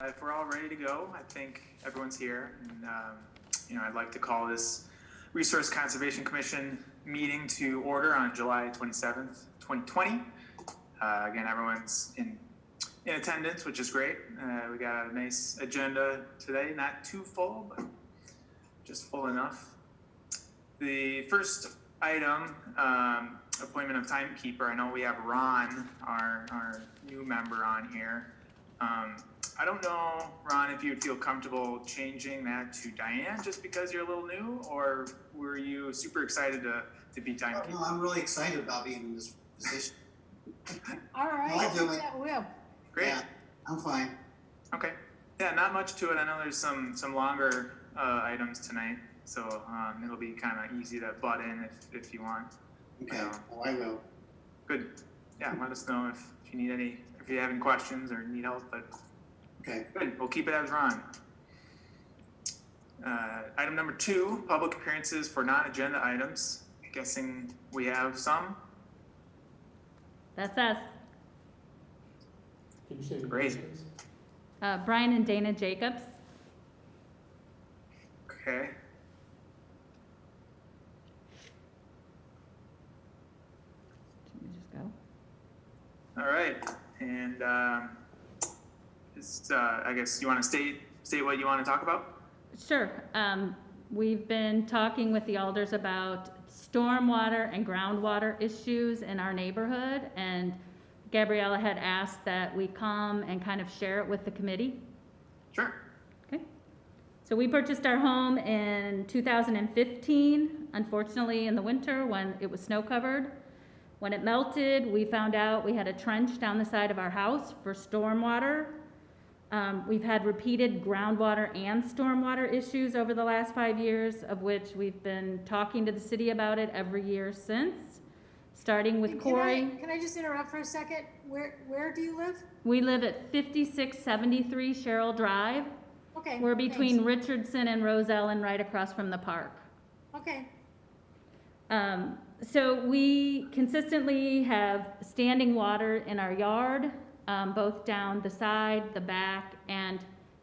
If we're all ready to go, I think everyone's here. And, I'd like to call this Resource Conservation Commission meeting to order on July 27th, 2020. Again, everyone's in attendance, which is great. We got a nice agenda today, not too full, but just full enough. The first item, appointment of timekeeper. I know we have Ron, our new member on here. I don't know, Ron, if you would feel comfortable changing that to Diane just because you're a little new, or were you super excited to be timekeeper? No, I'm really excited about being in this position. All right. I'll do it. That will. Great. Yeah, I'm fine. Okay. Yeah, not much to it. I know there's some longer items tonight, so it'll be kind of easy to butt in if you want. Okay, I will. Good. Yeah, let us know if you need any, if you have any questions or need help, but Okay. good. We'll keep it as Ron. Item number 2, public appearances for non-agenda items. Guessing we have some. That's us. Can you say the Great. names, please? Brian and Dana Jacobs. Okay. Should we just go? All right. And I guess you want to state what you want to talk about? Sure. We've been talking with the alders about stormwater and groundwater issues in our neighborhood, and Gabriella had asked that we come and kind of share it with the committee. Sure. Okay. So we purchased our home in 2015, unfortunately in the winter when it was snow covered. When it melted, we found out we had a trench down the side of our house for stormwater. We've had repeated groundwater and stormwater issues over the last 5 years, of which we've been talking to the city about it every year since, starting with Corey. Can I just interrupt for a second? Where do you live? We live at 5673 Sherrill Drive. Okay. We're between thanks. Richardson and Roselle and right across from the park. Okay. So we consistently have standing water in our yard, both down the side, the back, and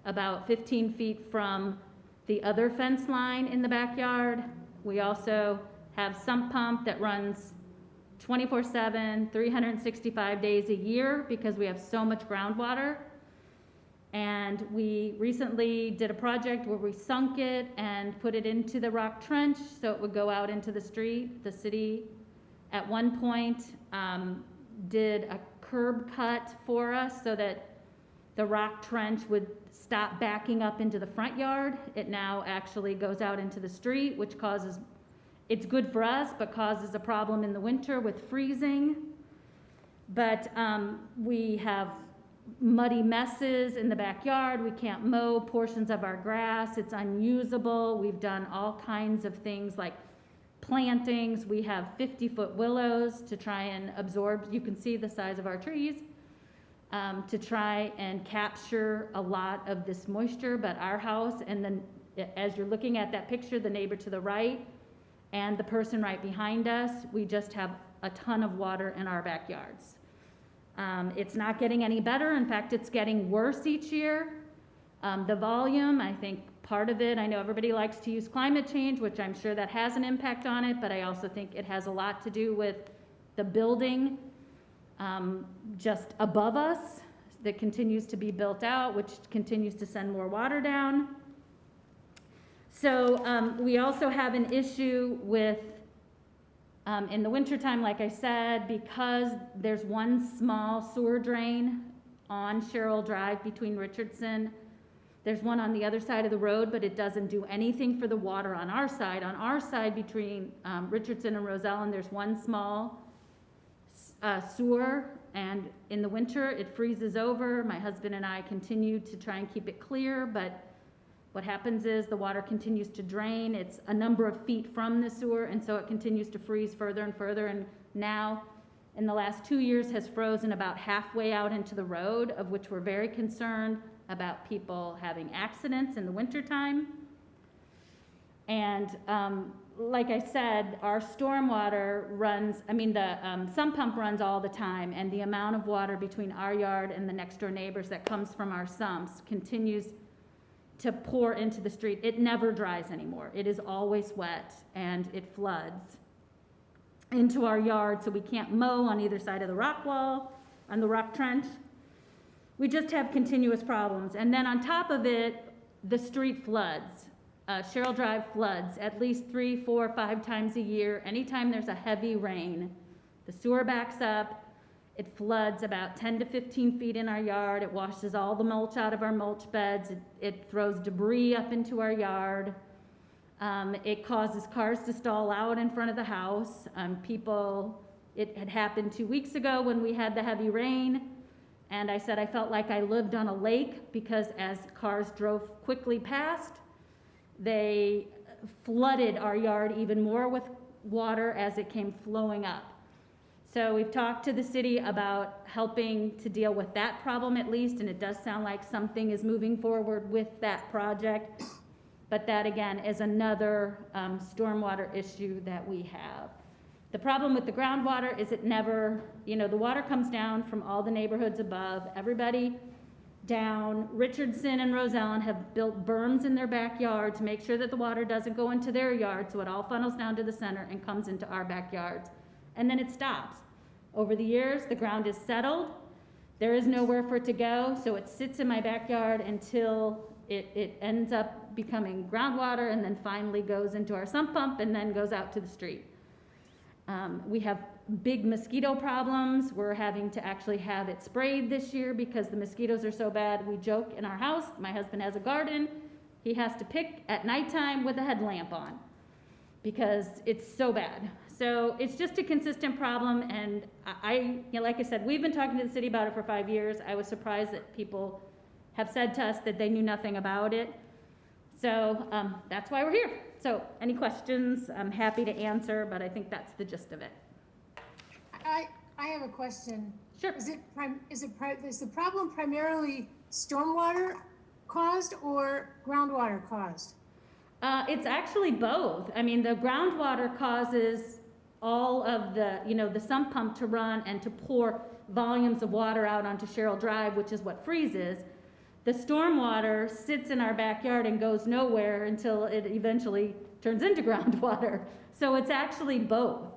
about 15 feet from the other fence line in the backyard. We also have sump pump that runs 24/7, 365 days a year because we have so much groundwater. And we recently did a project where we sunk it and put it into the rock trench so it would go out into the street. The city at one point did a curb cut for us so that the rock trench would stop backing up into the front yard. It now actually goes out into the street, which causes, it's good for us, but causes a problem in the winter with freezing. But we have muddy messes in the backyard. We can't mow portions of our grass. It's unusable. We've done all kinds of things like plantings. We have 50-foot willows to try and absorb, you can see the size of our trees, to try and capture a lot of this moisture. But our house, and then as you're looking at that picture, the neighbor to the right and the person right behind us, we just have a ton of water in our backyards. It's not getting any better. In fact, it's getting worse each year. The volume, I think part of it, I know everybody likes to use climate change, which I'm sure that has an impact on it, but I also think it has a lot to do with the building just above us that continues to be built out, which continues to send more water down. So we also have an issue with in the wintertime, like I said, because there's one small sewer drain on Sherrill Drive between Richardson. There's one on the other side of the road, but it doesn't do anything for the water on our side. On our side between Richardson and Roselle, and there's one small sewer, and in the winter it freezes over. My husband and I continue to try and keep it clear, but what happens is the water continues to drain. It's a number of feet from the sewer, and so it continues to freeze further and further, and now in the last 2 years has frozen about halfway out into the road, of which we're very concerned about people having accidents in the wintertime. And like I said, our stormwater runs, the sump pump runs all the time, and the amount of water between our yard and the next door neighbors that comes from our sumps continues to pour into the street. It never dries anymore. It is always wet, and it floods into our yard, so we can't mow on either side of the rock wall, on the rock trench. We just have continuous problems. And then on top of it, the street floods. Cheryl Drive floods at least 3, 4, 5 times a year. Anytime there's a heavy rain, the sewer backs up. It floods about 10 to 15 feet in our yard. It washes all the mulch out of our mulch beds. It throws debris up into our yard. It causes cars to stall out in front of the house. It had happened 2 weeks ago when we had the heavy rain. And I said I felt like I lived on a lake because as cars drove quickly past, they flooded our yard even more with water as it came flowing up. So we've talked to the city about helping to deal with that problem at least, and it does sound like something is moving forward with that project. But that again is another stormwater issue that we have. The problem with the groundwater is it never, the water comes down from all the neighborhoods above. Everybody down, Richardson and Rosellen have built berms in their backyard to make sure that the water doesn't go into their yard, so it all funnels down to the center and comes into our backyards. And then it stops. Over the years, the ground is settled. There is nowhere for it to go, so it sits in my backyard until it ends up becoming groundwater and then finally goes into our sump pump and then goes out to the street. We have big mosquito problems. We're having to actually have it sprayed this year because the mosquitoes are so bad. We joke in our house, my husband has a garden. He has to pick at nighttime with a headlamp on because it's so bad. So it's just a consistent problem, and like I said, we've been talking to the city about it for 5 years. I was surprised that people have said to us that they knew nothing about it. So that's why we're here. So any questions, I'm happy to answer, but I think that's the gist of it. I have a question. Sure. Is the problem primarily stormwater caused or groundwater caused? It's actually both. The groundwater causes all of the sump pump to run and to pour volumes of water out onto Cheryl Drive, which is what freezes. The stormwater sits in our backyard and goes nowhere until it eventually turns into groundwater. So it's actually both.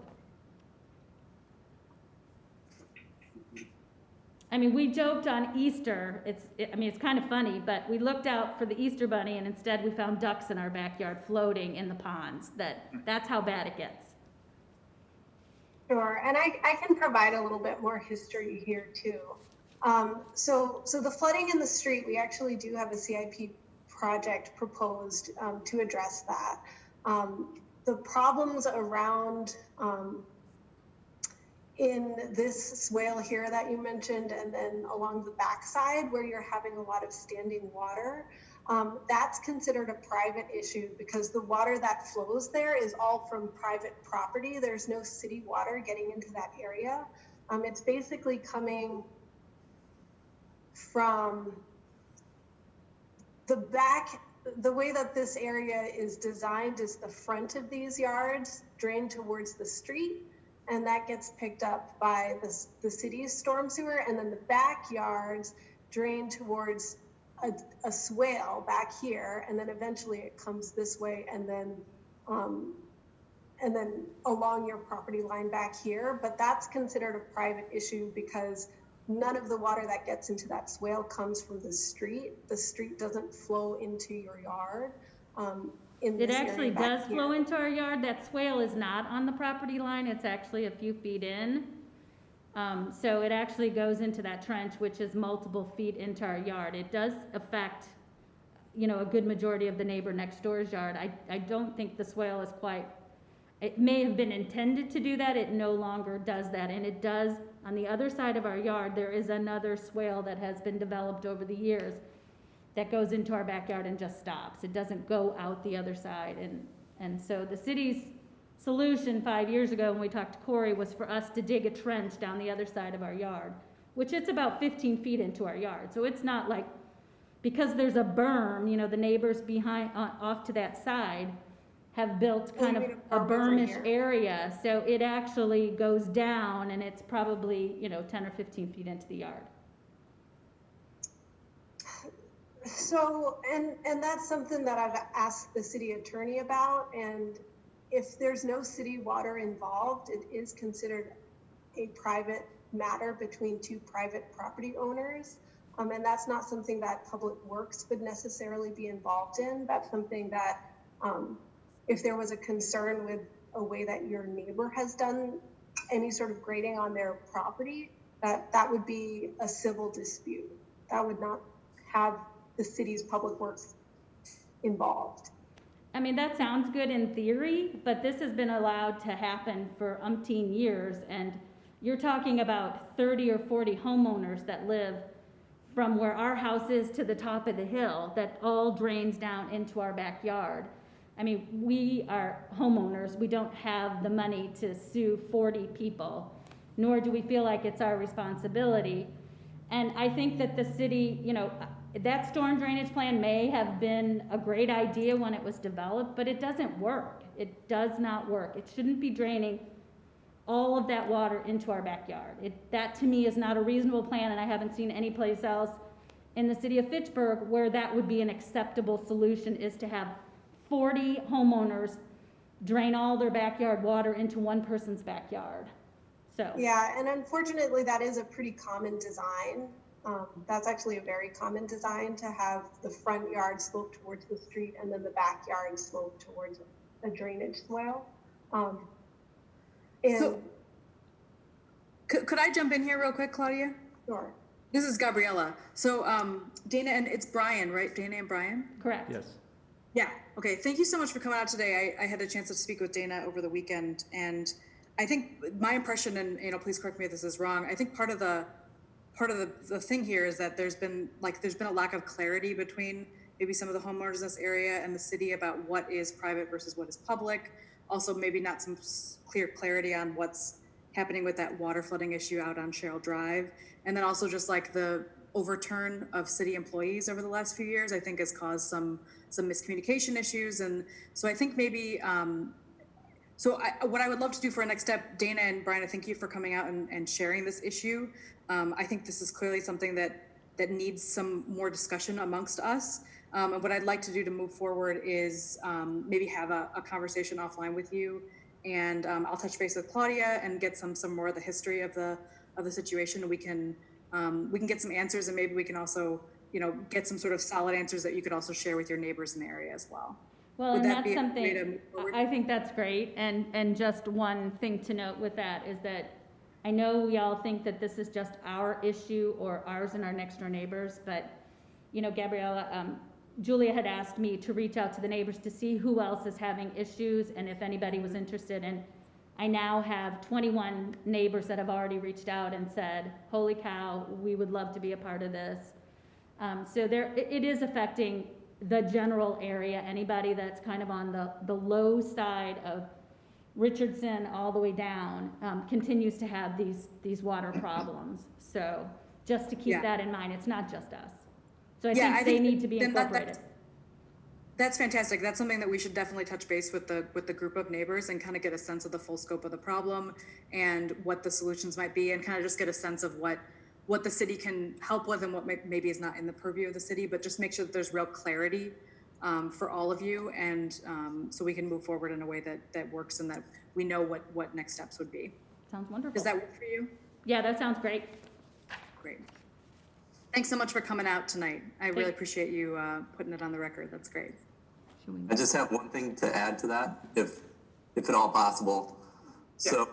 We joked on Easter, it's kind of funny, but we looked out for the Easter bunny and instead we found ducks in our backyard floating in the ponds. That's how bad it gets. Sure, and I can provide a little bit more history here too. So the flooding in the street, we actually do have a CIP project proposed to address that. The problems around in this swale here that you mentioned, and then along the backside where you're having a lot of standing water, that's considered a private issue because the water that flows there is all from private property. There's no city water getting into that area. It's basically coming from the back. The way that this area is designed is the front of these yards drain towards the street, and that gets picked up by the city's storm sewer, and then the backyards drain towards a swale back here, and then eventually it comes this way, and then along your property line back here. But that's considered a private issue because none of the water that gets into that swale comes from the street. The street doesn't flow into your yard. It actually does flow into our yard. That swale is not on the property line. It's actually a few feet in. So it actually goes into that trench, which is multiple feet into our yard. It does affect, a good majority of the neighbor next door's yard. I don't think the swale is it may have been intended to do that. It no longer does that. And it does, on the other side of our yard, there is another swale that has been developed over the years that goes into our backyard and just stops. It doesn't go out the other side. And so the city's solution 5 years ago when we talked to Corey was for us to dig a trench down the other side of our yard, which it's about 15 feet into our yard. So it's not like, because there's a berm, the neighbors behind, off to that side, have built Oh, kind you of mean a a berm over bermish here? area, so it actually goes down and it's probably, 10 or 15 feet into the yard. So, and that's something that I've asked the city attorney about, and if there's no city water involved, it is considered a private matter between two private property owners. And that's not something that Public Works would necessarily be involved in. That's something that, if there was a concern with a way that your neighbor has done any sort of grading on their property, that would be a civil dispute. That would not have the city's Public Works involved. I mean, that sounds good in theory, but this has been allowed to happen for umpteen years, and you're talking about 30 or 40 homeowners that live from where our house is to the top of the hill that all drains down into our backyard. I mean, we are homeowners. We don't have the money to sue 40 people, nor do we feel like it's our responsibility. And I think that the city, that storm drainage plan may have been a great idea when it was developed, but it doesn't work. It does not work. It shouldn't be draining all of that water into our backyard. That to me is not a reasonable plan, and I haven't seen any place else in the city of Fitchburg where that would be an acceptable solution, is to have 40 homeowners drain all their backyard water into one person's backyard. So. Yeah, and unfortunately, that is a pretty common design. That's actually a very common design, to have the front yard slope towards the street and then the backyard slope towards a drainage swale. So, could I jump in here real quick, Claudia? Sure. This is Gabriella. So Dana, and it's Brian, right? Dana and Brian? Correct. Yes. Yeah. Okay. Thank you so much for coming out today. I had a chance to speak with Dana over the weekend, and I think my impression, and please correct me if this is wrong, I think part of the thing here is that there's been a lack of clarity between maybe some of the homeowners in this area and the city about what is private versus what is public. Also, maybe not some clear clarity on what's happening with that water flooding issue out on Cheryl Drive. And then also just like the overturn of city employees over the last few years, I think has caused some miscommunication issues. And so I think maybe, what I would love to do for a next step, Dana and Brian, I thank you for coming out and sharing this issue. I think this is clearly something that needs some more discussion amongst us. And what I'd like to do to move forward is maybe have a conversation offline with you, and I'll touch base with Claudia and get some more of the history of the situation. We can get some answers, and maybe we can also get some sort of solid answers that you could also share with your neighbors in the area as well. Well, Would and that that's be a way something, to move forward? I think that's great. And just one thing to note with that is that I know we all think that this is just our issue or ours and our next door neighbors, but Gabriella, Julia had asked me to reach out to the neighbors to see who else is having issues and if anybody was interested. And I now have 21 neighbors that have already reached out and said, holy cow, we would love to be a part of this. So it is affecting the general area. Anybody that's kind of on the low side of Richardson all the way down continues to have these water problems. So just to keep that in mind, it's not just us. So I think they need to be incorporated. That's fantastic. That's something that we should definitely touch base with the group of neighbors and kind of get a sense of the full scope of the problem and what the solutions might be, and kind of just get a sense of what the city can help with and what maybe is not in the purview of the city, but just make sure that there's real clarity for all of you, and so we can move forward in a way that works and that we know what next steps would be. Sounds wonderful. Does that work for you? Yeah, that sounds great. Great. Thanks so much for coming out tonight. I really appreciate you putting it on the record. That's great. I just have one thing to add to that, if at all possible. Yeah.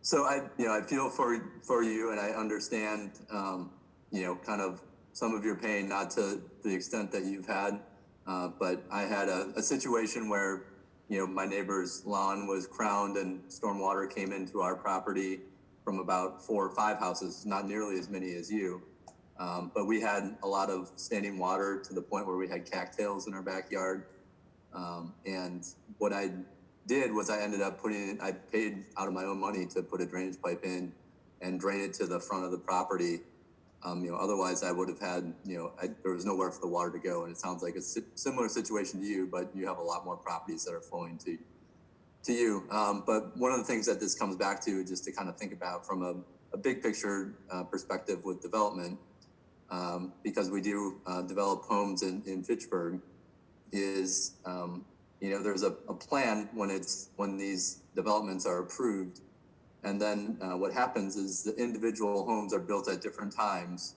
So I feel for you, and I understand kind of some of your pain, not to the extent that you've had, but I had a situation where my neighbor's lawn was crowned and stormwater came into our property from about 4 or 5 houses, not nearly as many as you. But we had a lot of standing water to the point where we had cattails in our backyard. And what I did was I ended up I paid out of my own money to put a drainage pipe in and drain it to the front of the property. Otherwise I would have had, there was nowhere for the water to go. And it sounds like a similar situation to you, but you have a lot more properties that are flowing to you. But one of the things that this comes back to, just to kind of think about from a big picture perspective with development, because we do develop homes in Fitchburg, is there's a plan when these developments are approved, and then what happens is the individual homes are built at different times,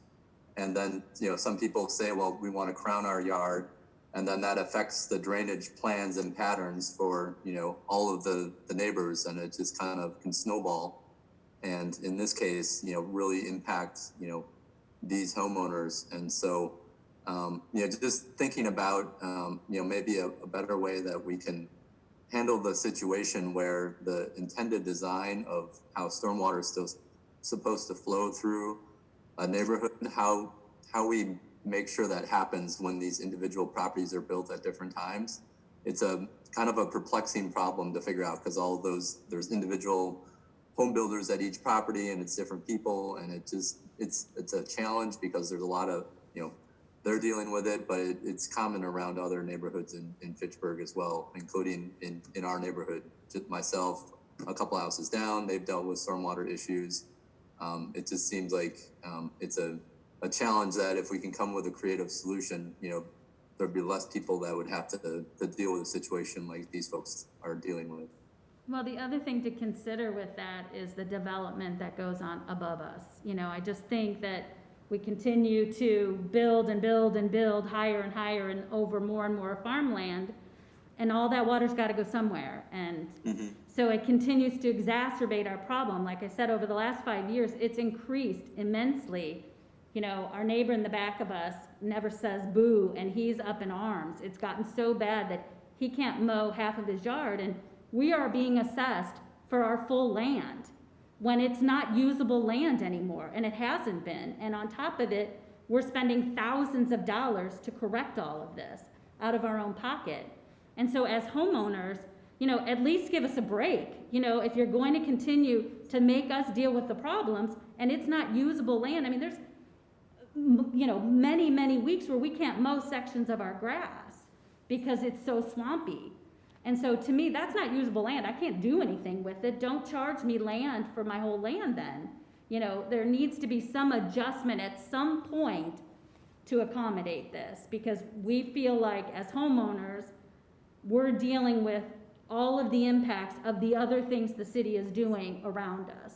and then some people say, well, we want to crown our yard, and then that affects the drainage plans and patterns for all of the neighbors, and it just kind of can snowball, and in this case really impact these homeowners. And so just thinking about maybe a better way that we can handle the situation where the intended design of how stormwater is still supposed to flow through a neighborhood, how we make sure that happens when these individual properties are built at different times. It's a kind of a perplexing problem to figure out, because there's individual home builders at each property, and it's different people, and it's a challenge because there's a lot of they're dealing with it, but it's common around other neighborhoods in Fitchburg as well, including in our neighborhood. Just myself, a couple houses down, they've dealt with stormwater issues. It just seems like it's a challenge that if we can come with a creative solution, there'd be less people that would have to deal with a situation like these folks are dealing with. Well, the other thing to consider with that is the development that goes on above us. I just think that we continue to build and build and build higher and higher and over more and more farmland, and all that water's got to go somewhere. And so it continues to exacerbate our problem. Like I said, over the last 5 years, it's increased immensely. Our neighbor in the back of us never says boo, and he's up in arms. It's gotten so bad that he can't mow half of his yard, and we are being assessed for our full land when it's not usable land anymore, and it hasn't been. And on top of it, we're spending thousands of dollars to correct all of this out of our own pocket. And so as homeowners, at least give us a break. If you're going to continue to make us deal with the problems and it's not usable land, there's many, many weeks where we can't mow sections of our grass because it's so swampy. And so to me, that's not usable land. I can't do anything with it. Don't charge me land for my whole land then. There needs to be some adjustment at some point to accommodate this, because we feel like as homeowners, we're dealing with all of the impacts of the other things the city is doing around us.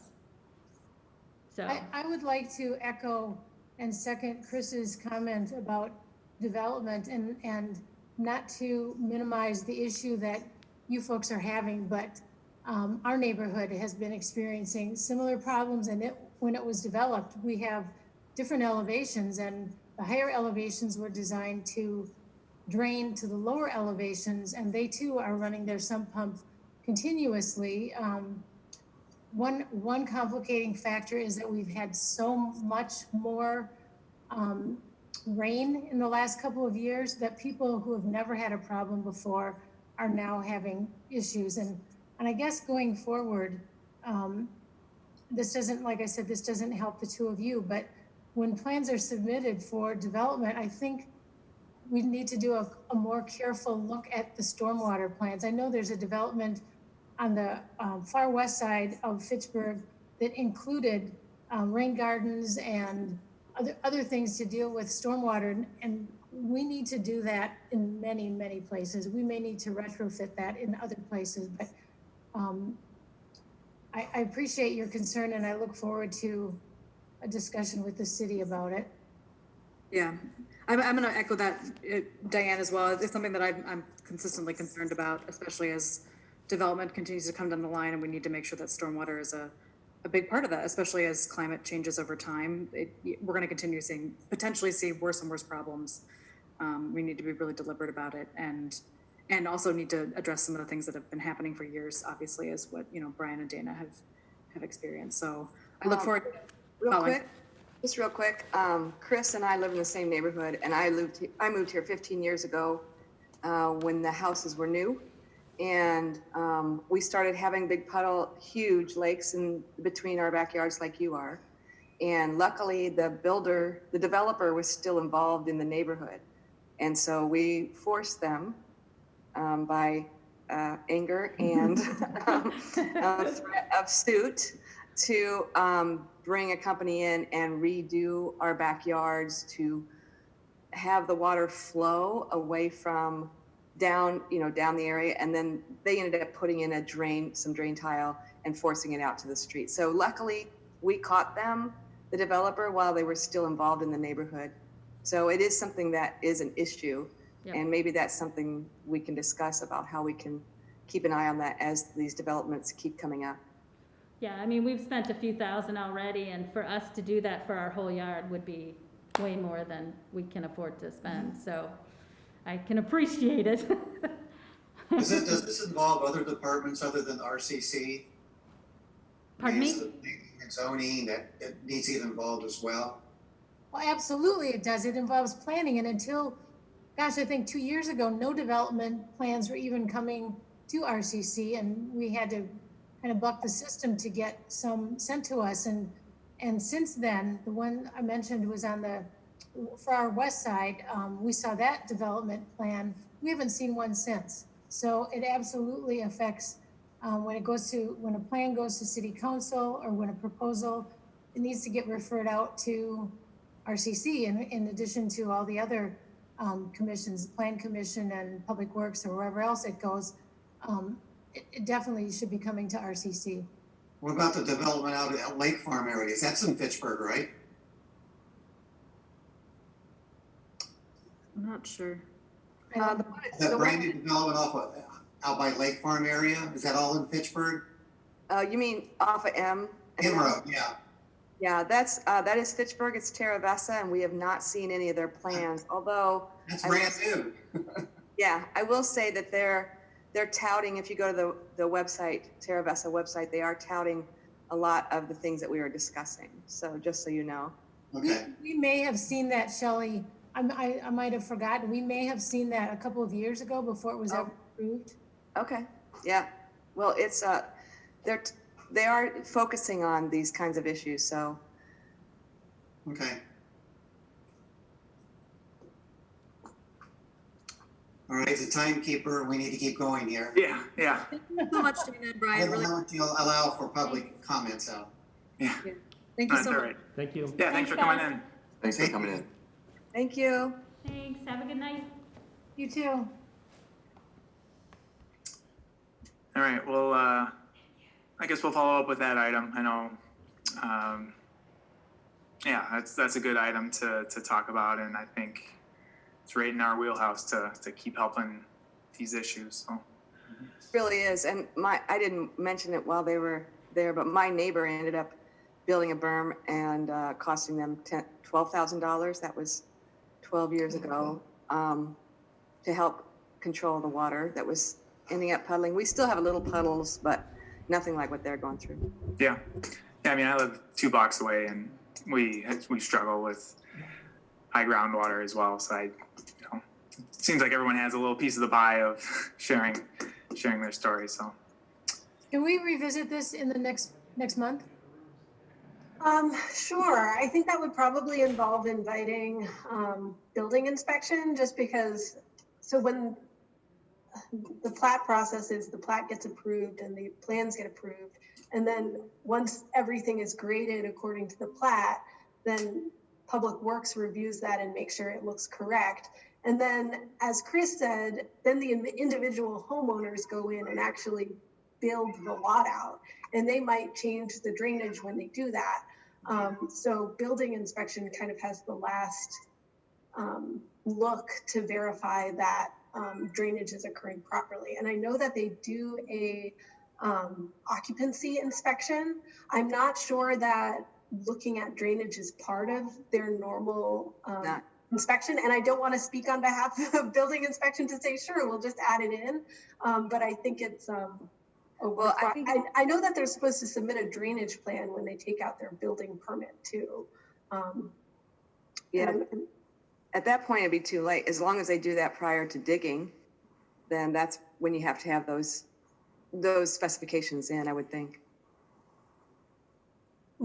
So I would like to echo and second Chris's comment about development and not to minimize the issue that you folks are having, but our neighborhood has been experiencing similar problems. And when it was developed, we have different elevations, and the higher elevations were designed to drain to the lower elevations, and they too are running their sump pump continuously. One complicating factor is that we've had so much more rain in the last couple of years that people who have never had a problem before are now having issues. And I guess going forward, this doesn't, like I said, this doesn't help the two of you, but when plans are submitted for development, I think we need to do a more careful look at the stormwater plans. I know there's a development on the far west side of Fitchburg that included rain gardens and other things to deal with stormwater, and we need to do that in many, many places. We may need to retrofit that in other places, but I appreciate your concern, and I look forward to a discussion with the city about it. Yeah, I'm going to echo that, Diane, as well. It's something that I'm consistently concerned about, especially as development continues to come down the line, and we need to make sure that stormwater is a big part of that, especially as climate changes over time. We're going to continue potentially see worse and worse problems. We need to be really deliberate about it, and also need to address some of the things that have been happening for years, obviously, as what Brian and Dana have experienced. So I look forward to following. Real quick, Chris and I live in the same neighborhood, and I moved here 15 years ago when the houses were new, and we started having big huge lakes in between our backyards like you are, And luckily the developer was still involved in the neighborhood. And so we forced them by anger and threat of suit to bring a company in and redo our backyards to have the water flow away from down the area. And then they ended up putting in some drain tile and forcing it out to the street. So luckily we caught them, the developer, while they were still involved in the neighborhood. So it is something that is an issue. Yep. And maybe that's something we can discuss about how we can keep an eye on that as these developments keep coming up. Yeah, I mean, we've spent a few thousand already, and for us to do that for our whole yard would be way more than we can afford to spend, so I can appreciate it. Does this involve other departments other than RCC? Pardon me? Is it planning and zoning that needs to get involved as well? Well, absolutely it does. It involves planning, and until, gosh, I think 2 years ago, no development plans were even coming to RCC, and we had to kind of buck the system to get some sent to us. And since then, the one I mentioned was for our west side. We saw that development plan. We haven't seen one since. So it absolutely affects when a plan goes to city council, or when a proposal, it needs to get referred out to RCC in addition to all the other commissions, Plan Commission and Public Works, or wherever else it goes. It definitely should be coming to RCC. What about the development out at Lake Farm areas? That's in Fitchburg, right? I'm not sure. That brand new development out by Lake Farm area, is that all in Fitchburg? You mean off of M? Road, yeah. Yeah, that is Fitchburg. It's Terra Vesa, and we have not seen any of their plans. Although That's brand new. yeah, I will say that they're touting. If you go to the website, Terra Vesa website, they are touting a lot of the things that we were discussing. So just so you know. Okay. We may have seen that, Shelley. I might have forgotten. We may have seen that a couple of years ago before it was ever approved. Okay. Yeah. Well, it's they are focusing on these kinds of issues. So. Okay. All right, the timekeeper, we need to keep going here. Yeah. Thank you so much, Dana and I Brian. don't Really, know if you'll allow for public comments out. Yeah. thank you That's so all much. right. Thank you. Yeah, thanks for Thanks, coming guys. in. Thanks for coming in. Thank you. Thanks, have a good night. You too. All right, well, I guess we'll follow up with that item. I know, yeah, that's a good item to talk about, and I think it's right in our wheelhouse to keep helping these issues, so. Really is. And I didn't mention it while they were there, but my neighbor ended up building a berm and costing them $12,000. That was 12 years ago, to help control the water that was ending up puddling. We still have little puddles, but nothing like what they're going through. Yeah, I mean, I live 2 blocks away, and we struggle with high groundwater as well. So it seems like everyone has a little piece of the pie of sharing their story. So Can we revisit this in the next month? Sure. I think that would probably involve inviting building inspection, just because, so when the plat process is, the plat gets approved and the plans get approved, and then once everything is graded according to the plat, then Public Works reviews that and makes sure it looks correct. And then, as Chris said, then the individual homeowners go in and actually build the lot out, and they might change the drainage when they do that. So building inspection kind of has the last look to verify that drainage is occurring properly. And I know that they do a occupancy inspection. I'm not sure that looking at drainage is part of their normal inspection. And I don't want to speak on behalf of building inspection to say, sure, we'll just add it in. But I think it's Well, I know that they're supposed to submit a drainage plan when they take out their building permit too. Yeah. At that point, it'd be too late. As long as they do that prior to digging, then that's when you have to have those specifications in, I would think.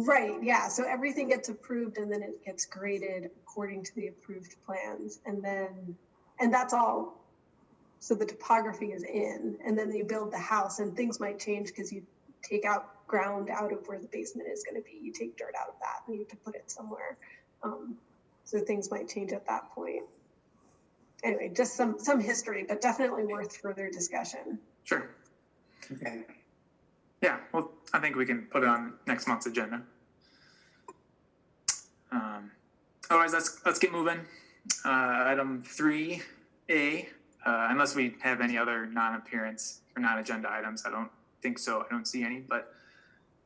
Right, yeah, so everything gets approved and then it gets graded according to the approved plans, and that's all. So the topography is in, and then you build the house, and things might change because you take out ground out of where the basement is gonna be, you take dirt out of that, and you have to put it somewhere. So things might change at that point. Anyway, just some history, but definitely worth further discussion. Sure. Okay. Yeah, well, I think we can put it on next month's agenda. Otherwise, let's get moving. Item 3A, unless we have any other non-appearance or non-agenda items, I don't think so. I don't see any, but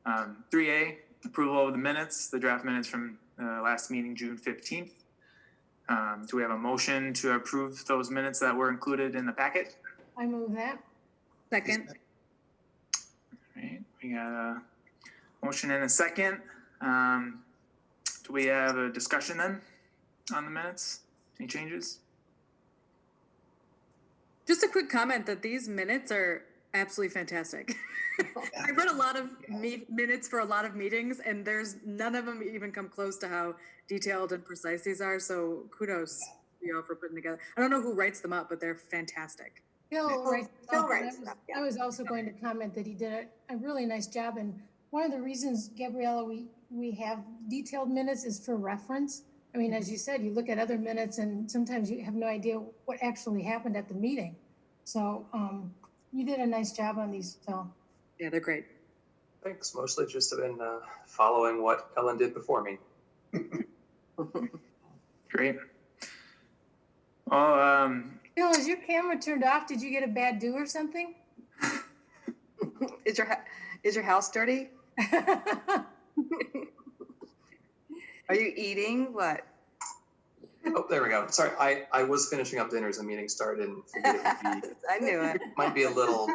3A, approval of the minutes, the draft minutes from last meeting, June 15th. Do we have a motion to approve those minutes that were included in the packet? I move that. Second. Right, we got a motion and a second. Do we have a discussion then on the minutes? Any changes? Just a quick comment that these minutes are absolutely fantastic. I read a lot of minutes for a lot of meetings, and there's none of them even come close to how detailed and precise these are. So kudos to you all for putting together. I don't know who writes them up, but they're fantastic. Phil writes them up, yeah. I was also going to comment that he did a really nice job, and one of the reasons, Gabriella, we have detailed minutes is for reference. I mean, as you said, you look at other minutes and sometimes you have no idea what actually happened at the meeting. So you did a nice job on these, Phil. Yeah, they're great. Thanks. Mostly just have been following what Ellen did before me. Great. Well, Phil, is your camera turned off? Did you get a bad do or something? Is your house dirty? Are you eating? What? Oh, there we go. Sorry, I was finishing up dinner as the meeting started and figured I knew it. might be a little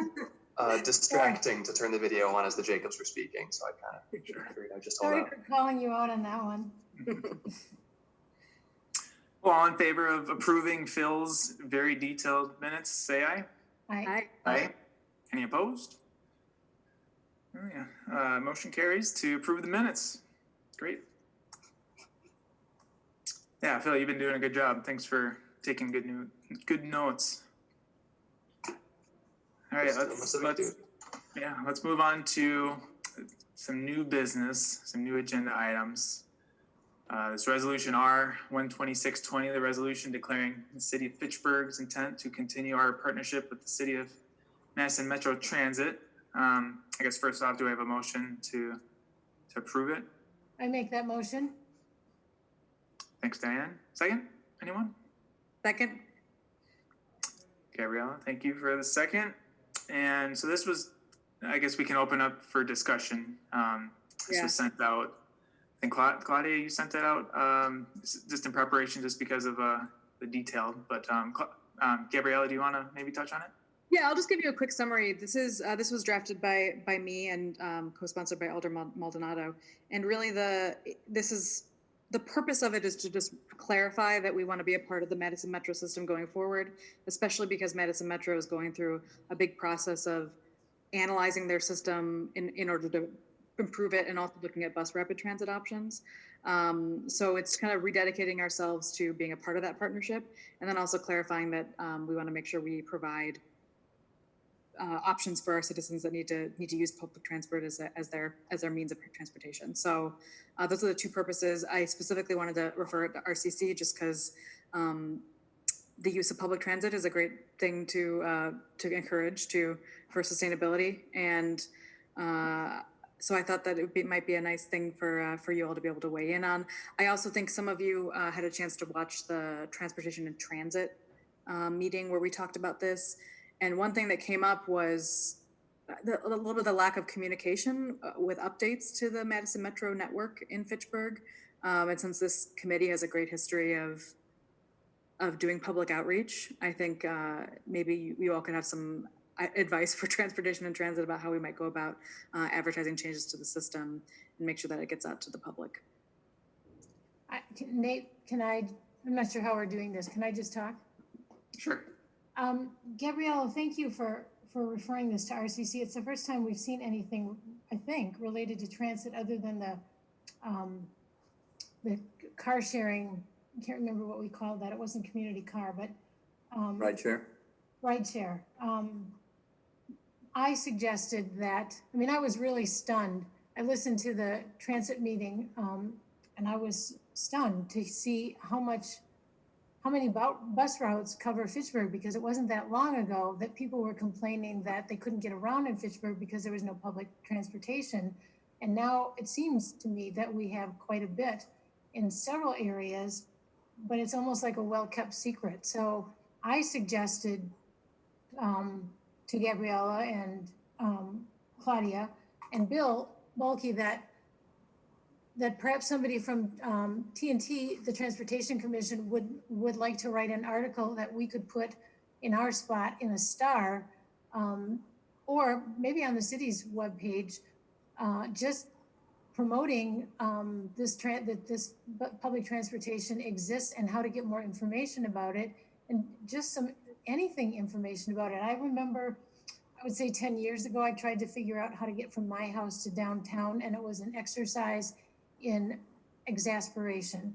distracting to turn the video on as the Jacobs were speaking, so I kind of figured I'd just hold Sorry out. for calling you out on that one. well, all in favor of approving Phil's very detailed minutes, say aye. Aye. Aye. Any opposed? Oh, yeah. Motion carries to approve the minutes. Great. Yeah, Phil, you've been doing a good job. Thanks for taking good notes. All right, let's move on to some new business, some new agenda items. This resolution R-12620, the resolution declaring the city of Fitchburg's intent to continue our partnership with the city of Madison Metro Transit. I guess first off, do I have a motion to approve it? I make that motion. Thanks, Diane. Second? Anyone? Second. Gabriella, thank you for the second. And so this was, I guess we can open up for discussion. This was sent out, I think Claudia, you sent that out just in preparation just because of the detail. But Gabriella, do you want to maybe touch on it? Yeah, I'll just give you a quick summary. This was drafted by me and co-sponsored by Alder Maldonado. And really the purpose of it is to just clarify that we want to be a part of the Madison Metro system going forward, especially because Madison Metro is going through a big process of analyzing their system in order to improve it and also looking at bus rapid transit options. So it's kind of rededicating ourselves to being a part of that partnership, and then also clarifying that we want to make sure we provide options for our citizens that need to use public transport as their means of transportation. So those are the two purposes. I specifically wanted to refer it to RCC just because the use of public transit is a great thing to encourage for sustainability, and so I thought that it might be a nice thing for you all to be able to weigh in on. I also think some of you had a chance to watch the Transportation and Transit meeting where we talked about this. And one thing that came up was a little bit of the lack of communication with updates to the Madison Metro network in Fitchburg. And since this committee has a great history of doing public outreach, I think maybe you all could have some advice for Transportation and Transit about how we might go about advertising changes to the system and make sure that it gets out to the public. Nate, I'm not sure how we're doing this. Can I just talk? Sure. Gabriella, thank you for referring this to RCC. It's the first time we've seen anything, I think, related to transit other than the the car sharing, I can't remember what we called that. It wasn't community car, but Rideshare? rideshare. I suggested that, I mean, I was really stunned. I listened to the transit meeting, and I was stunned to see how many bus routes cover Fitchburg, because it wasn't that long ago that people were complaining that they couldn't get around in Fitchburg because there was no public transportation. And now it seems to me that we have quite a bit in several areas, but it's almost like a well-kept secret. So I suggested to Gabriella and Claudia and Bill Bulkey that perhaps somebody from TNT, the Transportation Commission, would like to write an article that we could put in our spot in a Star, or maybe on the city's webpage, just promoting that this public transportation exists and how to get more information about it, and just anything information about it. I remember, I would say 10 years ago, I tried to figure out how to get from my house to downtown, and it was an exercise in exasperation.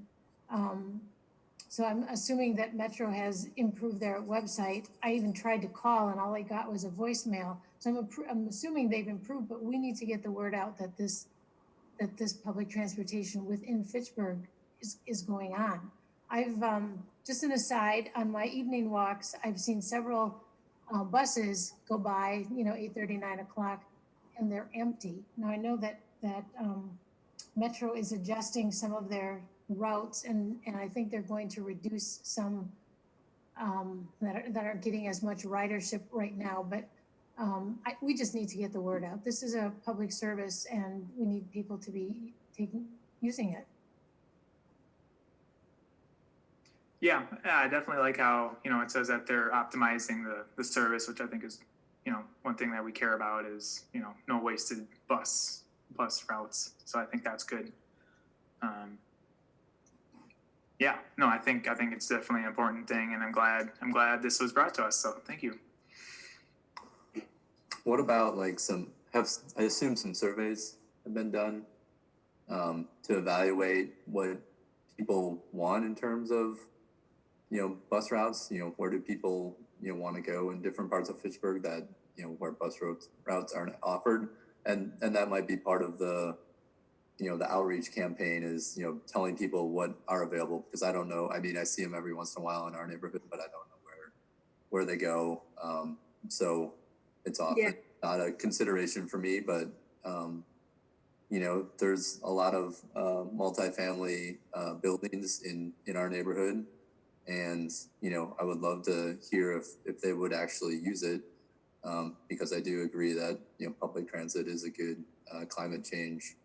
So I'm assuming that Metro has improved their website. I even tried to call and all I got was a voicemail. So I'm assuming they've improved, but we need to get the word out that this public transportation within Fitchburg is going on. I've, just an aside, on my evening walks, I've seen several buses go by, 8:30, 9 o'clock, and they're empty. Now I know that Metro is adjusting some of their routes, and I think they're going to reduce some that aren't getting as much ridership right now. But we just need to get the word out. This is a public service, and we need people to be using it. Yeah, I definitely like how, it says that they're optimizing the service, which I think is, one thing that we care about is, no wasted bus routes. So I think that's good. Yeah, no, I think it's definitely an important thing, and I'm glad this was brought to us. So thank you. What about like I assume some surveys have been done to evaluate what people want in terms of, bus routes, where do people, want to go in different parts of Fitchburg that, where bus routes aren't offered. And that might be part of the, the outreach campaign is, telling people what are available, because I don't know. I mean, I see them every once in a while in our neighborhood, but I don't know where they go. So it's often not a consideration for me, but, there's a lot of multifamily buildings in our neighborhood. And, I would love to hear if they would actually use it, because I do agree that, public transit is a good climate change,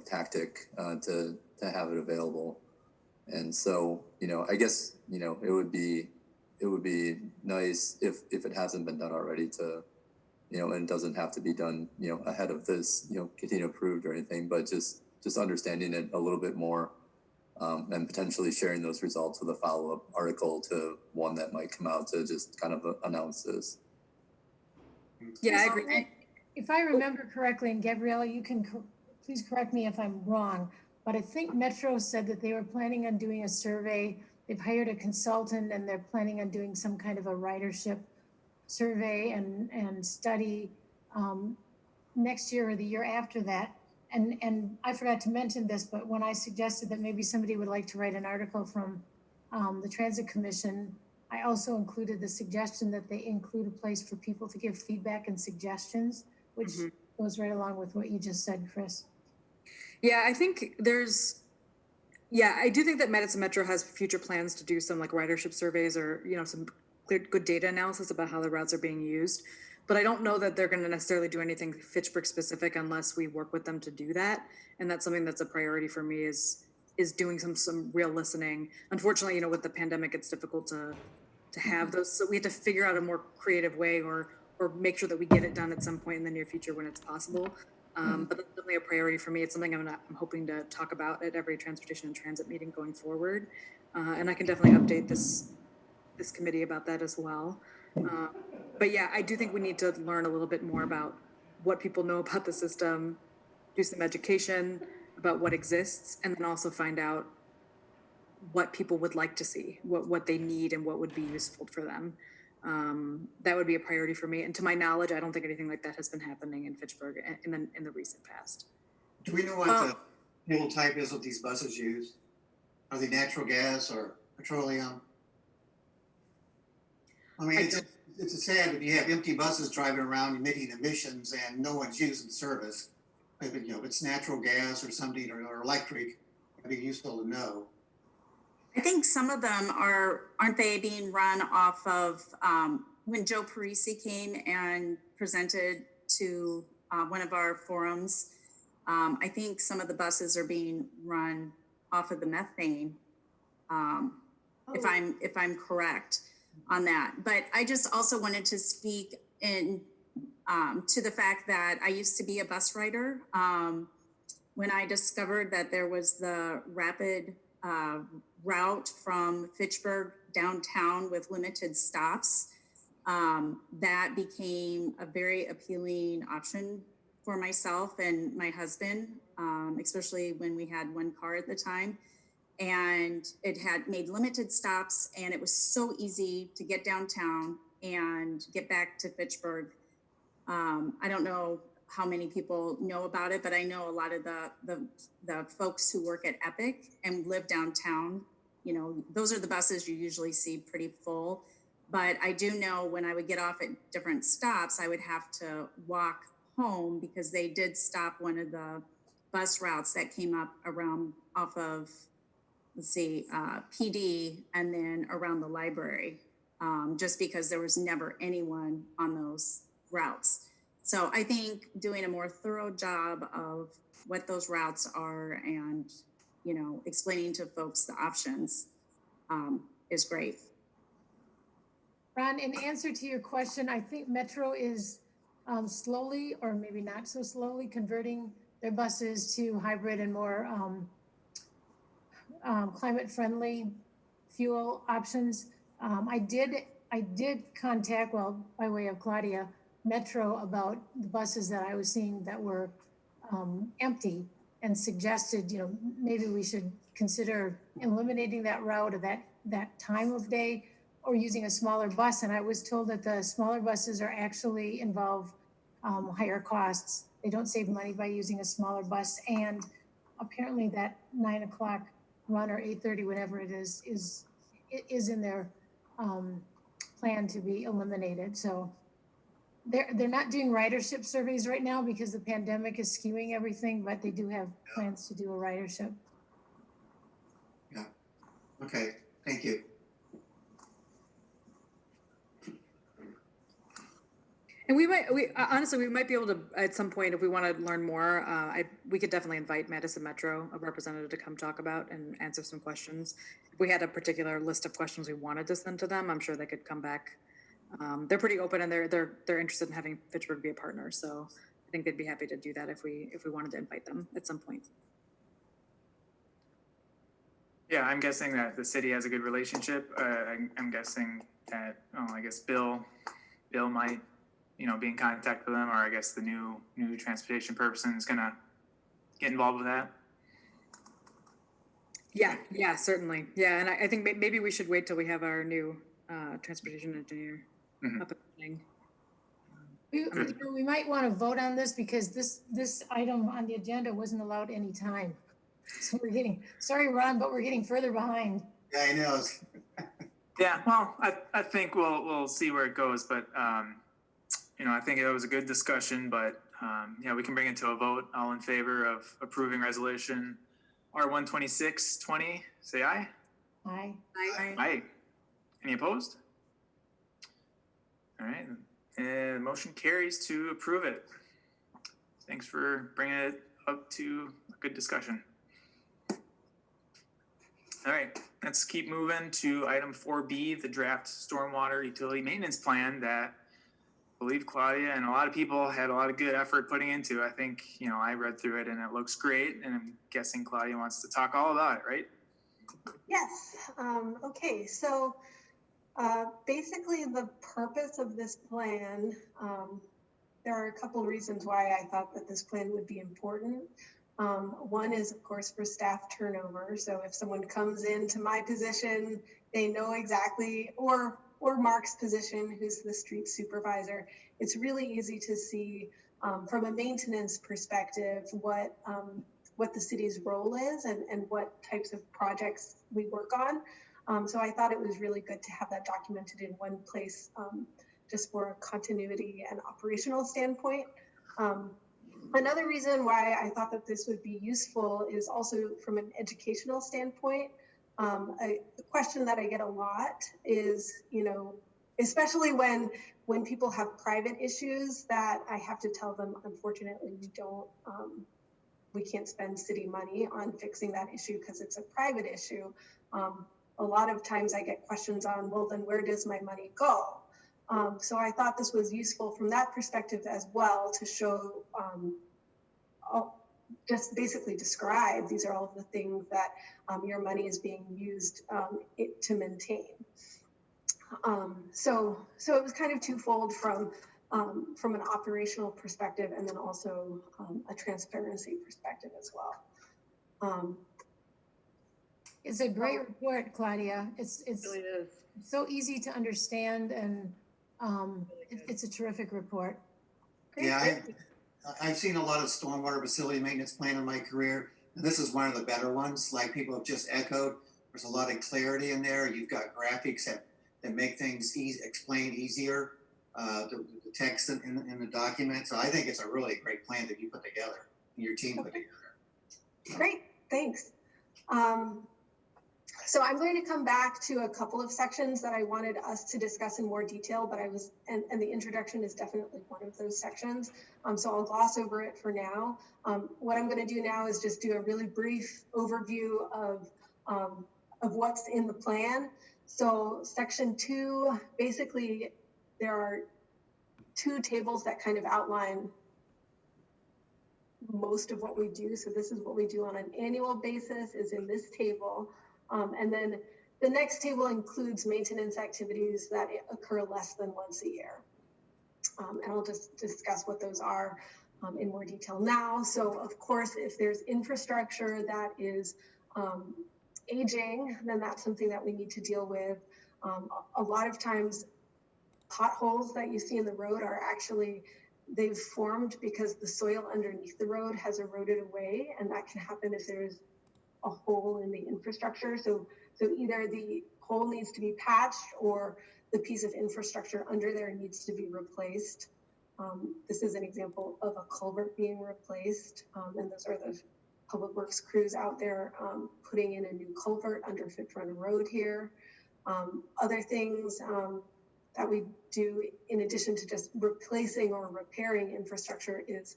tactic to have it available. And so, I guess, it would be nice if it hasn't been done already to, and it doesn't have to be done, ahead of this, getting approved or anything, but just understanding it a little bit more. And potentially sharing those results with a follow-up article to one that might come out to just kind of announce this. Yeah, I agree. If I remember correctly, and Gabriella, you can please correct me if I'm wrong, but I think Metro said that they were planning on doing a survey. They've hired a consultant, and they're planning on doing some kind of a ridership survey and study next year or the year after that. And I forgot to mention this, but when I suggested that maybe somebody would like to write an article from the Transit Commission, I also included the suggestion that they include a place for people to give feedback and suggestions, which goes right along with what you just said, Chris. Yeah, I think I do think that Madison Metro has future plans to do some like ridership surveys or, some good data analysis about how the routes are being used. But I don't know that they're going to necessarily do anything Fitchburg specific unless we work with them to do that. And that's something that's a priority for me is doing some real listening. Unfortunately, with the pandemic, it's difficult to have those. So we have to figure out a more creative way or make sure that we get it done at some point in the near future when it's possible. But that's definitely a priority for me. It's something I'm hoping to talk about at every transportation and transit meeting going forward. And I can definitely update this committee about that as well. But yeah, I do think we need to learn a little bit more about what people know about the system, do some education about what exists, and then also find out what people would like to see, what they need and what would be useful for them. That would be a priority for me. And to my knowledge, I don't think anything like that has been happening in Fitchburg in the recent past. Do we know what the fuel type is that these buses use? Are they natural gas or petroleum? I mean, it's sad if you have empty buses driving around emitting emissions and no one's using the service. But, you know, if it's natural gas or something or electric, it'd be useful to know. I think some of them aren't they being run off of, when Joe Parisi came and presented to one of our forums, I think some of the buses are being run off of the methane, if I'm correct on that. But I just also wanted to speak in to the fact that I used to be a bus rider. When I discovered that there was the rapid route from Fitchburg downtown with limited stops, that became a very appealing option for myself and my husband, especially when we had one car at the time. And it had made limited stops, and it was so easy to get downtown and get back to Fitchburg. I don't know how many people know about it, but I know a lot of the folks who work at Epic and live downtown, you know, those are the buses you usually see pretty full. But I do know when I would get off at different stops, I would have to walk home because they did stop one of the bus routes that came up around off of, PD and then around the library, just because there was never anyone on those routes. So I think doing a more thorough job of what those routes are and, you know, explaining to folks the options is great. Ron, in answer to your question, I think Metro is slowly, or maybe not so slowly, converting their buses to hybrid and more climate-friendly fuel options. I did contact, well, by way of Claudia, Metro about the buses that I was seeing that were empty, and suggested, you know, maybe we should consider eliminating that route or that time of day, or using a smaller bus. And I was told that the smaller buses are actually involve higher costs. They don't save money by using a smaller bus. And apparently that 9 o'clock run or 8:30, whatever it is in their plan to be eliminated. So they're not doing ridership surveys right now because the pandemic is skewing everything, but they do have plans to do a ridership. Yeah. Okay. Thank you. And we might be able to, at some point, if we want to learn more, we could definitely invite Madison Metro, a representative, to come talk about and answer some questions. If we had a particular list of questions we wanted to send to them, I'm sure they could come back. They're pretty open, and they're interested in having Fitchburg be a partner. So I think they'd be happy to do that if we wanted to invite them at some point. Yeah, I'm guessing that the city has a good relationship. I'm guessing that, I guess Bill might, you know, be in contact with them, or I guess the new transportation person is gonna get involved with that. Yeah, certainly. Yeah, and I think maybe we should wait till we have our new transportation engineer up and running. We might want to vote on this because this item on the agenda wasn't allowed any time. So sorry, Ron, but we're getting further behind. Yeah, I know. Yeah, well, I think we'll see where it goes, but you know, I think it was a good discussion, but yeah, we can bring it to a vote. All in favor of approving resolution R12620, say aye. Aye. Aye. Any opposed? All right, and the motion carries to approve it. Thanks for bringing it up to a good discussion. All right, let's keep moving to item 4B, the draft stormwater utility maintenance plan that I believe Claudia and a lot of people had a lot of good effort putting into. I think, you know, I read through it and it looks great, and I'm guessing Claudia wants to talk all about it, right? Yes. Okay, so basically the purpose of this plan there are a couple reasons why I thought that this plan would be important. One is, of course, for staff turnover. So if someone comes into my position, they know exactly, or Mark's position, who's the street supervisor, it's really easy to see from a maintenance perspective what the city's role is and what types of projects we work on. So I thought it was really good to have that documented in one place, just for a continuity and operational standpoint. Another reason why I thought that this would be useful is also from an educational standpoint. A question that I get a lot is, you know, especially when people have private issues that I have to tell them, unfortunately, we can't spend city money on fixing that issue because it's a private issue. A lot of times I get questions on, well, then where does my money go? So I thought this was useful from that perspective as well, to show, just basically describe, these are all of the things that your money is being used to maintain. So it was kind of twofold from an operational perspective, and then also a transparency perspective as well. It's a great report, Claudia. It's really is. so easy to understand, and it's a terrific report. Great. Yeah, I've seen a lot of stormwater facility maintenance plan in my career, and this is one of the better ones. Like people have just echoed, there's a lot of clarity in there. You've got graphics that make things explain easier, the text in the document. So I think it's a really great plan that you put together, and your team put together. Great, thanks. So I'm going to come back to a couple of sections that I wanted us to discuss in more detail, but and the introduction is definitely one of those sections. So I'll gloss over it for now. What I'm going to do now is just do a really brief overview of what's in the plan. So section 2, basically there are 2 tables that kind of outline most of what we do. So this is what we do on an annual basis, is in this table. And then the next table includes maintenance activities that occur less than once a year. And I'll just discuss what those are in more detail now. So of course, if there's infrastructure that is aging, then that's something that we need to deal with. A lot of times potholes that you see in the road are actually, they've formed because the soil underneath the road has eroded away, and that can happen if there's a hole in the infrastructure. So either the hole needs to be patched, or the piece of infrastructure under there needs to be replaced. This is an example of a culvert being replaced, and those are the public works crews out there putting in a new culvert under Fitchburg Road here. Other things that we do in addition to just replacing or repairing infrastructure is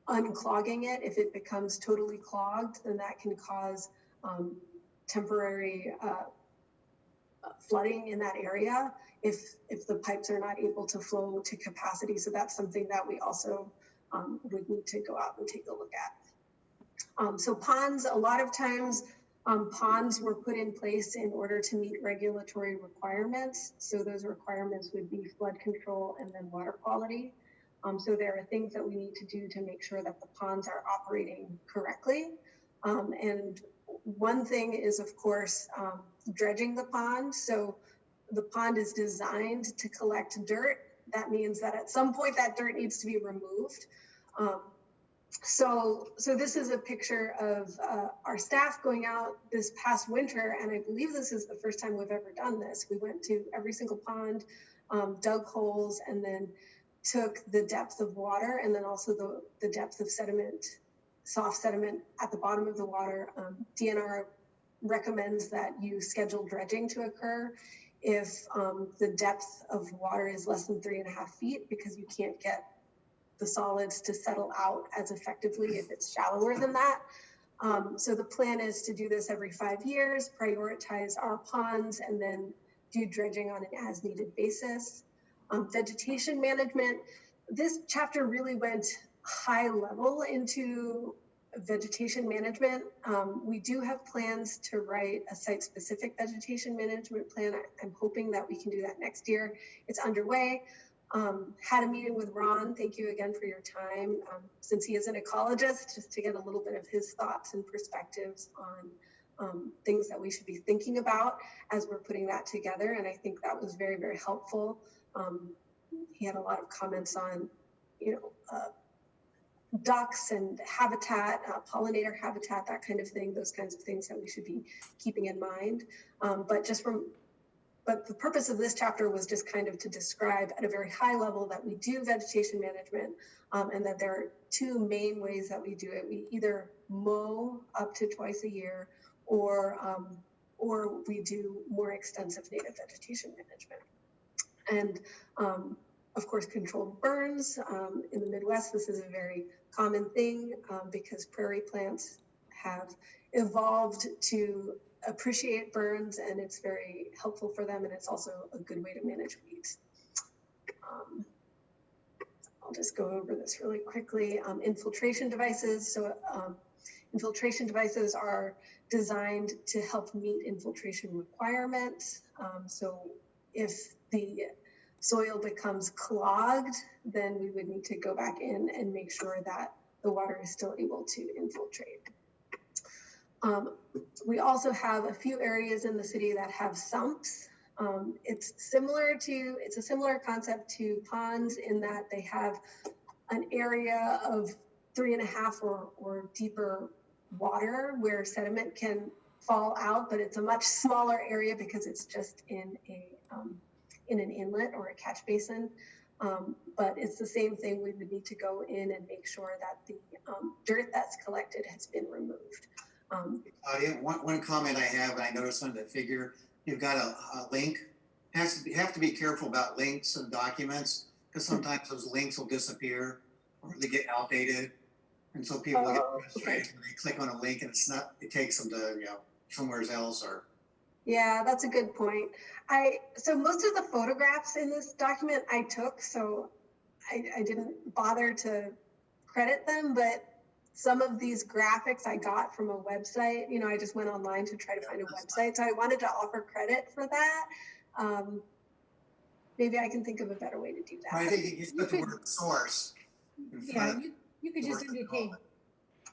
unclogging it. If it becomes totally clogged, then that can cause temporary flooding in that area if the pipes are not able to flow to capacity. So that's something that we also would need to go out and take a look at. So ponds, a lot of times ponds were put in place in order to meet regulatory requirements. So those requirements would be flood control and then water quality. So there are things that we need to do to make sure that the ponds are operating correctly. And one thing is, of course, dredging the pond. So the pond is designed to collect dirt. That means that at some point that dirt needs to be removed. So this is a picture of our staff going out this past winter, and I believe this is the first time we've ever done this. We went to every single pond, dug holes, and then took the depth of water, and then also the depth of sediment, soft sediment at the bottom of the water. DNR recommends that you schedule dredging to occur if the depth of water is less than 3.5 feet, because you can't get the solids to settle out as effectively if it's shallower than that. So the plan is to do this every 5 years, prioritize our ponds, and then do dredging on an as-needed basis. Vegetation management, this chapter really went high level into vegetation management. We do have plans to write a site-specific vegetation management plan. I'm hoping that we can do that next year. It's underway. Had a meeting with Ron. Thank you again for your time. Since he is an ecologist, just to get a little bit of his thoughts and perspectives on things that we should be thinking about as we're putting that together. And I think that was very, very helpful. He had a lot of comments on, ducks and habitat, pollinator habitat, that kind of thing, those kinds of things that we should be keeping in mind. But the purpose of this chapter was just kind of to describe at a very high level that we do vegetation management, and that there are two main ways that we do it. We either mow up to twice a year, or we do more extensive native vegetation management. And of course, controlled burns. In the Midwest, this is a very common thing because prairie plants have evolved to appreciate burns, and it's very helpful for them, and it's also a good way to manage weeds. I'll just go over this really quickly. Infiltration devices. So infiltration devices are designed to help meet infiltration requirements. So if the soil becomes clogged, then we would need to go back in and make sure that the water is still able to infiltrate. We also have a few areas in the city that have sumps. It's a similar concept to ponds in that they have an area of 3.5 or deeper water where sediment can fall out, but it's a much smaller area because it's just in an inlet or a catch basin. But it's the same thing. We would need to go in and make sure that the dirt that's collected has been removed. Claudia, one comment I have, and I noticed on the figure, you've got a link. You have to be careful about links and documents because sometimes those links will disappear or they get outdated. And so people get frustrated when they click on a link and it takes them to, somewhere else or. Yeah, that's a good point. So most of the photographs in this document I took, so I didn't bother to credit them, but some of these graphics I got from a website. I just went online to try to find a website. So I wanted to offer credit for that. Maybe I can think of a better way to do that. I think you just put the word source in front of you could just indicate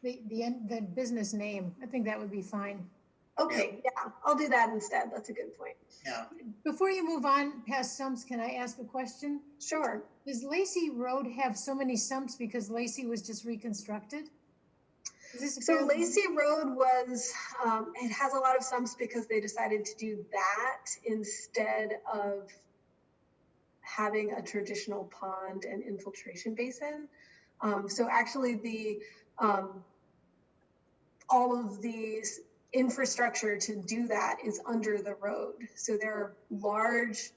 the business name. I think that would be fine. Okay, yeah, I'll do that instead. That's a good point. Yeah. Before you move on past sumps, can I ask a question? Sure. Does Lacey Road have so many sumps because Lacey was just reconstructed? So Lacey Road was, it has a lot of sumps because they decided to do that instead of having a traditional pond and infiltration basin. So actually all of these infrastructure to do that is under the road. So there are large,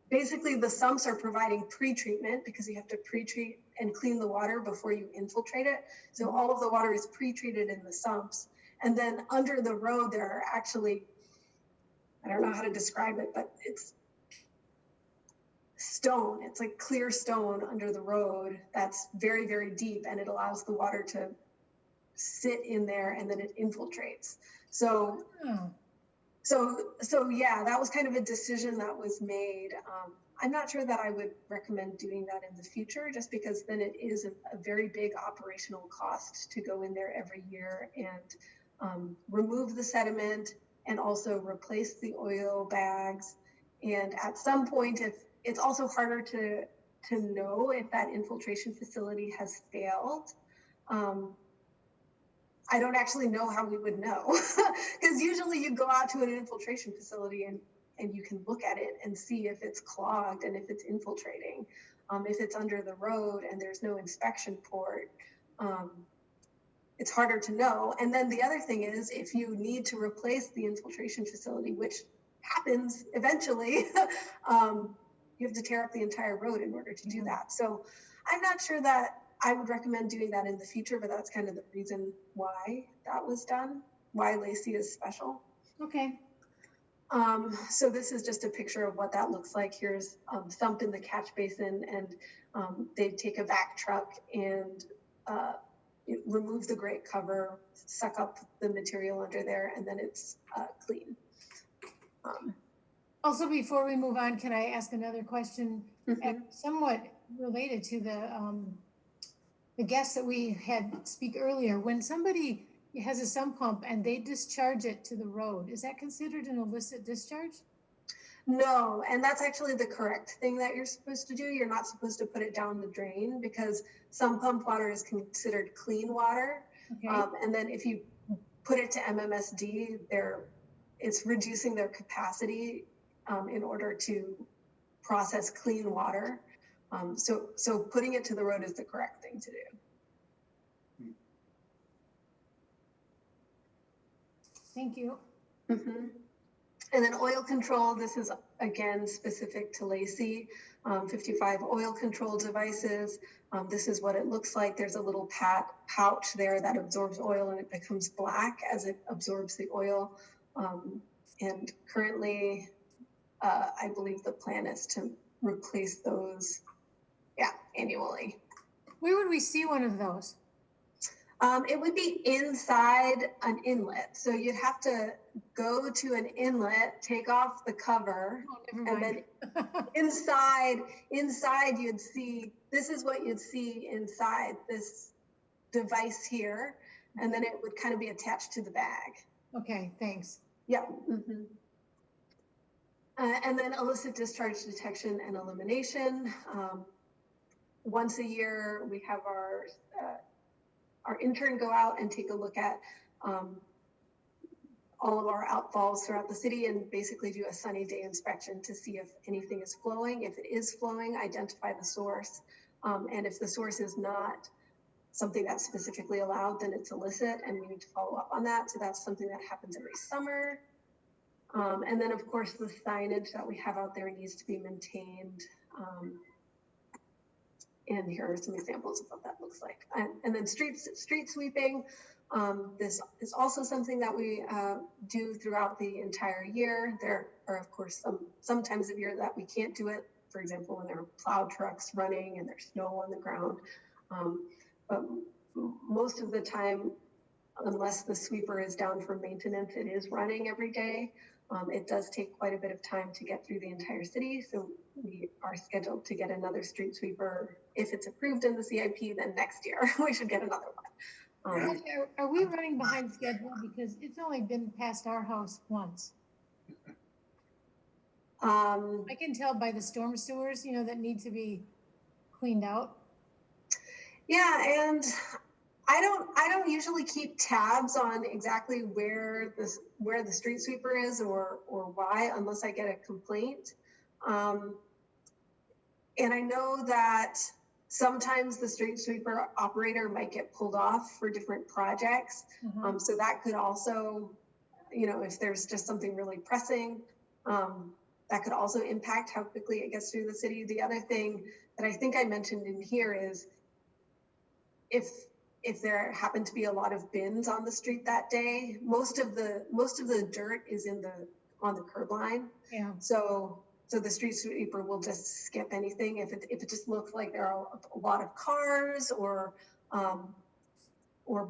basically the sumps are providing pre-treatment because you have to pre-treat and clean the water before you infiltrate it. So all of the water is pre-treated in the sumps. And then under the road, there are actually, I don't know how to describe it, but it's stone. It's like clear stone under the road that's very, very deep, and it allows the water to sit in there and then it infiltrates. So yeah, that was kind of a decision that was made. I'm not sure that I would recommend doing that in the future, just because then it is a very big operational cost to go in there every year and remove the sediment and also replace the oil bags. And at some point, if it's also harder to know if that infiltration facility has failed. I don't actually know how we would know, because usually you go out to an infiltration facility and you can look at it and see if it's clogged and if it's infiltrating. If it's under the road and there's no inspection port, it's harder to know. And then the other thing is, if you need to replace the infiltration facility, which happens eventually, you have to tear up the entire road in order to do that. So I'm not sure that I would recommend doing that in the future, but that's kind of the reason why that was done, why Lacey is special. Okay. So this is just a picture of what that looks like. Here's sump in the catch basin, and they take a vac truck and remove the grate cover, suck up the material under there, and then it's clean. Also, before we move on, can I ask another question? Somewhat related to the guest that we had speak earlier. When somebody has a sump pump and they discharge it to the road, is that considered an illicit discharge? No, and that's actually the correct thing that you're supposed to do. You're not supposed to put it down the drain because sump pump water is considered clean water. Okay. And then if you put it to MMSD, it's reducing their capacity in order to process clean water. So putting it to the road is the correct thing to do. Thank you. Mm-hmm. And then oil control, this is again specific to Lacey, 55 oil control devices. This is what it looks like. There's a little pouch there that absorbs oil and it becomes black as it absorbs the oil. And currently, I believe the plan is to replace those, annually. Where would we see one of those? It would be inside an inlet. So you'd have to go to an inlet, take off the cover, and then inside you'd see, this is what you'd see inside this device here. And then it would kind of be attached to the bag. Okay, thanks. Yeah. Mm-hmm. And then illicit discharge detection and elimination. Once a year, we have our intern go out and take a look at all of our outfalls throughout the city and basically do a sunny day inspection to see if anything is flowing. If it is flowing, identify the source. And if the source is not something that's specifically allowed, then it's illicit and we need to follow up on that. So that's something that happens every summer. And then of course the signage that we have out there needs to be maintained. And here are some examples of what that looks like. And then street sweeping. This is also something that we do throughout the entire year. There are, of course, some times of year that we can't do it. For example, when there are plow trucks running and there's snow on the ground. But most of the time, unless the sweeper is down for maintenance, it is running every day. It does take quite a bit of time to get through the entire city. So we are scheduled to get another street sweeper. If it's approved in the CIP, then next year we should get another one. Are we running behind schedule? Because it's only been past our house once. I can tell by the storm sewers, that need to be cleaned out. Yeah, and I don't usually keep tabs on exactly where the street sweeper is or why, unless I get a complaint. And I know that sometimes the street sweeper operator might get pulled off for different projects. So that could also, if there's just something really pressing, that could also impact how quickly it gets through the city. The other thing that I think I mentioned in here is if there happen to be a lot of bins on the street that day, most of the dirt is on the curb line. Yeah. So the street sweeper will just skip anything. If it just looks like there are a lot of cars or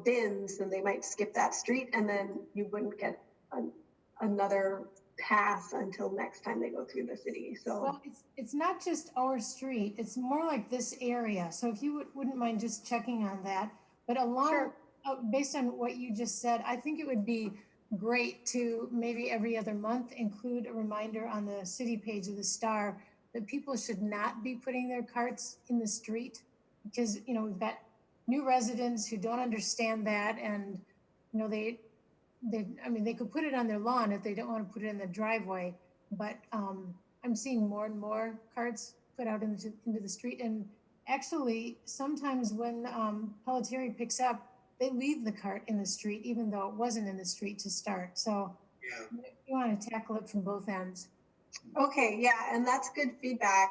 bins, then they might skip that street, and then you wouldn't get another pass until next time they go through the city. So well, it's not just our street; it's more like this area. So if you wouldn't mind just checking on that, but based on what you just said, I think it would be great to maybe every other month include a reminder on the city page of the Star that people should not be putting their carts in the street, because we've got new residents who don't understand that, and they could put it on their lawn if they don't want to put it in the driveway, but I'm seeing more and more carts put out into the street. And actually sometimes when Pelletieri picks up, they leave the cart in the street, even though it wasn't in the street to start. So you want to tackle it from both ends. Okay, yeah, and that's good feedback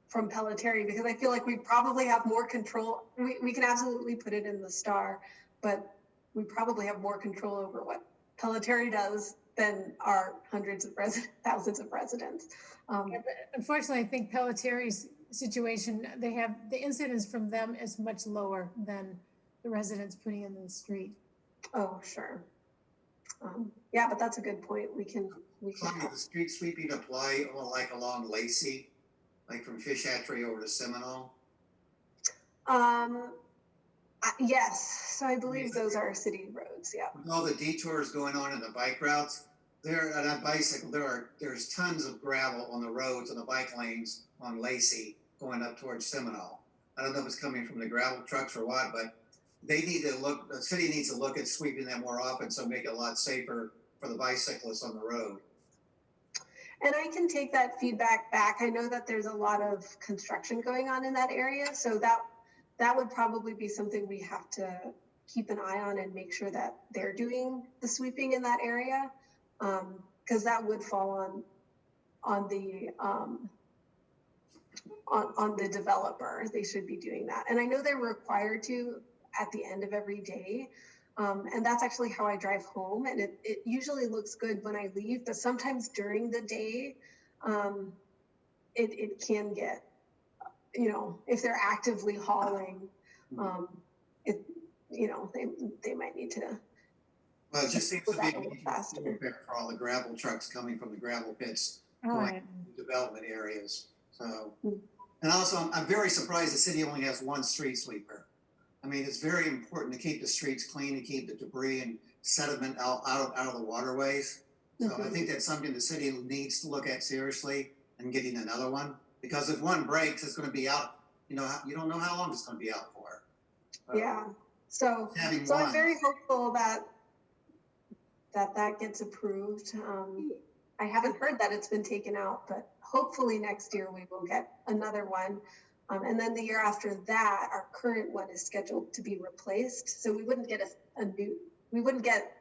from Pelletieri, because I feel like we probably have more control. We can absolutely put it in the Star, but we probably have more control over what Pelletieri does than our thousands of residents. But unfortunately, I think Pelletieri's situation, the incidence from them is much lower than the residents putting it in the street. Oh, sure. Yeah, but that's a good point. We can Does the street sweeping apply like along Lacey, like from Fish Hatchery over to Seminole? Yes, so I believe those are city roads, yeah. With all the detours going on in the bike routes, there on a bicycle, there's tons of gravel on the roads, on the bike lanes on Lacey going up towards Seminole. I don't know if it's coming from the gravel trucks or what, but they need to look, the city needs to look at sweeping them more often, so make it a lot safer for the bicyclists on the road. And I can take that feedback back. I know that there's a lot of construction going on in that area, so that would probably be something we have to keep an eye on and make sure that they're doing the sweeping in that area, because that would fall on the developer. They should be doing that, and I know they're required to at the end of every day. And that's actually how I drive home. And it usually looks good when I leave, but sometimes during the day, it can get, if they're actively hauling, they might need to. Well, it just seems to be faster for all the gravel trucks coming from the gravel pits going to development areas. So, and also I'm very surprised the city only has one street sweeper. I mean, it's very important to keep the streets clean and keep the debris and sediment out of the waterways. So I think that's something the city needs to look at seriously and getting another one, because if one breaks, it's going to be out. You don't know how long it's going to be out for. Yeah. So I'm very hopeful that gets approved. I haven't heard that it's been taken out, but hopefully next year we will get another one. And then the year after that, our current one is scheduled to be replaced. So we wouldn't get we wouldn't get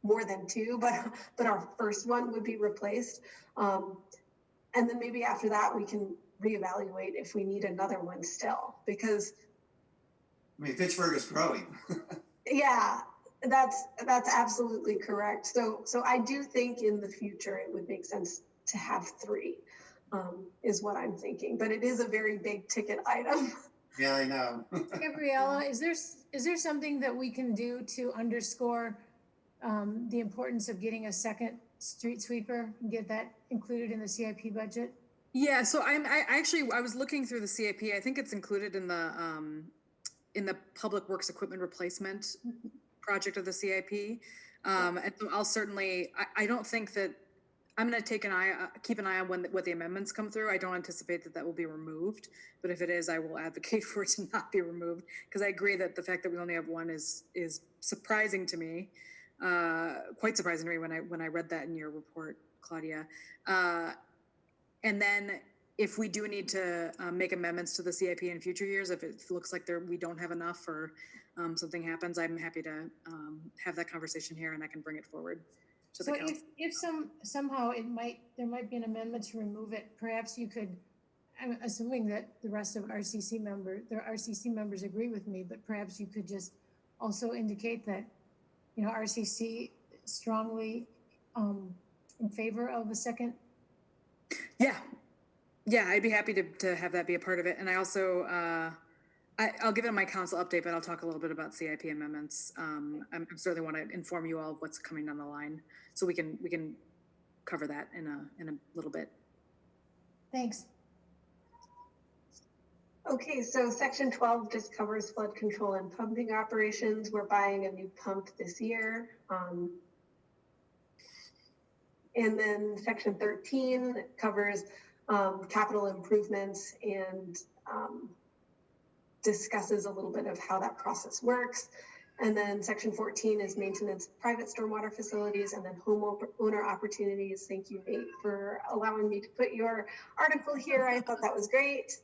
more than two, but our first one would be replaced. And then maybe after that, we can reevaluate if we need another one still, because. I mean, Fitchburg is growing. Yeah, that's absolutely correct. So I do think in the future, it would make sense to have three. Is what I'm thinking, but it is a very big ticket item. Yeah, I know. Gabriella, is there something that we can do to underscore the importance of getting a second street sweeper and get that included in the CIP budget? Yeah, so I was looking through the CIP. I think it's included in the public works equipment replacement project of the CIP. And so I'll certainly, I don't think that, I'm going to keep an eye on what the amendments come through. I don't anticipate that will be removed, but if it is, I will advocate for it to not be removed, because I agree that the fact that we only have one is surprising to me, quite surprising to me when I read that in your report, Claudia. And then if we do need to make amendments to the CIP in future years, if it looks like we don't have enough or something happens, I'm happy to have that conversation here, and I can bring it forward. So if somehow there might be an amendment to remove it, perhaps you could, I'm assuming that the rest of RCC members agree with me, but perhaps you could just also indicate that, RCC strongly in favor of a second. Yeah, I'd be happy to have that be a part of it. And I also, I'll give it my council update, but I'll talk a little bit about CIP amendments. I certainly want to inform you all of what's coming down the line, so we can cover that in a little bit. Thanks. Okay, so section 12 just covers flood control and pumping operations. We're buying a new pump this year. And then section 13 covers capital improvements and discusses a little bit of how that process works. And then section 14 is maintenance of private stormwater facilities, and then homeowner opportunities. Thank you, Nate, for allowing me to put your article here. I thought that was great.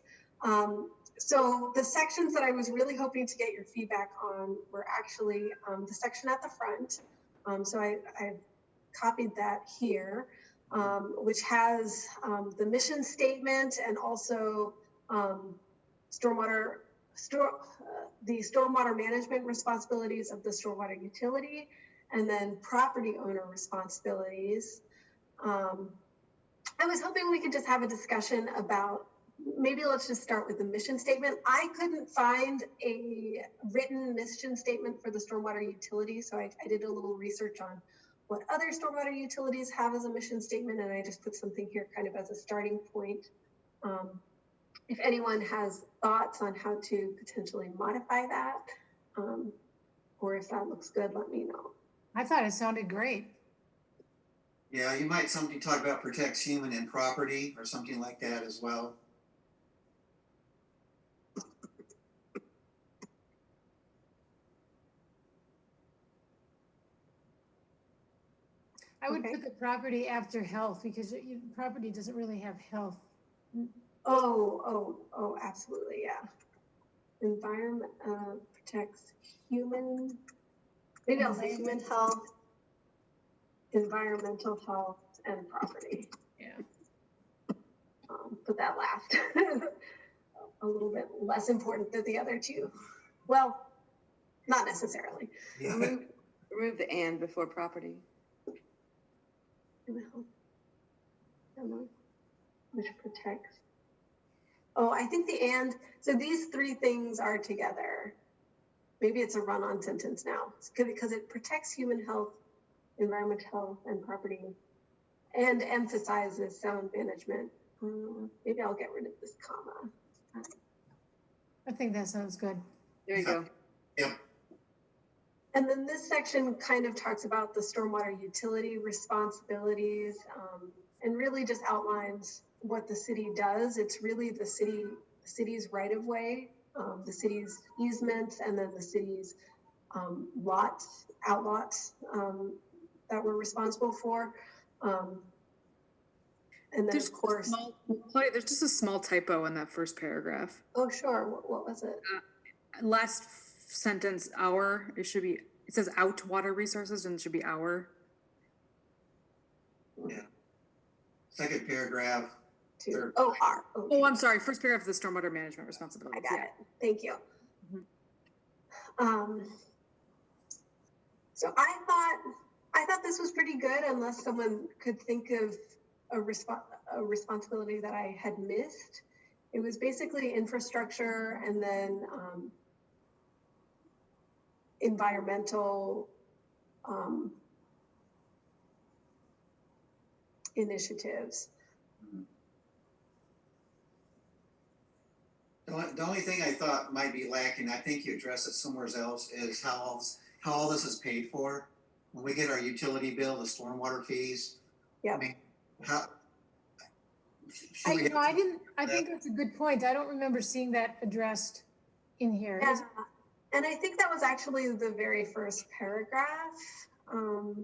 So the sections that I was really hoping to get your feedback on were actually the section at the front. So I copied that here, which has the mission statement and also the stormwater management responsibilities of the stormwater utility, and then property owner responsibilities. I was hoping we could just have a discussion about, maybe let's just start with the mission statement. I couldn't find a written mission statement for the stormwater utility, so I did a little research on what other stormwater utilities have as a mission statement, and I just put something here kind of as a starting point. If anyone has thoughts on how to potentially modify that, or if that looks good, let me know. I thought it sounded great. Yeah, you might something talk about protects human and property or something like that as well. I would Okay. put the property after health because property doesn't really have health. Oh, absolutely, yeah. Environment protects human, maybe I'll say human health, environmental health, and property. Yeah. Put that last. A little bit less important than the other two. Well, not necessarily. Yeah. Remove the and before property. Which protects. Oh, I think the and, so these three things are together. Maybe it's a run-on sentence now. It's good because it protects human health, environmental health, and property, and emphasizes sound management. Maybe I'll get rid of this comma. I think that sounds good. There you go. Yep. And then this section kind of talks about the stormwater utility responsibilities, and really just outlines what the city does. It's really the city's right of way, the city's easements, and then the city's outlots that we're responsible for. And then of course, Claudia, there's just a small typo in that first paragraph. oh sure, what was it? Last sentence, our, it says out water resources and it should be our. Yeah. Second paragraph. Third. Oh, R. Okay. Oh, I'm sorry. First paragraph of the stormwater management I responsibilities. got it. Thank you. So I thought this was pretty good, unless someone could think of a responsibility that I had missed. It was basically infrastructure and then environmental initiatives. The only thing I thought might be lacking, I think you addressed it somewhere else, is how all this is paid for. When we get our utility bill, the stormwater fees. Yeah. I mean, how? I think that's a good point. I don't remember seeing that addressed in here. Yeah. And I think that was actually the very first paragraph of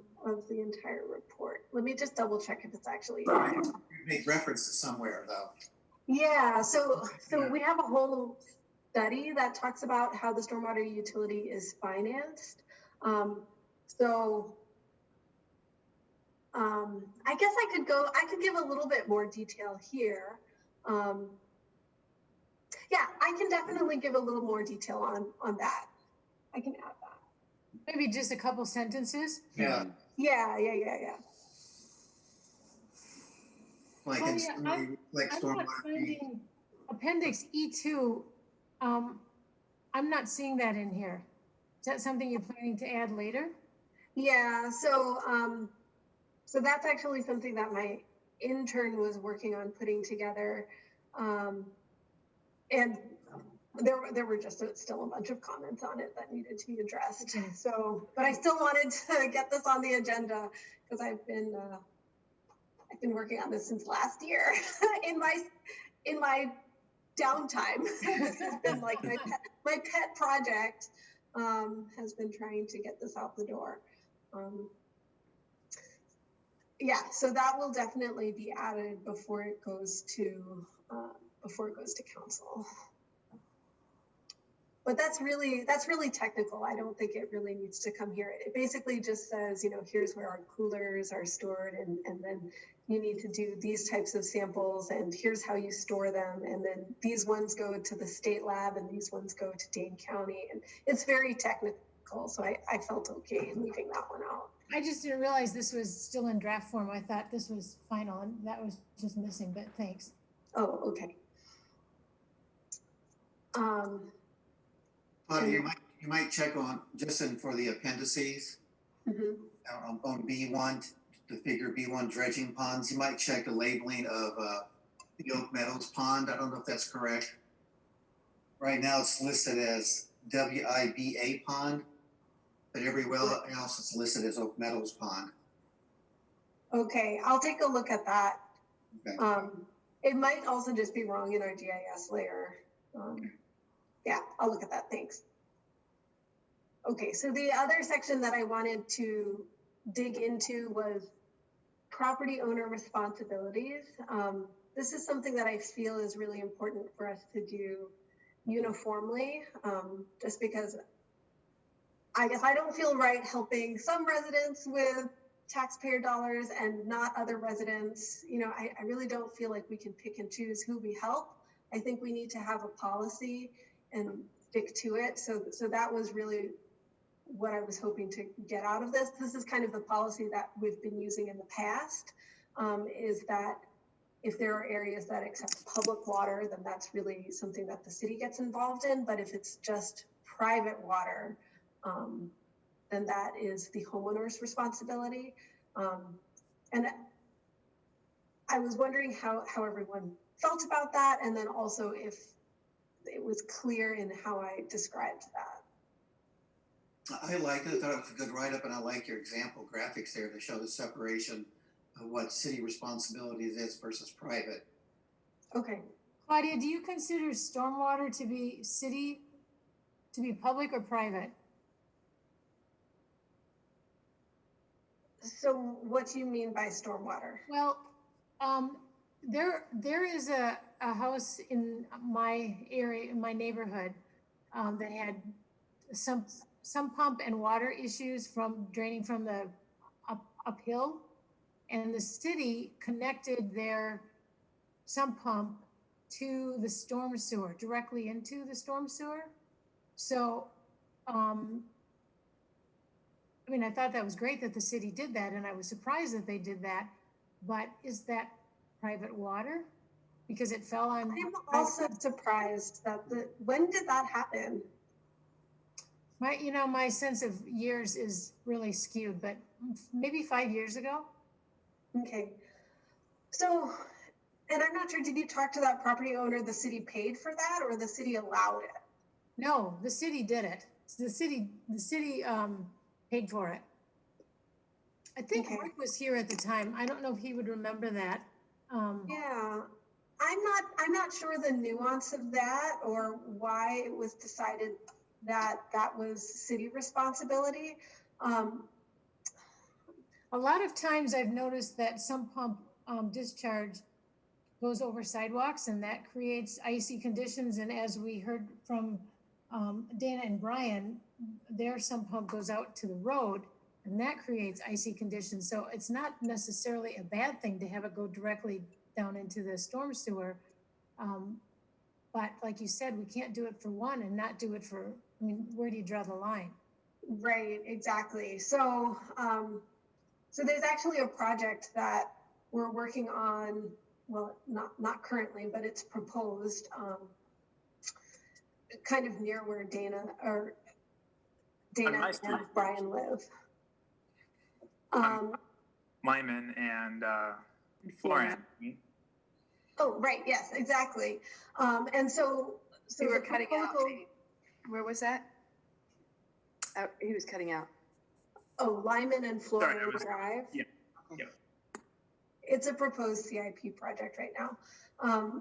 the entire report. Let me just double check if it's actually in there. Make reference to somewhere though. Yeah, so we have a whole study that talks about how the stormwater utility is financed. I guess I could give a little bit more detail here. Yeah, I can definitely give a little more detail on that. I can add that. Maybe just a couple sentences. Yeah. Yeah. Like Oh, in yeah, summary, like I'm not stormwater fees. finding Appendix E2. I'm not seeing that in here. Is that something you're planning to add later? Yeah, so that's actually something that my intern was working on putting together. And there were just still a bunch of comments on it that needed to be addressed. Okay. So, but I still wanted to get this on the agenda because I've been working on this since last year in my downtime. This has been like my pet project. Has been trying to get this out the door. Yeah, so that will definitely be added before it goes to council. But that's really technical. I don't think it really needs to come here. It basically just says, here's where our coolers are stored, and then you need to do these types of samples, and here's how you store them, and then these ones go to the state lab, and these ones go to Dane County, and it's very technical. So I felt okay in leaving that one out. I just didn't realize this was still in draft form. I thought this was final, and that was just missing, but thanks. Oh, okay. But you might check on just for the appendices. On B1, the figure B1 dredging ponds, you might check the labeling of the Oak Meadows Pond. I don't know if that's correct. Right now it's listed as WIBA Pond, but everywhere else it's listed as Oak Meadows Pond. Okay, I'll take a look at that. Okay. It might also just be wrong in our GIS layer. Yeah, I'll look at that, thanks. Okay, so the other section that I wanted to dig into was property owner responsibilities. This is something that I feel is really important for us to do uniformly, just because I guess I don't feel right helping some residents with taxpayer dollars and not other residents. You know, I really don't feel like we can pick and choose who we help. I think we need to have a policy and stick to it. So that was really what I was hoping to get out of this. This is kind of the policy that we've been using in the past, is that if there are areas that accept public water, then that's really something that the city gets involved in. But if it's just private water, then that is the homeowner's responsibility. And I was wondering how everyone felt about that, and then also if it was clear in how I described that. I liked it. I thought it was a good write-up, and I like your example graphics there to show the separation of what city responsibilities is versus private. Okay. Claudia, do you consider stormwater to be city, to be public or private? So what do you mean by stormwater? Well, there is a house in my area, in my neighborhood, that had some pump and water issues from draining from the uphill, and the city connected their sump pump to the storm sewer, directly into the storm sewer. So, I mean, I thought that was great that the city did that, and I was surprised that they did that. But is that private water? Because it fell on. I'm also surprised that when did that happen? My sense of years is really skewed, but maybe 5 years ago. Okay. So, and I'm not sure, did you talk to that property owner, the city paid for that, or the city allowed it? No, the city did it. The city paid for it. I think Okay. Mark was here at the time. I don't know if he would remember that. Yeah, I'm not sure the nuance of that or why it was decided that that was city responsibility. A lot of times I've noticed that some pump discharge goes over sidewalks, and that creates icy conditions. And as we heard from Dana and Brian, their sump pump goes out to the road, and that creates icy conditions. So it's not necessarily a bad thing to have it go directly down into the storm sewer. But like you said, we can't do it for one and not do it for, I mean, where do you draw the line? Right, exactly. So, so there's actually a project that we're working on, well, not currently, but it's proposed, kind of near where Dana and Brian live. Lyman and Florian. Yeah. Oh, right. Yes, exactly. And so You were cutting out. Where was that? He was cutting out. Oh, Lyman and Florian Drive. Yeah. Yeah. It's a proposed CIP project right now.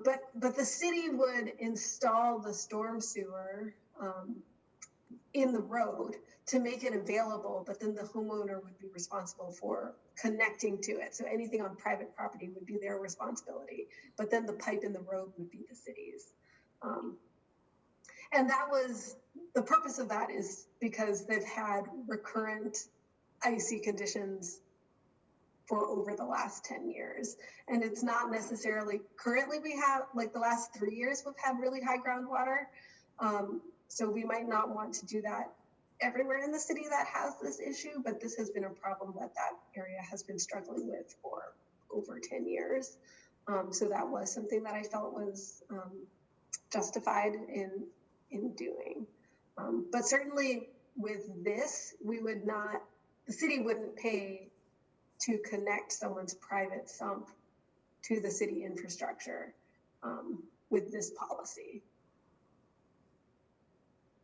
But the city would install the storm sewer in the road to make it available, but then the homeowner would be responsible for connecting to it. So anything on private property would be their responsibility, but then the pipe in the road would be the city's. And that was, the purpose of that is because they've had recurrent icy conditions for over the last 10 years. And it's not necessarily, currently we have, like the last 3 years, we've had really high groundwater. So we might not want to do that everywhere in the city that has this issue, but this has been a problem that area has been struggling with for over 10 years. So that was something that I felt was justified in doing. But certainly with this, we would not the city wouldn't pay to connect someone's private sump to the city infrastructure with this policy.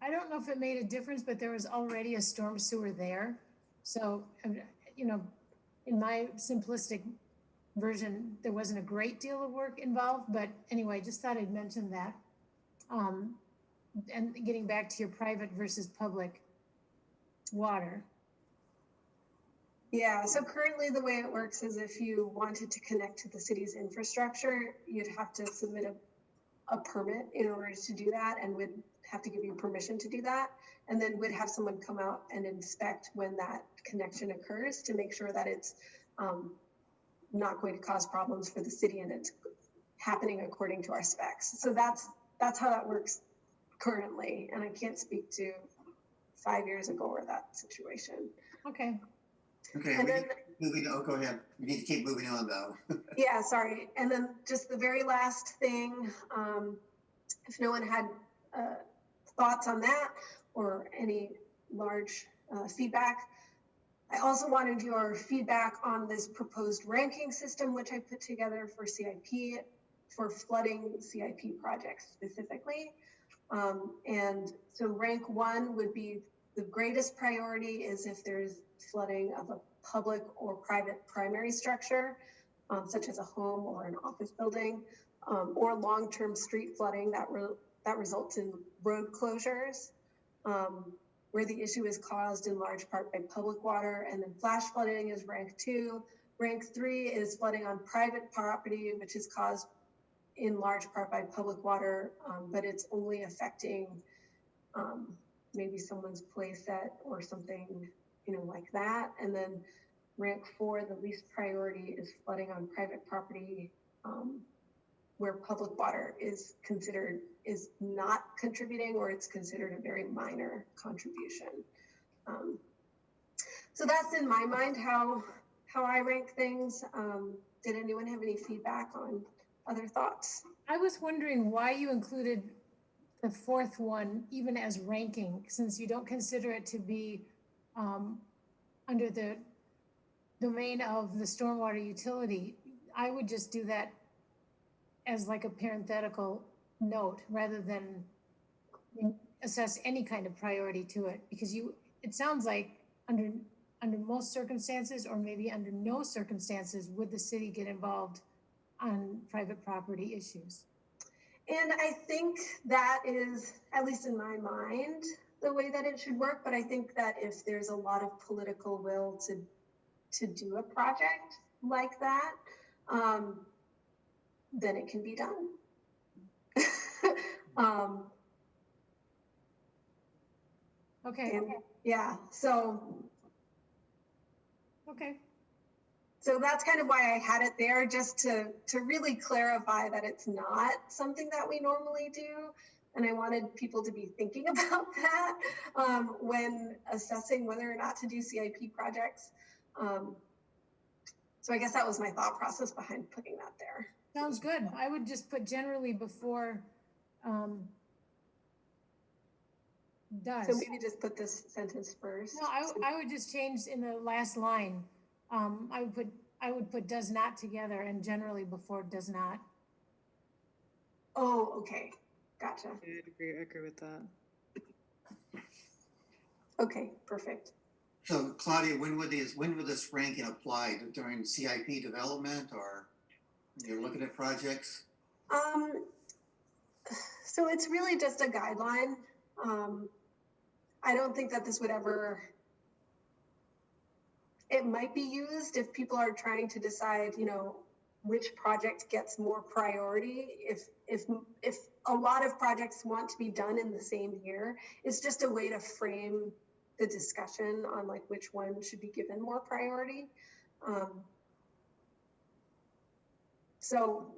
I don't know if it made a difference, but there was already a storm sewer there. So, you know, in my simplistic version, there wasn't a great deal of work involved, but anyway, just thought I'd mention that. And getting back to your private versus public water. Yeah, so currently the way it works is if you wanted to connect to the city's infrastructure, you'd have to submit a permit in order to do that, and would have to give you permission to do that. And then would have someone come out and inspect when that connection occurs to make sure that it's not going to cause problems for the city and it's happening according to our specs. So that's how that works currently. And I can't speak to 5 years ago or that situation. Okay. Okay, And then, go ahead. We need to keep moving on though. yeah, sorry. And then just the very last thing, if no one had thoughts on that or any large feedback, I also wanted your feedback on this proposed ranking system, which I put together for CIP, for flooding CIP projects specifically. And so rank 1 would be the greatest priority is if there's flooding of a public or private primary structure, such as a home or an office building, or long-term street flooding that results in road closures, where the issue is caused in large part by public water. And then flash flooding is rank 2. Rank 3 is flooding on private property, which is caused in large part by public water, but it's only affecting maybe someone's playset or something, you know, like that. And then rank 4, the least priority, is flooding on private property where public water is not contributing, or it's considered a very minor contribution. So that's in my mind how I rank things. Did anyone have any feedback on other thoughts? I was wondering why you included the 4th one even as ranking, since you don't consider it to be under the domain of the stormwater utility. I would just do that as like a parenthetical note rather than assess any kind of priority to it, because it sounds like under most circumstances, or maybe under no circumstances, would the city get involved on private property issues. And I think that is, at least in my mind, the way that it should work. But I think that if there's a lot of political will to do a project like that, then it can be done. Okay. And yeah, so. Okay. So that's kind of why I had it there, just to really clarify that it's not something that we normally do. And I wanted people to be thinking about that when assessing whether or not to do CIP projects. So I guess that was my thought process behind putting that there. Sounds good. I would just put generally before does. So maybe just put this sentence first. No, I would just change in the last line. I would put does not together and generally before does not. Oh, okay. Gotcha. I agree with that. Okay, perfect. So Claudia, when would this ranking apply? During CIP development, or you're looking at projects? So it's really just a guideline. I don't think that this would ever, it might be used if people are trying to decide, you know, which project gets more priority. If a lot of projects want to be done in the same year, it's just a way to frame the discussion on like which one should be given more priority. So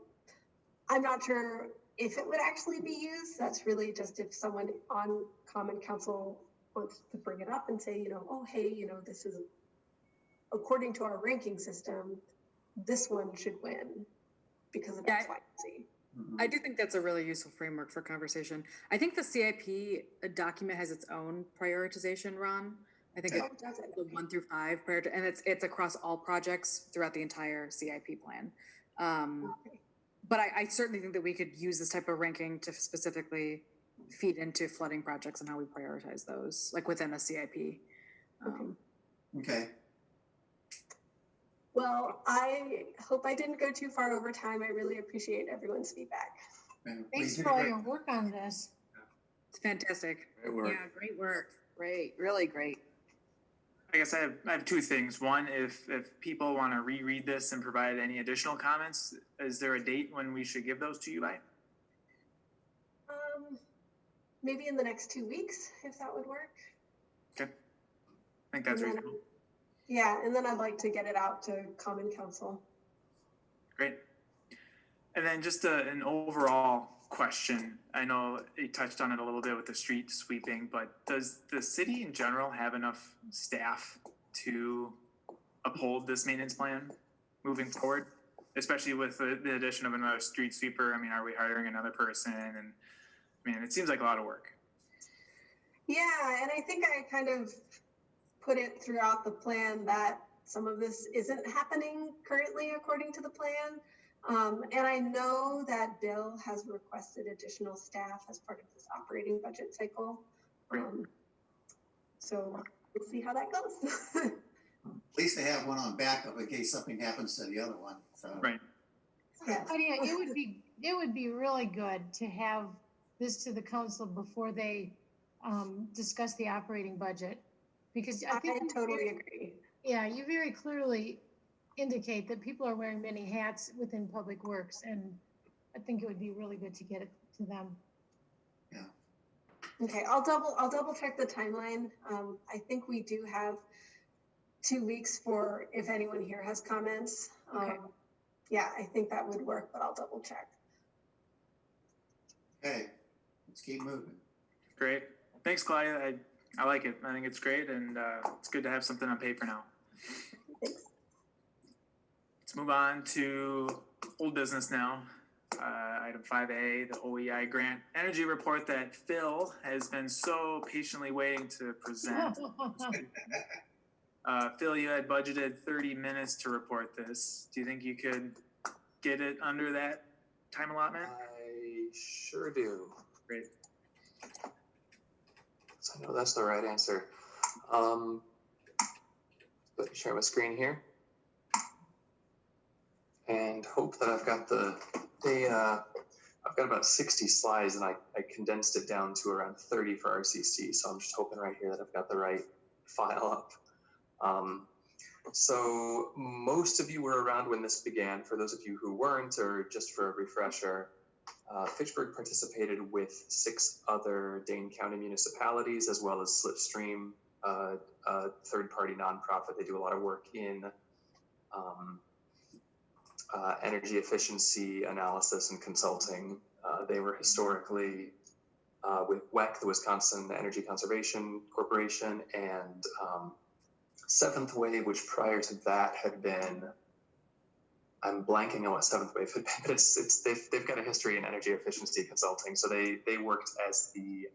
I'm not sure if it would actually be used. That's really just if someone on Common Council wants to bring it up and say, you know, oh, hey, you know, this is according to our ranking system, this one should win because of X, Y, and Z. I do think that's a really useful framework for conversation. I think the CIP document has its own prioritization, Ron. I think Okay. it's the 1 through 5 prior to, and it's across all projects throughout the entire CIP plan. But I certainly think that we could use this type of ranking to specifically feed into flooding projects and how we prioritize those, like within the CIP. Okay. Well, I hope I didn't go too far over time. I really appreciate everyone's feedback. And Thanks please for all your work on this. It's fantastic. Great work. Yeah, great work. Great, really great. I guess I have two things. One, if people want to reread this and provide any additional comments, is there a date when we should give those to you by? Maybe in the next 2 weeks, if that would work. Okay. I think that's And then- reasonable. Yeah, and then I'd like to get it out to Common Council. Great. And then just an overall question. I know you touched on it a little bit with the street sweeping, but does the city in general have enough staff to uphold this maintenance plan moving forward? Especially with the addition of another street sweeper. I mean, are we hiring another person? And I mean, it seems like a lot of work. Yeah, and I think I kind of put it throughout the plan that some of this isn't happening currently according to the plan. And I know that Bill has requested additional staff as part of this operating budget cycle. So we'll see how that goes. At least they have one on backup in case something happens to the other one. So. Right. Yeah. But yeah, it would be really good to have this to the council before they discuss the operating budget. Because I think I totally agree. Yeah, you very clearly indicate that people are wearing many hats within Public Works, and I think it would be really good to get it to them. Yeah. Okay, I'll double check the timeline. I think we do have 2 weeks for if anyone here has comments. Okay. Yeah, I think that would work, but I'll double check. Okay, let's keep moving. Great. Thanks, Claudia. I like it. I think it's great, and it's good to have something on paper now. Thanks. Let's move on to old business now. Item 5A, the OEI grant energy report that Phil has been so patiently waiting to present. Phil, you had budgeted 30 minutes to report this. Do you think you could get it under that time allotment? I sure do. Great. So I know that's the right answer. Let me share my screen here. And hope that I've got I've got about 60 slides and I condensed it down to around 30 for RCC. So I'm just hoping right here that I've got the right file up. So most of you were around when this began. For those of you who weren't, or just for a refresher, Fitchburg participated with 6 other Dane County municipalities, as well as Slipstream, a third-party nonprofit. They do a lot of work in energy efficiency analysis and consulting. They were historically with WEC, the Wisconsin Energy Conservation Corporation, and Seventh Wave, which prior to that had been, I'm blanking on what Seventh Wave had been, but they've got a history in energy efficiency consulting. So they worked as the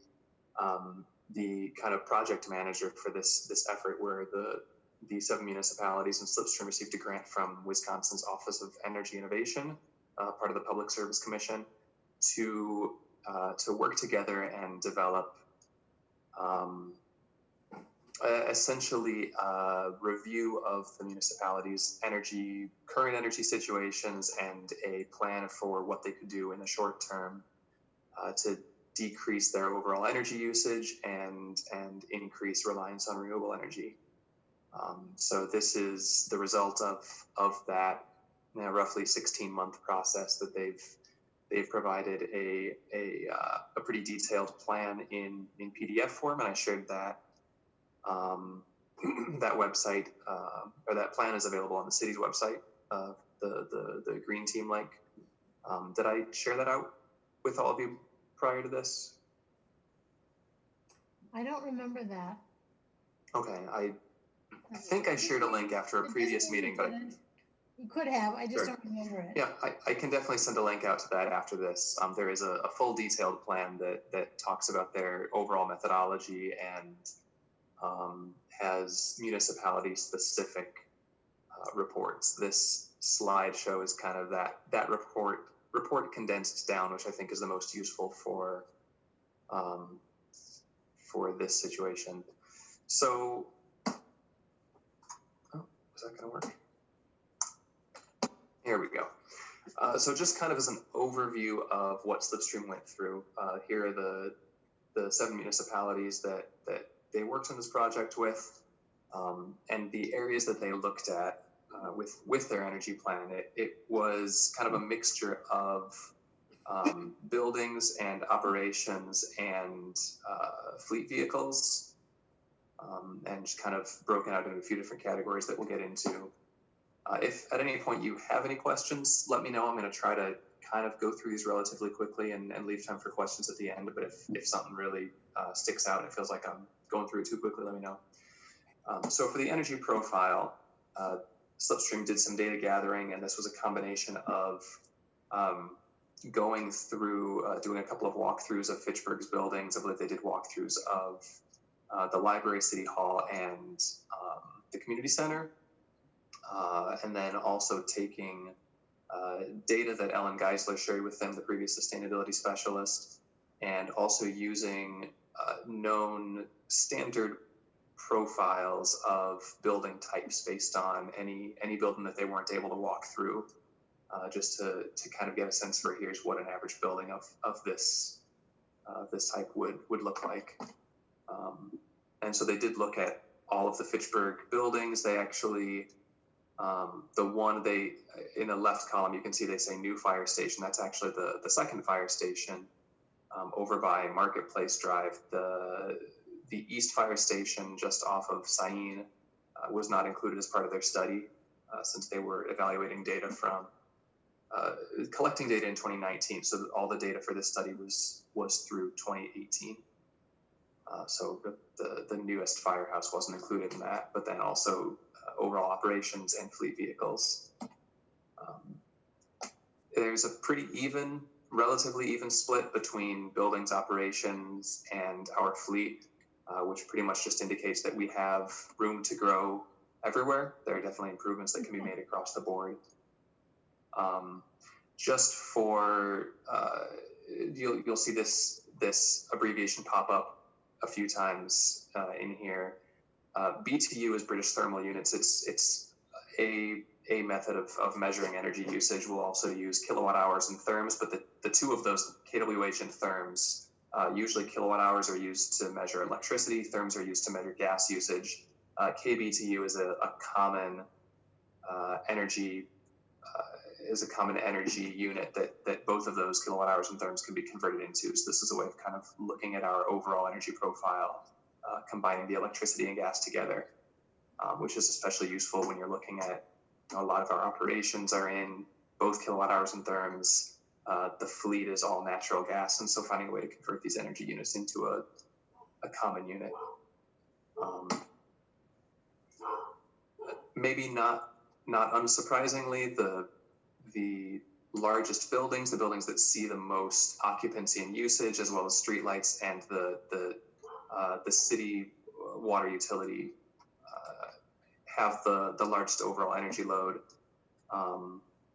kind of project manager for this effort, where the 7 municipalities and Slipstream received a grant from Wisconsin's Office of Energy Innovation, part of the Public Service Commission, to work together and develop essentially a review of the municipality's current energy situations and a plan for what they could do in the short term to decrease their overall energy usage and increase reliance on renewable energy. So this is the result of that roughly 16-month process that they've provided a pretty detailed plan in PDF form, and I shared that. That website or that plan is available on the city's website, the Green Team link. Did I share that out with all of you prior to this? I don't remember that. Okay, I think I shared a link after a previous meeting, but you could have. I just Sure. don't remember it. yeah, I can definitely send a link out to that after this. There is a full detailed plan that talks about their overall methodology and has municipality-specific reports. This slide shows kind of that report condensed down, which I think is the most useful for this situation. So, is that going to work? Here we go. So just kind of as an overview of what Slipstream went through, here are the 7 municipalities that they worked on this project with, and the areas that they looked at with their energy plan. It was kind of a mixture of buildings and operations and fleet vehicles, and just kind of broken out into a few different categories that we'll get into. If at any point you have any questions, let me know. I'm going to try to kind of go through these relatively quickly and leave time for questions at the end. But if something really sticks out and it feels like I'm going through it too quickly, let me know. So for the energy profile, Slipstream did some data gathering, and this was a combination of going through, doing a couple of walkthroughs of Fitchburg's buildings. I believe they did walkthroughs of the library, city hall, and the community center. And then also taking data that Ellen Geisler shared with them, the previous sustainability specialist, and also using known standard profiles of building types based on any building that they weren't able to walk through, just to kind of get a sense for here's what an average building of this type would look like. And so they did look at all of the Fitchburg buildings. They actually, the one in the left column, you can see they say new fire station. That's actually the second fire station over by Marketplace Drive. The East Fire Station just off of Sain was not included as part of their study since they were evaluating data from collecting data in 2019. So all the data for this study was through 2018. So the newest firehouse wasn't included in that, but then also overall operations and fleet vehicles. There's a pretty relatively even split between buildings, operations, and our fleet, which pretty much just indicates that we have room to grow everywhere. There are definitely improvements that can be made across the board. Just for, you'll see this abbreviation pop up a few times in here. BTU is British Thermal Units. It's a method of measuring energy usage. We'll also use kilowatt hours and therms, but the two of those, kWh and therms, usually kilowatt hours are used to measure electricity, therms are used to measure gas usage. kBTU is a common energy unit that both of those kilowatt hours and therms can be converted into. So this is a way of kind of looking at our overall energy profile, combining the electricity and gas together, which is especially useful when you're looking at, a lot of our operations are in both kilowatt hours and therms. The fleet is all natural gas, and so finding a way to convert these energy units into a common unit. Maybe not unsurprisingly, the largest buildings, the buildings that see the most occupancy and usage, as well as streetlights and the city water utility, have the largest overall energy load.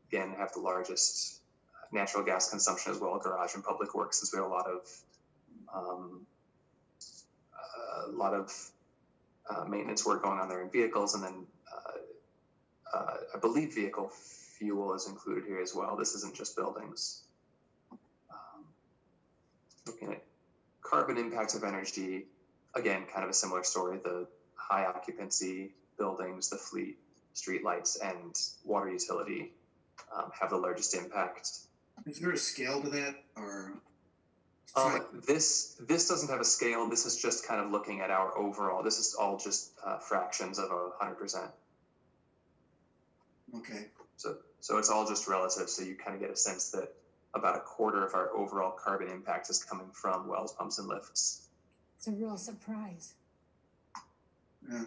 Again, have the largest natural gas consumption as well, garage and public works, since we have a lot of maintenance work going on there in vehicles, and then I believe vehicle fuel is included here as well. This isn't just buildings. Looking at carbon impact of energy, again, kind of a similar story. The high occupancy buildings, the fleet, streetlights, and water utility have the largest impact. Is there a scale to that, or? This doesn't have a scale. This is just kind of looking at our overall. This is all just fractions of 100%. Okay. So it's all just relative. So you kind of get a sense that about a quarter of our overall carbon impact is coming from wells, pumps, and lifts. It's a real surprise. Yeah.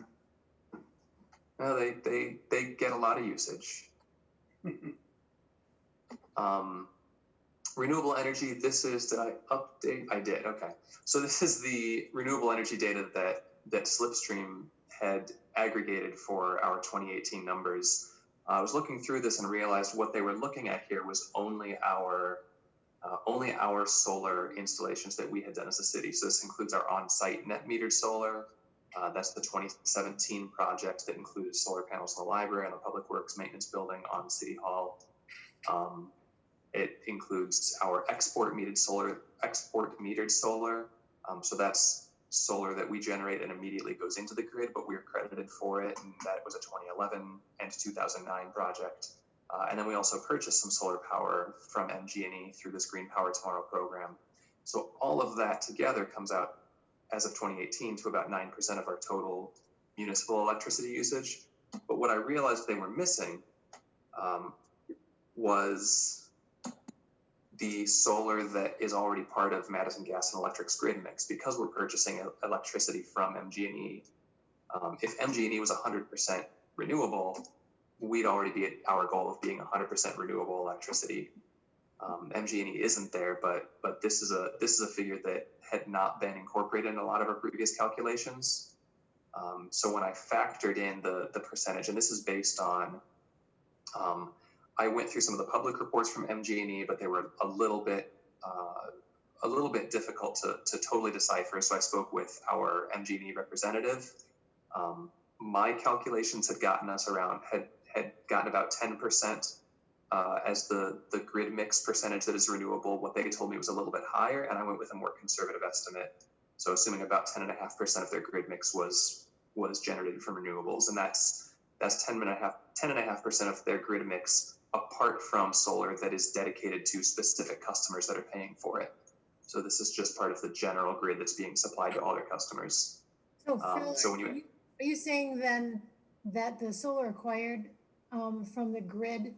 Well, they get a lot of usage. Renewable energy, this is, did I update? I did, okay. So this is the renewable energy data that Slipstream had aggregated for our 2018 numbers. I was looking through this and realized what they were looking at here was only our solar installations that we had done as a city. So this includes our on-site net metered solar. That's the 2017 project that included solar panels in the library and the Public Works Maintenance Building on City Hall. It includes our export metered solar. So that's solar that we generate and immediately goes into the grid, but we're credited for it. And that was a 2011 and 2009 project. And then we also purchased some solar power from MG&E through this Green Power Tomorrow program. So all of that together comes out as of 2018 to about 9% of our total municipal electricity usage. But what I realized they were missing was the solar that is already part of Madison Gas and Electric's grid mix. Because we're purchasing electricity from MG&E, if MG&E was 100% renewable, we'd already be at our goal of being 100% renewable electricity. MG&E isn't there, but this is a figure that had not been incorporated in a lot of our previous calculations. So when I factored in the percentage, and this is based on, I went through some of the public reports from MG&E, but they were a little bit difficult to totally decipher. So I spoke with our MG&E representative. My calculations had gotten us around, had gotten about 10% as the grid mix percentage that is renewable. What they told me was a little bit higher, and I went with a more conservative estimate. So assuming about 10.5% of their grid mix was generated from renewables, and that's 10.5% of their grid mix apart from solar that is dedicated to specific customers that are paying for it. So this is just part of the general grid that's being supplied to all their customers. So Phil, are you saying then that the solar acquired from the grid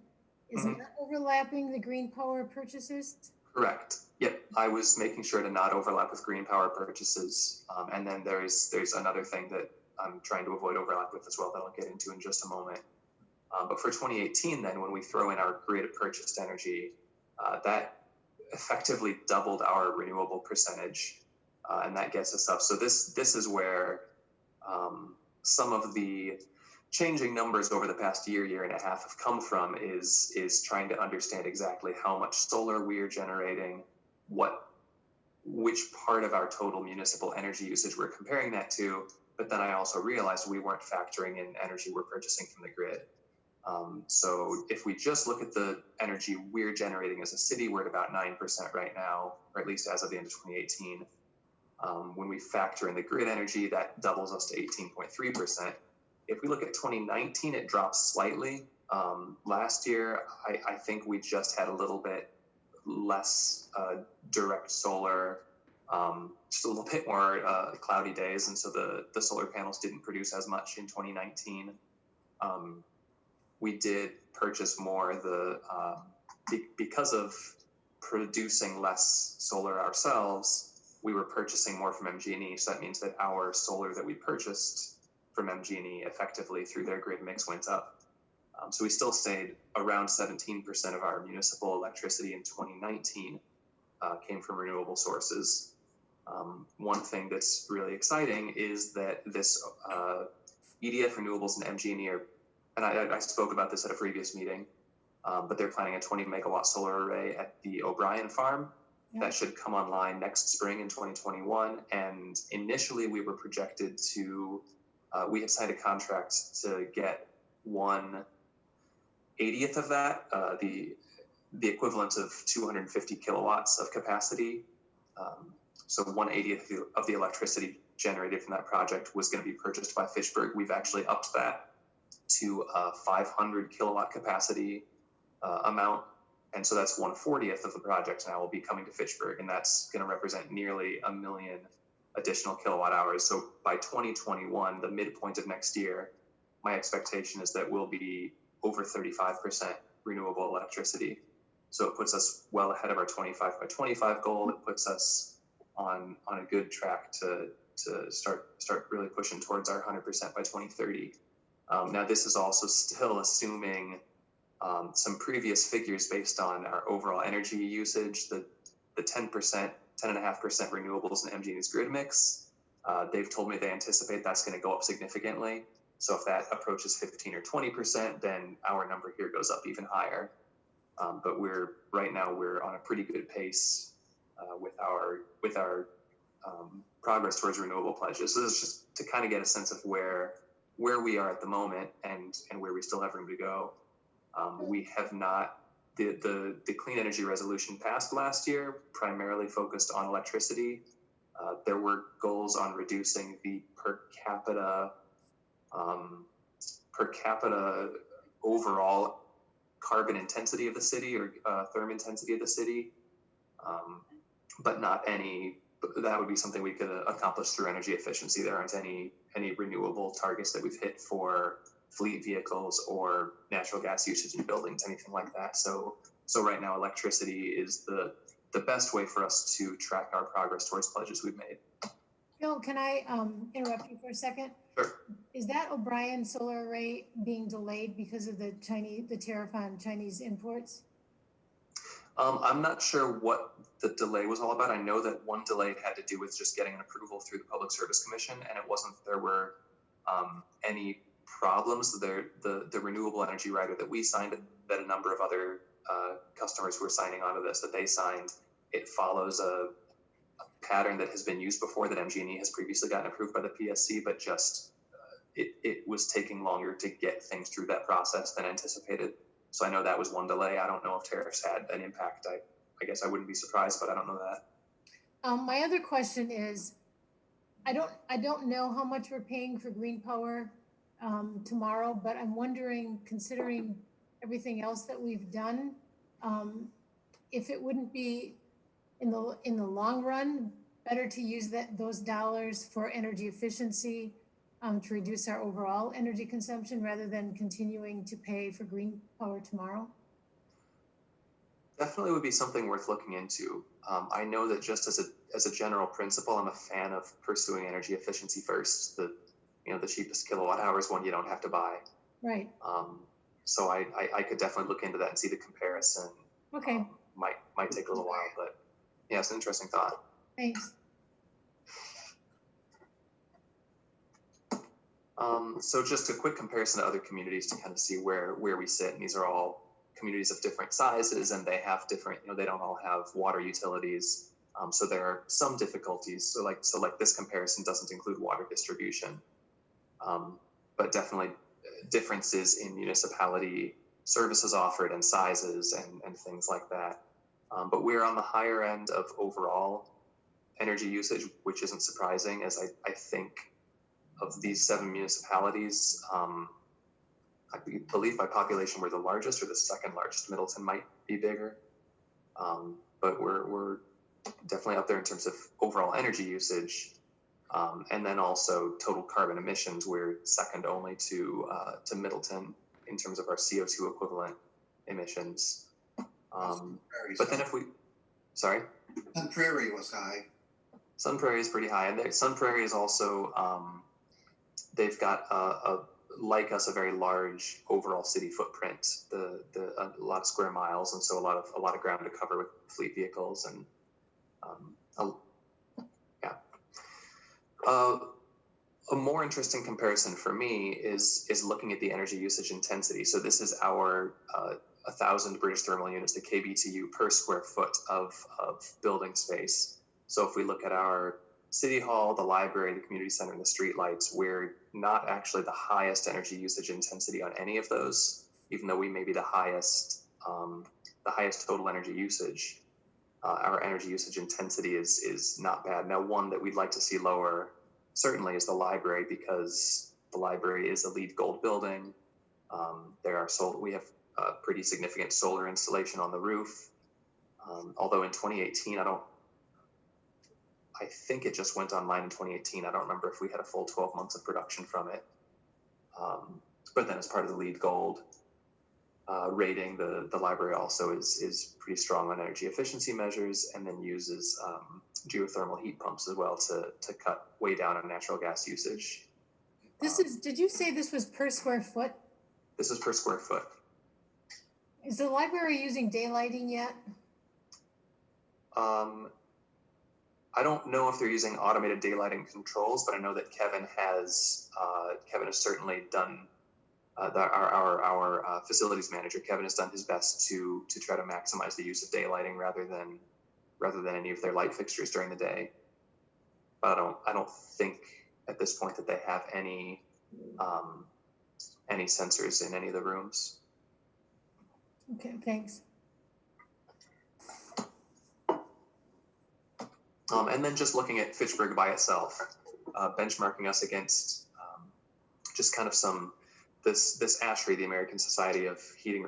is not overlapping the green power purchases? Correct. Yep. I was making sure to not overlap with green power purchases. And then there's another thing that I'm trying to avoid overlap with as well that I'll get into in just a moment. But for 2018, then, when we throw in our grid purchased energy, that effectively doubled our renewable percentage, and that gets us up. So this is where some of the changing numbers over the past year and a half have come from, is trying to understand exactly how much solar we're generating, which part of our total municipal energy usage we're comparing that to. But then I also realized we weren't factoring in energy we're purchasing from the grid. So if we just look at the energy we're generating as a city, we're at about 9% right now, or at least as of the end of 2018. When we factor in the grid energy, that doubles us to 18.3%. If we look at 2019, it drops slightly. Last year, I think we just had a little bit less direct solar, just a little bit more cloudy days, and so the solar panels didn't produce as much in 2019. We did purchase more because of producing less solar ourselves, we were purchasing more from MG&E. So that means that our solar that we purchased from MG&E effectively through their grid mix went up. So we still stayed around 17% of our municipal electricity in 2019 came from renewable sources. One thing that's really exciting is that this EDF Renewables and MG&E are, and I spoke about this at a previous meeting, but they're planning a 20 megawatt solar array at the O'Brien farm. Yeah. That should come online next spring in 2021. And initially we were projected to, we had signed a contract to get 1/80th of that, the equivalent of 250 kilowatts of capacity. So 1/80th of the electricity generated from that project was going to be purchased by Fitchburg. We've actually upped that to a 500 kilowatt capacity amount. And so that's 1/40th of the project now will be coming to Fitchburg, and that's going to represent nearly 1 million additional kilowatt hours. So by 2021, the midpoint of next year, my expectation is that we'll be over 35% renewable electricity. So it puts us well ahead of our 25 by 25 goal. It puts us on a good track to start really pushing towards our 100% by 2030. Now this is also still assuming some previous figures based on our overall energy usage, the 10%, 10.5% renewables in MG&E's grid mix. They've told me they anticipate that's going to go up significantly. So if that approaches 15 or 20%, then our number here goes up even higher. But right now we're on a pretty good pace with our progress towards renewable pledges. So this is just to kind of get a sense of where we are at the moment and where we still have room to go. We have not, the clean energy resolution passed last year primarily focused on electricity. There were goals on reducing the per capita overall carbon intensity of the city or therm intensity of the city, but not any. That would be something we could accomplish through energy efficiency. There aren't any renewable targets that we've hit for fleet vehicles or natural gas usage in buildings, anything like that. So right now, electricity is the best way for us to track our progress towards pledges we've made. Bill, can I interrupt you for a second? Sure. Is that O'Brien solar array being delayed because of the tariff on Chinese imports? I'm not sure what the delay was all about. I know that one delay had to do with just getting an approval through the Public Service Commission, and it wasn't that there were any problems. The renewable energy rider that we signed, that a number of other customers who are signing onto this, that they signed, it follows a pattern that has been used before, that MG&E has previously gotten approved by the PSC, but just it was taking longer to get things through that process than anticipated. So I know that was one delay. I don't know if tariffs had an impact. I guess I wouldn't be surprised, but I don't know that. My other question is, I don't know how much we're paying for green power tomorrow, but I'm wondering, considering everything else that we've done, if it wouldn't be in the long run better to use those dollars for energy efficiency to reduce our overall energy consumption rather than continuing to pay for green power tomorrow? Definitely would be something worth looking into. I know that just as a general principle, I'm a fan of pursuing energy efficiency first. The cheapest kilowatt hours one you don't have to buy. Right. So I could definitely look into that and see the comparison. Okay. Might take a little while, but yeah, it's an interesting thought. Thanks. So just a quick comparison to other communities to kind of see where we sit. And these are all communities of different sizes, and they have different, they don't all have water utilities. So there are some difficulties. So like this comparison doesn't include water distribution, but definitely differences in municipality services offered and sizes and things like that. But we're on the higher end of overall energy usage, which isn't surprising, as I think of these 7 municipalities, I believe by population we're the largest or the second largest. Middleton might be bigger, but we're definitely up there in terms of overall energy usage, and then also total carbon emissions. We're second only to Middleton in terms of our CO2 equivalent emissions. But then Sun Prairie was high. Sun Prairie is pretty high, and Sun Prairie is also they've got like us, a very large overall city footprint, a lot of square miles, and so a lot of ground to cover with fleet vehicles, and a more interesting comparison for me is looking at the energy usage intensity. So this is our 1,000 British thermal units, the kBTU per square foot of building space. So if we look at our City Hall, the library, the community center, and the streetlights, we're not actually the highest energy usage intensity on any of those, even though we may be the highest total energy usage. Our energy usage intensity is not bad. Now, one that we'd like to see lower certainly is the library, because the library is a LEED Gold building. We have a pretty significant solar installation on the roof. Although in 2018, I think it just went online in 2018. I don't remember if we had a full 12 months of production from it. But then as part of the LEED Gold rating, the library also is pretty strong on energy efficiency measures, and then uses geothermal heat pumps as well to cut way down on natural gas usage. Did you say this was per square foot? This is per square foot. Is the library using daylighting yet? I don't know if they're using automated daylighting controls, but I know that Kevin has certainly done, our facilities manager, Kevin, has done his best to try to maximize the use of daylighting rather than any of their light fixtures during the day. But I don't think at this point that they have any sensors in any of the rooms. Okay, thanks. And then just looking at Fitchburg by itself, benchmarking us against just kind of this ASHRAE, the American Society of Heating,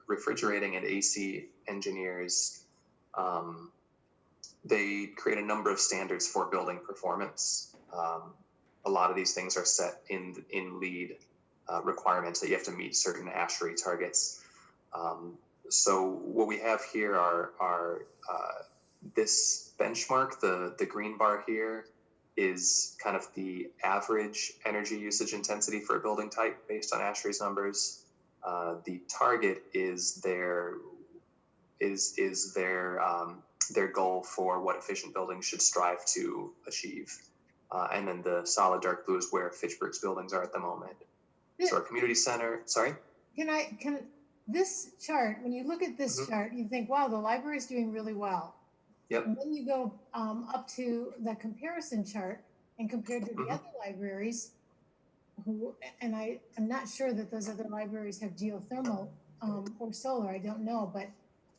Refrigerating and AC Engineers. They create a number of standards for building performance. A lot of these things are set in LEED requirements that you have to meet certain ASHRAE targets. So what we have here are this benchmark, the green bar here, is kind of the average energy usage intensity for a building type based on ASHRAE's numbers. The target is their goal for what efficient buildings should strive to achieve. And then the solid dark blue is where Fitchburg's buildings are at the moment. So our community center, sorry? Can this chart, when you look at this chart, you think, wow, the library is doing really well. Yep. And then you go up to the comparison chart and compared to the other libraries, and I'm not sure that those other libraries have geothermal or solar, I don't know, but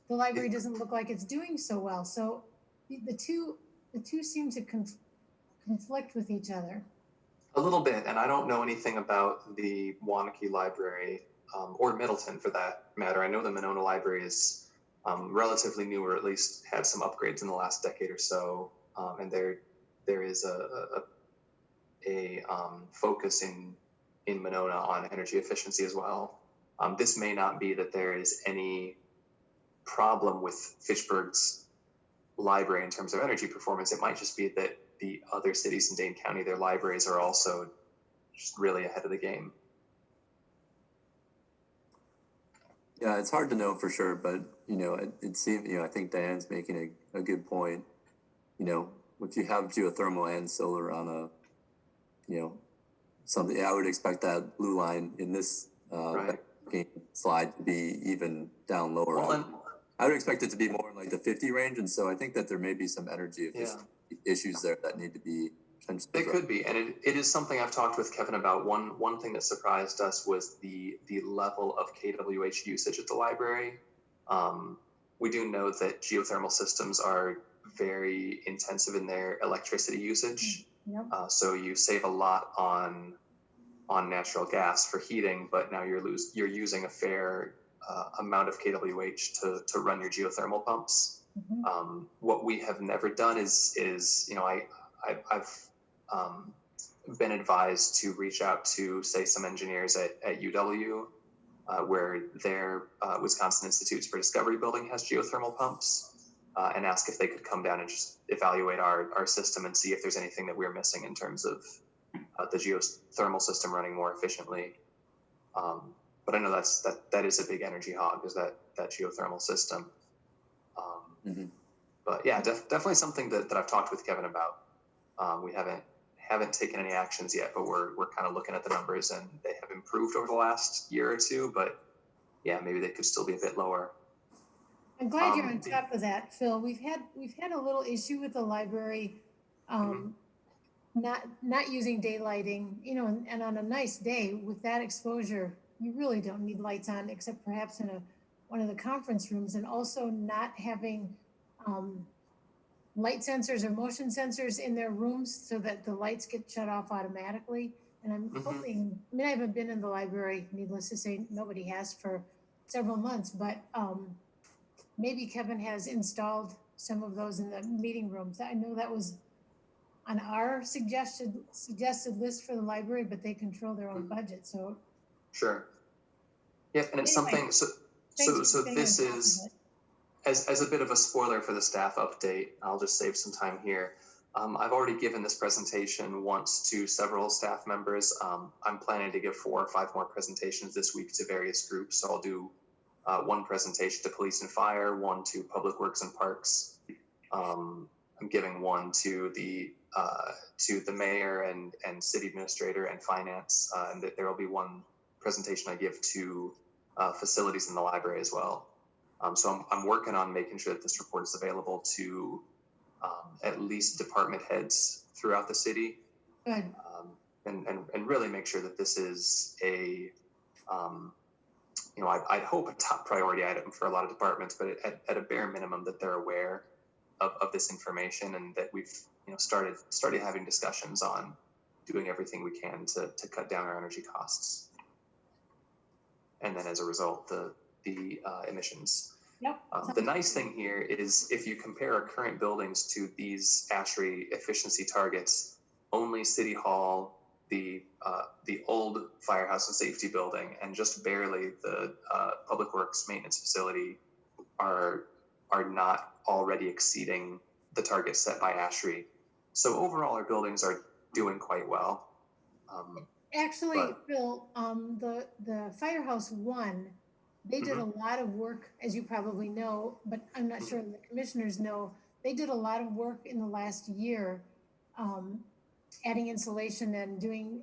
the library doesn't look like it's doing so well. So the two seem to conflict with each other. A little bit, and I don't know anything about the Wanakee Library or Middleton for that matter. I know the Monona Library is relatively new, or at least had some upgrades in the last decade or so, and there is a focus in Monona on energy efficiency as well. This may not be that there is any problem with Fitchburg's library in terms of energy performance. It might just be that the other cities in Dane County, their libraries are also just really ahead of the game. Yeah, it's hard to know for sure, but it seems, I think Diane's making a good point. If you have geothermal and solar on something, I would expect that blue line in this slide to be even down lower. Well, I would expect it to be more in like the 50 range, and so I think that there may be some energy efficiency issues there that need to be potentially. It could be, and it is something I've talked with Kevin about. One thing that surprised us was the level of kWh usage at the library. We do know that geothermal systems are very intensive in their electricity usage. Yep. So you save a lot on natural gas for heating, but now you're using a fair amount of kWh to run your geothermal pumps. What we have never done is I've been advised to reach out to, say, some engineers at UW, where their Wisconsin Institutes for Discovery building has geothermal pumps, and ask if they could come down and just evaluate our system and see if there's anything that we're missing in terms of the geothermal system running more efficiently. But I know that is a big energy hog, is that geothermal system. But yeah, definitely something that I've talked with Kevin about. We haven't taken any actions yet, but we're kind of looking at the numbers, and they have improved over the last year or two, but yeah, maybe they could still be a bit lower. I'm glad you're on top of that, Phil. We've had a little issue with the library, not using daylighting, and on a nice day with that exposure, you really don't need lights on, except perhaps in one of the conference rooms, and also not having light sensors or motion sensors in their rooms so that the lights get shut off automatically. And I'm hoping, I haven't been in the library, needless to say, nobody has for several months, but maybe Kevin has installed some of those in the meeting rooms. I know that was on our suggested list for the library, but they control their own budget, so. Sure. Yep, and it's something, so this is, as a bit of a spoiler for the staff update, I'll just save some time here. I've already given this presentation once to several staff members. I'm planning to give 4 or 5 more presentations this week to various groups. So I'll do one presentation to police and fire, one to public works and parks, giving one to the mayor and city administrator and finance, and that there will be one presentation I give to facilities in the library as well. So I'm working on making sure that this report is available to at least department heads throughout the city. Good. And really make sure that this is a, I'd hope a top priority item for a lot of departments, but at a bare minimum that they're aware of this information, and that we've started having discussions on doing everything we can to cut down our energy costs, and then as a result the emissions. Yep. The nice thing here is if you compare our current buildings to these ASHRAE efficiency targets, only City Hall, the old firehouse and safety building, and just barely the Public Works maintenance facility are not already exceeding the targets set by ASHRAE. So overall, our buildings are doing quite well. Actually, Bill, the Firehouse One, they did a lot of work, as you probably know, but I'm not sure the commissioners know. They did a lot of work in the last year, adding insulation and doing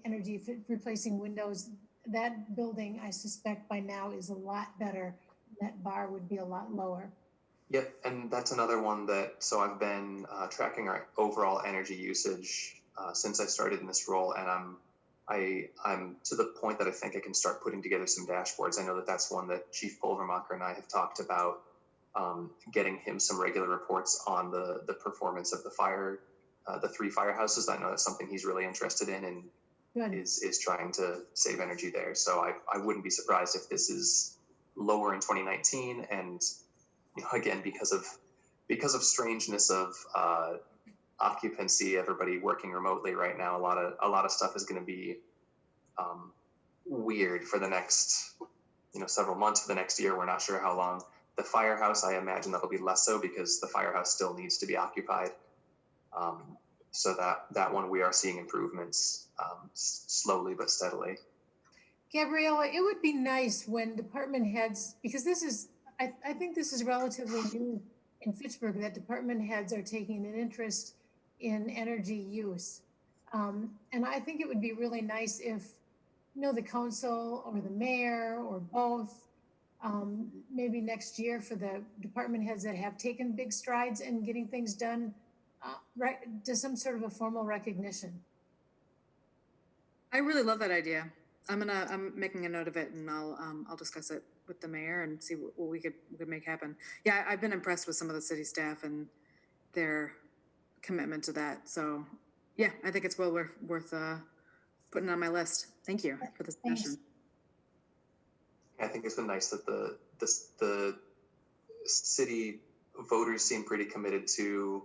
replacing windows. That building, I suspect by now, is a lot better. That bar would be a lot lower. Yep, and that's another one so I've been tracking our overall energy usage since I started in this role, and I'm to the point that I think I can start putting together some dashboards. I know that that's one that Chief Pulvermacher and I have talked about, getting him some regular reports on the performance of the 3 firehouses. I know that's something he's really interested in, and is trying to save energy there. So I wouldn't be surprised if this is lower in 2019, and again, because of strangeness of occupancy, everybody working remotely right now, a lot of stuff is going to be weird for the next several months, for the next year. We're not sure how long. The firehouse, I imagine that'll be less so, because the firehouse still needs to be occupied. So that one we are seeing improvements slowly but steadily. Gabriella, it would be nice when department heads, because I think this is relatively new in Fitchburg, that department heads are taking an interest in energy use. And I think it would be really nice if, the council or the mayor or both, maybe next year, for the department heads that have taken big strides in getting things done, to some sort of a formal recognition. I really love that idea. I'm making a note of it, and I'll discuss it with the mayor and see what we could make happen. Yeah, I've been impressed with some of the city staff and their commitment to that. So yeah, I think it's well worth putting on my list. Thank you for this session. I think it's been nice that the city voters seem pretty committed to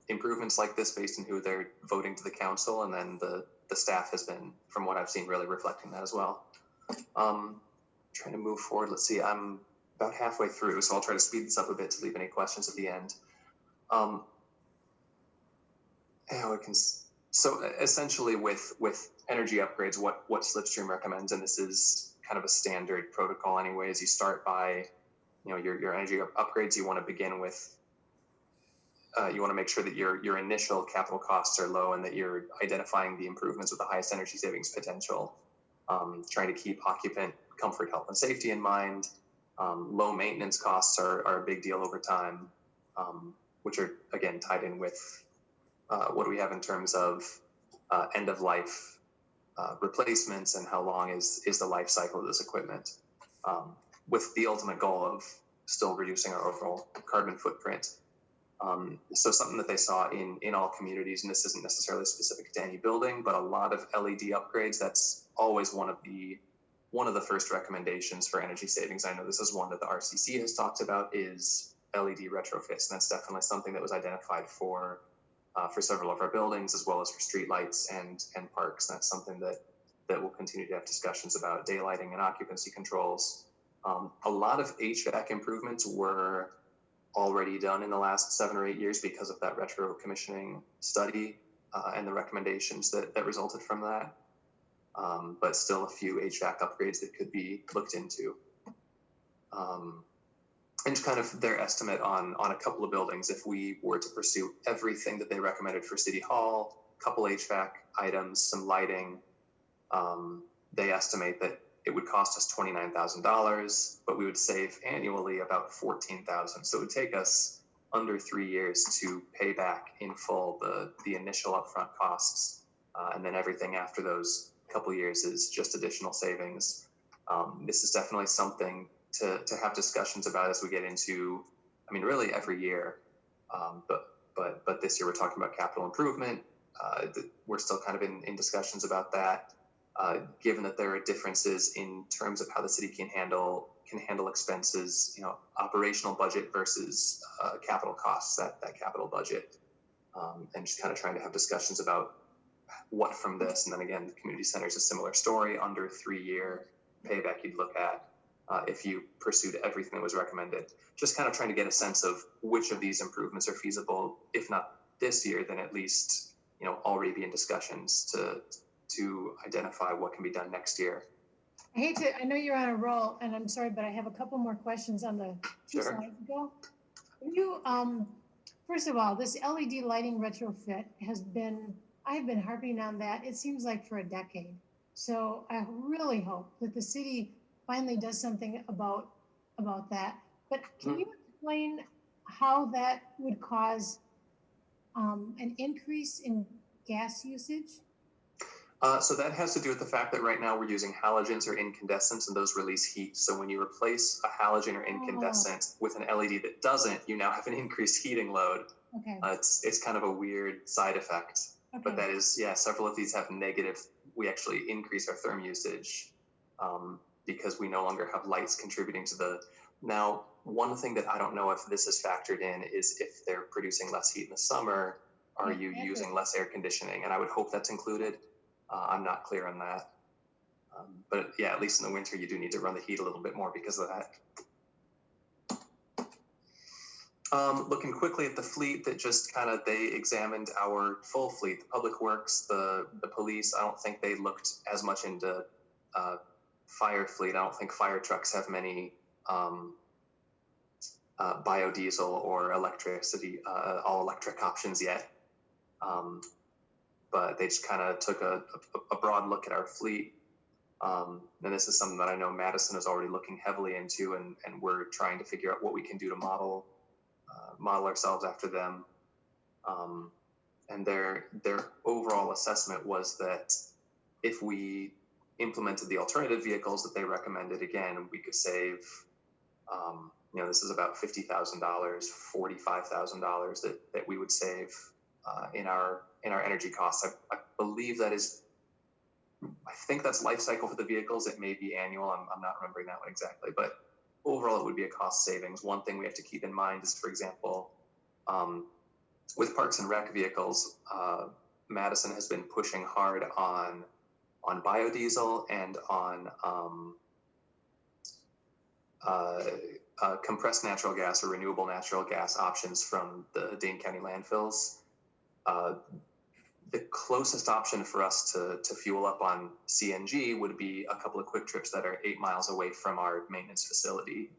improvements like this based on who they're voting to the council, and then the staff has been, from what I've seen, really reflecting that as well. Trying to move forward. Let's see, I'm about halfway through, so I'll try to speed this up a bit to leave any questions at the end. So essentially with energy upgrades, what Slipstream recommends, and this is kind of a standard protocol anyways, you start by, your energy upgrades. You want to begin with, you want to make sure that your initial capital costs are low, and that you're identifying the improvements with the highest energy savings potential. Trying to keep occupant comfort, health, and safety in mind. Low maintenance costs are a big deal over time, which are, again, tied in with what do we have in terms of end of life replacements, and how long is the life cycle of this equipment, with the ultimate goal of still reducing our overall carbon footprint. So something that they saw in all communities, and this isn't necessarily specific to any building, but a lot of LED upgrades, that's always one of the first recommendations for energy savings. I know this is one that the RCC has talked about, is LED retrofits, and that's definitely something that was identified for several of our buildings, as well as for streetlights and parks. That's something that we'll continue to have discussions about, daylighting and occupancy controls. A lot of HVAC improvements were already done in the last 7 or 8 years because of that retro commissioning study and the recommendations that resulted from that. But still a few HVAC upgrades that could be looked into. and kind of their estimate on a couple of buildings. If we were to pursue everything that they recommended for City Hall, couple HVAC items, some lighting, they estimate that it would cost us $29,000, but we would save annually about $14,000. So it would take us under 3 years to pay back in full the initial upfront costs, and then everything after those couple years is just additional savings. This is definitely something to have discussions about as we get into, I mean, really every year. But this year we're talking about capital improvement. We're still kind of in discussions about that. Given that there are differences in terms of how the city can handle expenses, operational budget versus capital costs, that capital budget, and just kind of trying to have discussions about what from this. And then again, the community center is a similar story, under 3 year payback you'd look at if you pursued everything that was recommended. Just kind of trying to get a sense of which of these improvements are feasible, if not this year, then at least already be in discussions to identify what can be done next year. I know you're on a roll, and I'm sorry, but I have a couple more questions on the two Sure. slides ago. First of all, this LED lighting retrofit I have been harping on that, it seems like for a decade. So I really hope that the city finally does something about that. But can you explain how that would cause an increase in gas usage? So that has to do with the fact that right now we're using halogens or incandescents, and those release heat. So when you replace a halogen or incandescent with an LED that doesn't, you now have an increased heating load. Okay. It's kind of a weird side effect. Okay. But that is, several of these have negative. We actually increase our therm usage because we no longer have lights contributing to the. Now, one thing that I don't know if this is factored in is if they're producing less heat in the summer, are you using less air conditioning? And I would hope that's included. I'm not clear on that. But at least in the winter, you do need to run the heat a little bit more because of that. Looking quickly at the fleet that just they examined our full fleet, the public works, the police. I don't think they looked as much into fire fleet. I don't think fire trucks have many biodiesel or electricity, all electric options yet. But they just kind of took a broad look at our fleet. And this is something that I know Madison is already looking heavily into, and we're trying to figure out what we can do to model ourselves after them. And their overall assessment was that if we implemented the alternative vehicles that they recommended, again, we could save, this is about $50,000, $45,000 that we would save in our energy costs. I believe that is, I think that's life cycle for the vehicles. It may be annual. I'm not remembering that one exactly, but overall it would be a cost savings. One thing we have to keep in mind is, for example, with Parks and Rec vehicles, Madison has been pushing hard on biodiesel and on compressed natural gas or renewable natural gas options from the Dane County landfills. The closest option for us to fuel up on CNG would be a couple of quick trips that are 8 miles away from our maintenance facility.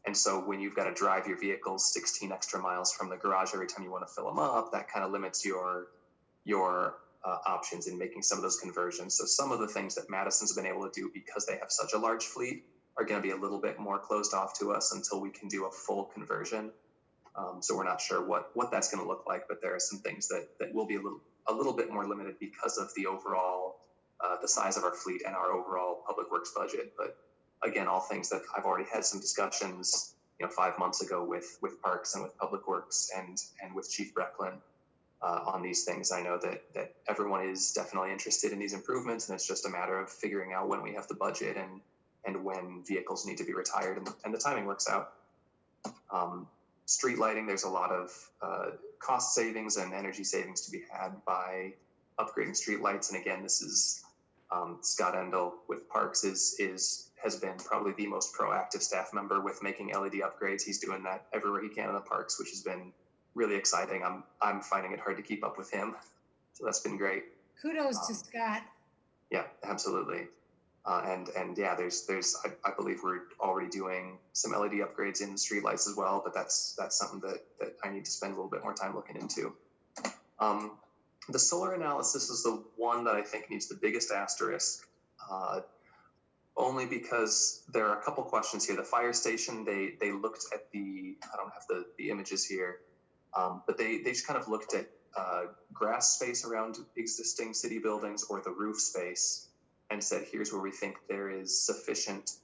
And so when you've got to drive your vehicles 16 extra miles from the garage every time you want to fill them up, that kind of limits your options in making some of those conversions. So some of the things that Madison's been able to do because they have such a large fleet are going to be a little bit more closed off to us until we can do a full conversion. So we're not sure what that's going to look like, but there are some things that will be a little bit more limited because of the overall the size of our fleet and our overall public works budget. But again, all things that I've already had some discussions, 5 months ago with Parks and with Public Works and with Chief Brecklin on these things. I know that everyone is definitely interested in these improvements, and it's just a matter of figuring out when we have the budget and when vehicles need to be retired, and the timing works out. Street lighting, there's a lot of cost savings and energy savings to be had by upgrading street lights. And again, this is Scott Endel with Parks has been probably the most proactive staff member with making LED upgrades. He's doing that everywhere he can in the parks, which has been really exciting. I'm finding it hard to keep up with him, so that's been great. Kudos to Scott. Yeah, absolutely. And yeah, I believe we're already doing some LED upgrades in streetlights as well, but that's something that I need to spend a little bit more time looking into. The solar analysis is the one that I think needs the biggest asterisk, only because there are a couple questions here. The fire station, they looked at I don't have the images here, but they just kind of looked at grass space around existing city buildings or the roof space and said, here's where we think there is sufficient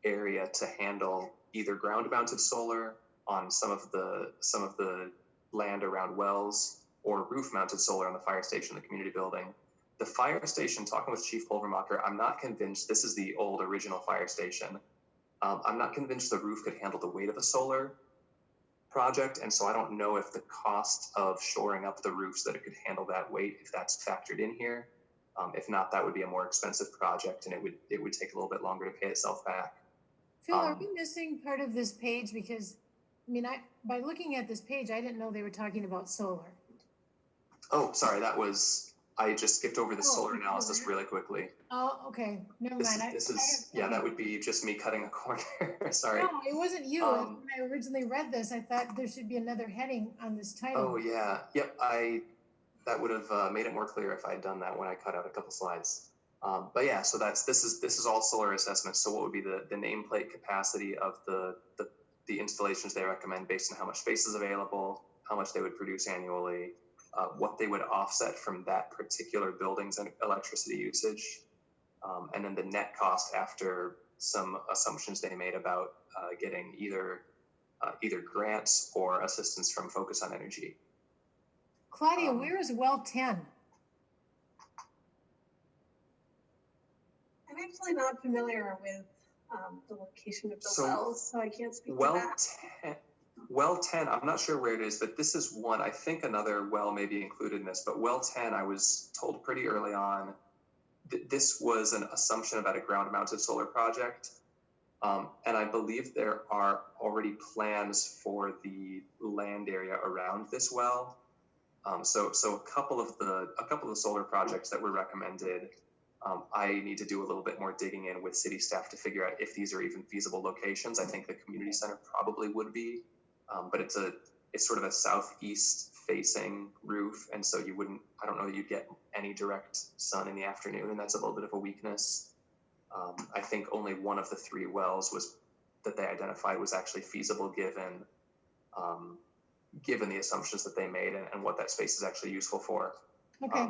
area to handle either ground mounted solar on some of the land around wells or roof mounted solar on the fire station, the community building. The fire station, talking with Chief Pulvermacher, I'm not convinced, this is the old original fire station. I'm not convinced the roof could handle the weight of a solar project. And so I don't know if the cost of shoring up the roofs that it could handle that weight, if that's factored in here. If not, that would be a more expensive project and it would take a little bit longer to pay itself back. Phil, are we missing part of this page? Because, I mean, by looking at this page, I didn't know they were talking about solar. Oh, sorry, I just skipped over the solar analysis really quickly. Oh, okay, never mind. That would be just me cutting a corner. Sorry. No, it wasn't you. When I originally read this, I thought there should be another heading on this title. Oh yeah, yep. That would have made it more clear if I had done that when I cut out a couple slides. But yeah, so this is all solar assessments. So what would be the nameplate capacity of the installations they recommend based on how much space is available, how much they would produce annually, what they would offset from that particular building's electricity usage, and then the net cost after some assumptions they made about getting either grants or assistance from Focus on Energy. Claudia, where is well 10? I'm actually not familiar with the location of the wells, so I can't speak to that. Well 10, I'm not sure where it is, but this is one. I think another well may be included in this, but well 10, I was told pretty early on that this was an assumption about a ground-mounted solar project. And I believe there are already plans for the land area around this well. So a couple of the solar projects that were recommended, I need to do a little bit more digging in with city staff to figure out if these are even feasible locations. I think the community center probably would be, but it's sort of a southeast facing roof, and so I don't know that you'd get any direct sun in the afternoon, and that's a little bit of a weakness. I think only one of the 3 wells that they identified was actually feasible given the assumptions that they made and what that space is actually useful for. Okay.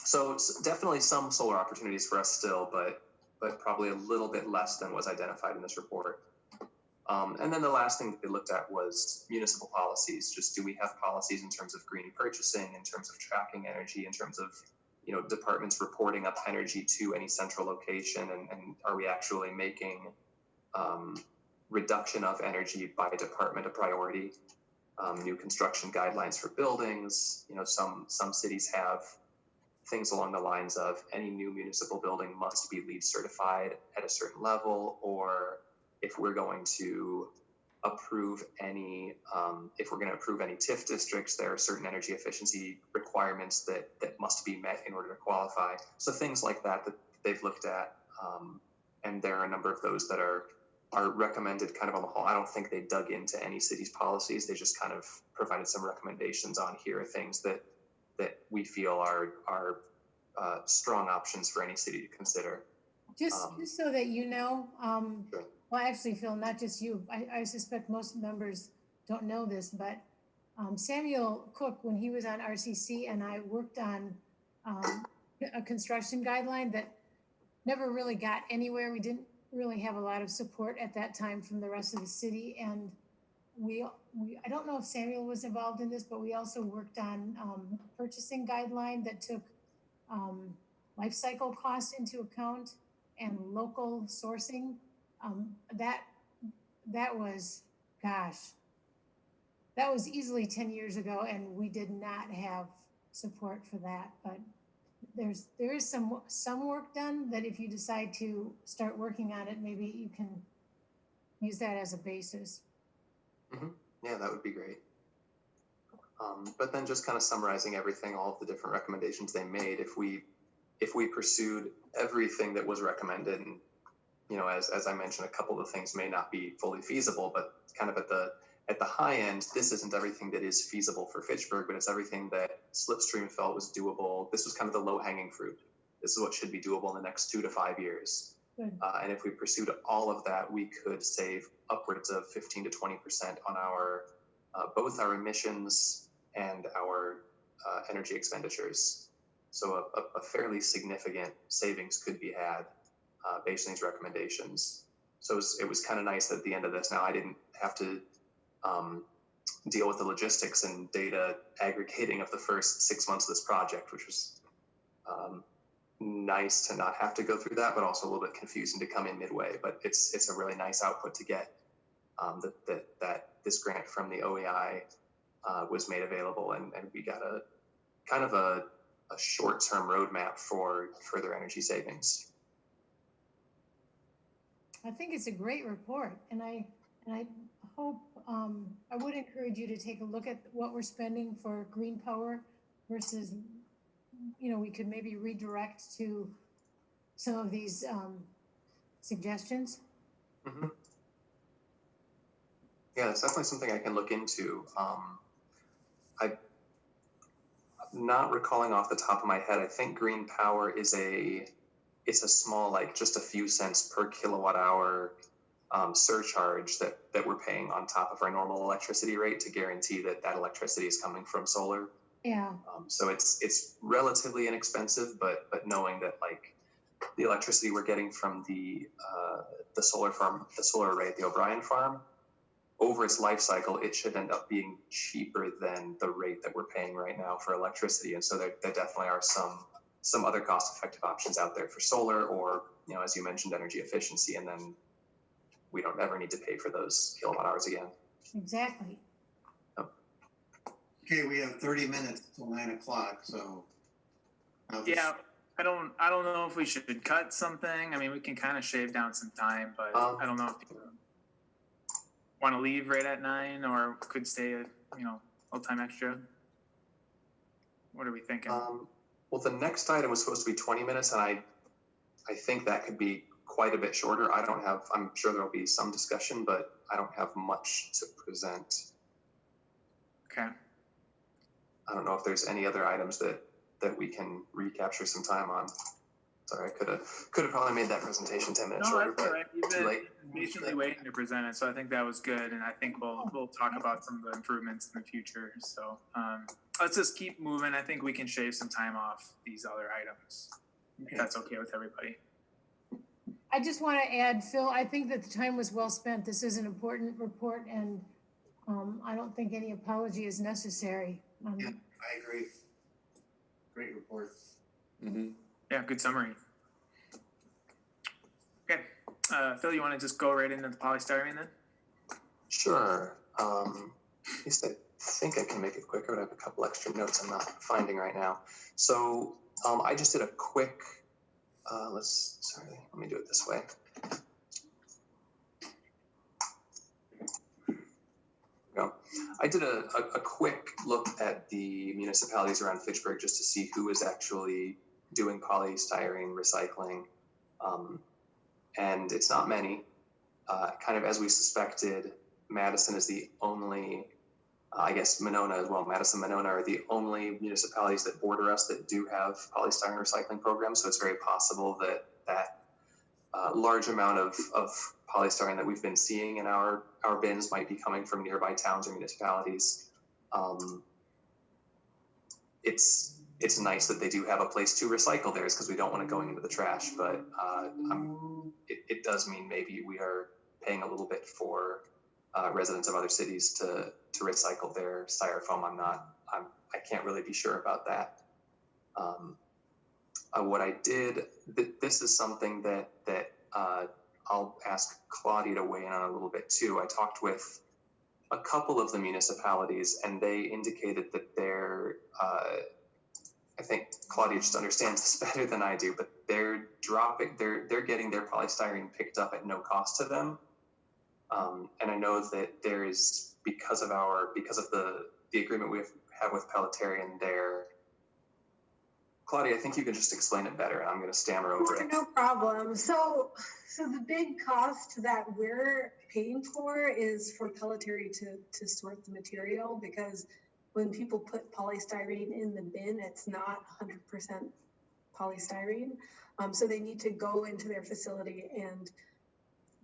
So it's definitely some solar opportunities for us still, but probably a little bit less than was identified in this report. And then the last thing that they looked at was municipal policies. Just do we have policies in terms of green purchasing, in terms of tracking energy, in terms of departments reporting up energy to any central location, and are we actually making reduction of energy by department a priority? New construction guidelines for buildings. Some cities have things along the lines of any new municipal building must be LEED certified at a certain level, or if we're going to approve any TIF districts, there are certain energy efficiency requirements that must be met in order to qualify. So things like that they've looked at, and there are a number of those that are recommended kind of on the whole. I don't think they dug into any city's policies. They just kind of provided some recommendations on here are things that we feel are strong options for any city to consider. Just so that you know, Sure. well, actually, Phil, not just you. I suspect most members don't know this, but Samuel Cook, when he was on RCC, and I worked on a construction guideline that never really got anywhere. We didn't really have a lot of support at that time from the rest of the city, and I don't know if Samuel was involved in this, but we also worked on a purchasing guideline that took life cycle costs into account and local sourcing. That was, gosh, that was easily 10 years ago, and we did not have support for that. But there is some work done that if you decide to start working on it, maybe you can use that as a basis. Mm-hmm. Yeah, that would be great. But then just kind of summarizing everything, all of the different recommendations they made, if we if we pursued everything that was recommended, and as I mentioned, a couple of things may not be fully feasible, but kind of at the high end, this isn't everything that is feasible for Fitchburg, but it's everything that Slipstream felt was doable. This was kind of the low-hanging fruit. This is what should be doable in the next 2 to 5 years. And if we pursued all of that, we could save upwards of 15 to 20% on our both our emissions and our energy expenditures. So a fairly significant savings could be had based on these recommendations. So it was kind of nice that at the end of this, now I didn't have to deal with the logistics and data aggregating of the first 6 months of this project, which was nice to not have to go through that, but also a little bit confusing to come in midway. But it's a really nice output to get that this grant from the OEI was made available, and we got a kind of a short-term roadmap for further energy savings. I think it's a great report, and I hope I would encourage you to take a look at what we're spending for green power versus, we could maybe redirect to some of these suggestions. Mm-hmm. Yeah, that's definitely something I can look into. I'm not recalling off the top of my head. I think green power is it's a small, like just a few cents per kilowatt hour surcharge that we're paying on top of our normal electricity rate to guarantee that electricity is coming from solar. Yeah. So it's relatively inexpensive, but knowing that like the electricity we're getting from the solar farm, the solar array at the O'Brien farm, over its life cycle, it should end up being cheaper than the rate that we're paying right now for electricity. And so there definitely are some other cost-effective options out there for solar, or as you mentioned, energy efficiency, and then we don't ever need to pay for those kilowatt hours again. Exactly. Okay, we have 30 minutes till 9 o'clock, so. Yeah, I don't know if we should cut something. I mean, we can kind of shave down some time, but I don't know if you want to leave right at 9 or could stay a little time extra. What are we thinking? Well, the next item was supposed to be 20 minutes, and I think that could be quite a bit shorter. I'm sure there'll be some discussion, but I don't have much to present. Okay. I don't know if there's any other items that we can recapture some time on. Sorry, I could have probably made that presentation 10 minutes shorter. No, that's all right. You've too late. been patiently waiting to present it, so I think that was good, and I think we'll talk about some of the improvements in the future. So let's just keep moving. I think we can shave some time off these other items, if that's okay with everybody. I just want to add, Phil, I think that the time was well spent. This is an important report, and I don't think any apology is necessary. Yeah, I agree. Great report. Mm-hmm. Yeah, good summary. Okay, Phil, you want to just go right into the polystyrene then? Sure. At least I think I can make it quicker, but I have a couple extra notes I'm not finding right now. So I just did a quick, let me do it this way. I did a quick look at the municipalities around Fitchburg just to see who is actually doing polystyrene recycling. And it's not many. Kind of as we suspected, Madison is the only, I guess Monona as well, Madison, Monona are the only municipalities that border us that do have polystyrene recycling programs. So it's very possible that large amount of polystyrene that we've been seeing in our bins might be coming from nearby towns or municipalities. It's nice that they do have a place to recycle theirs because we don't want it going into the trash, but it does mean maybe we are paying a little bit for residents of other cities to recycle their styrofoam. I can't really be sure about that. What I did, this is something that I'll ask Claudia to weigh in on a little bit too. I talked with a couple of the municipalities, and they indicated that they're, I think Claudia just understands this better than I do, but they're getting their polystyrene picked up at no cost to them. And I know that there is, because of the agreement we have with Pelletarian, Claudia, I think you can just explain it better. I'm going to stammer over it. No problem. So the big cost that we're paying for is for Pelletier to sort the material, because when people put polystyrene in the bin, it's not 100% polystyrene. So they need to go into their facility and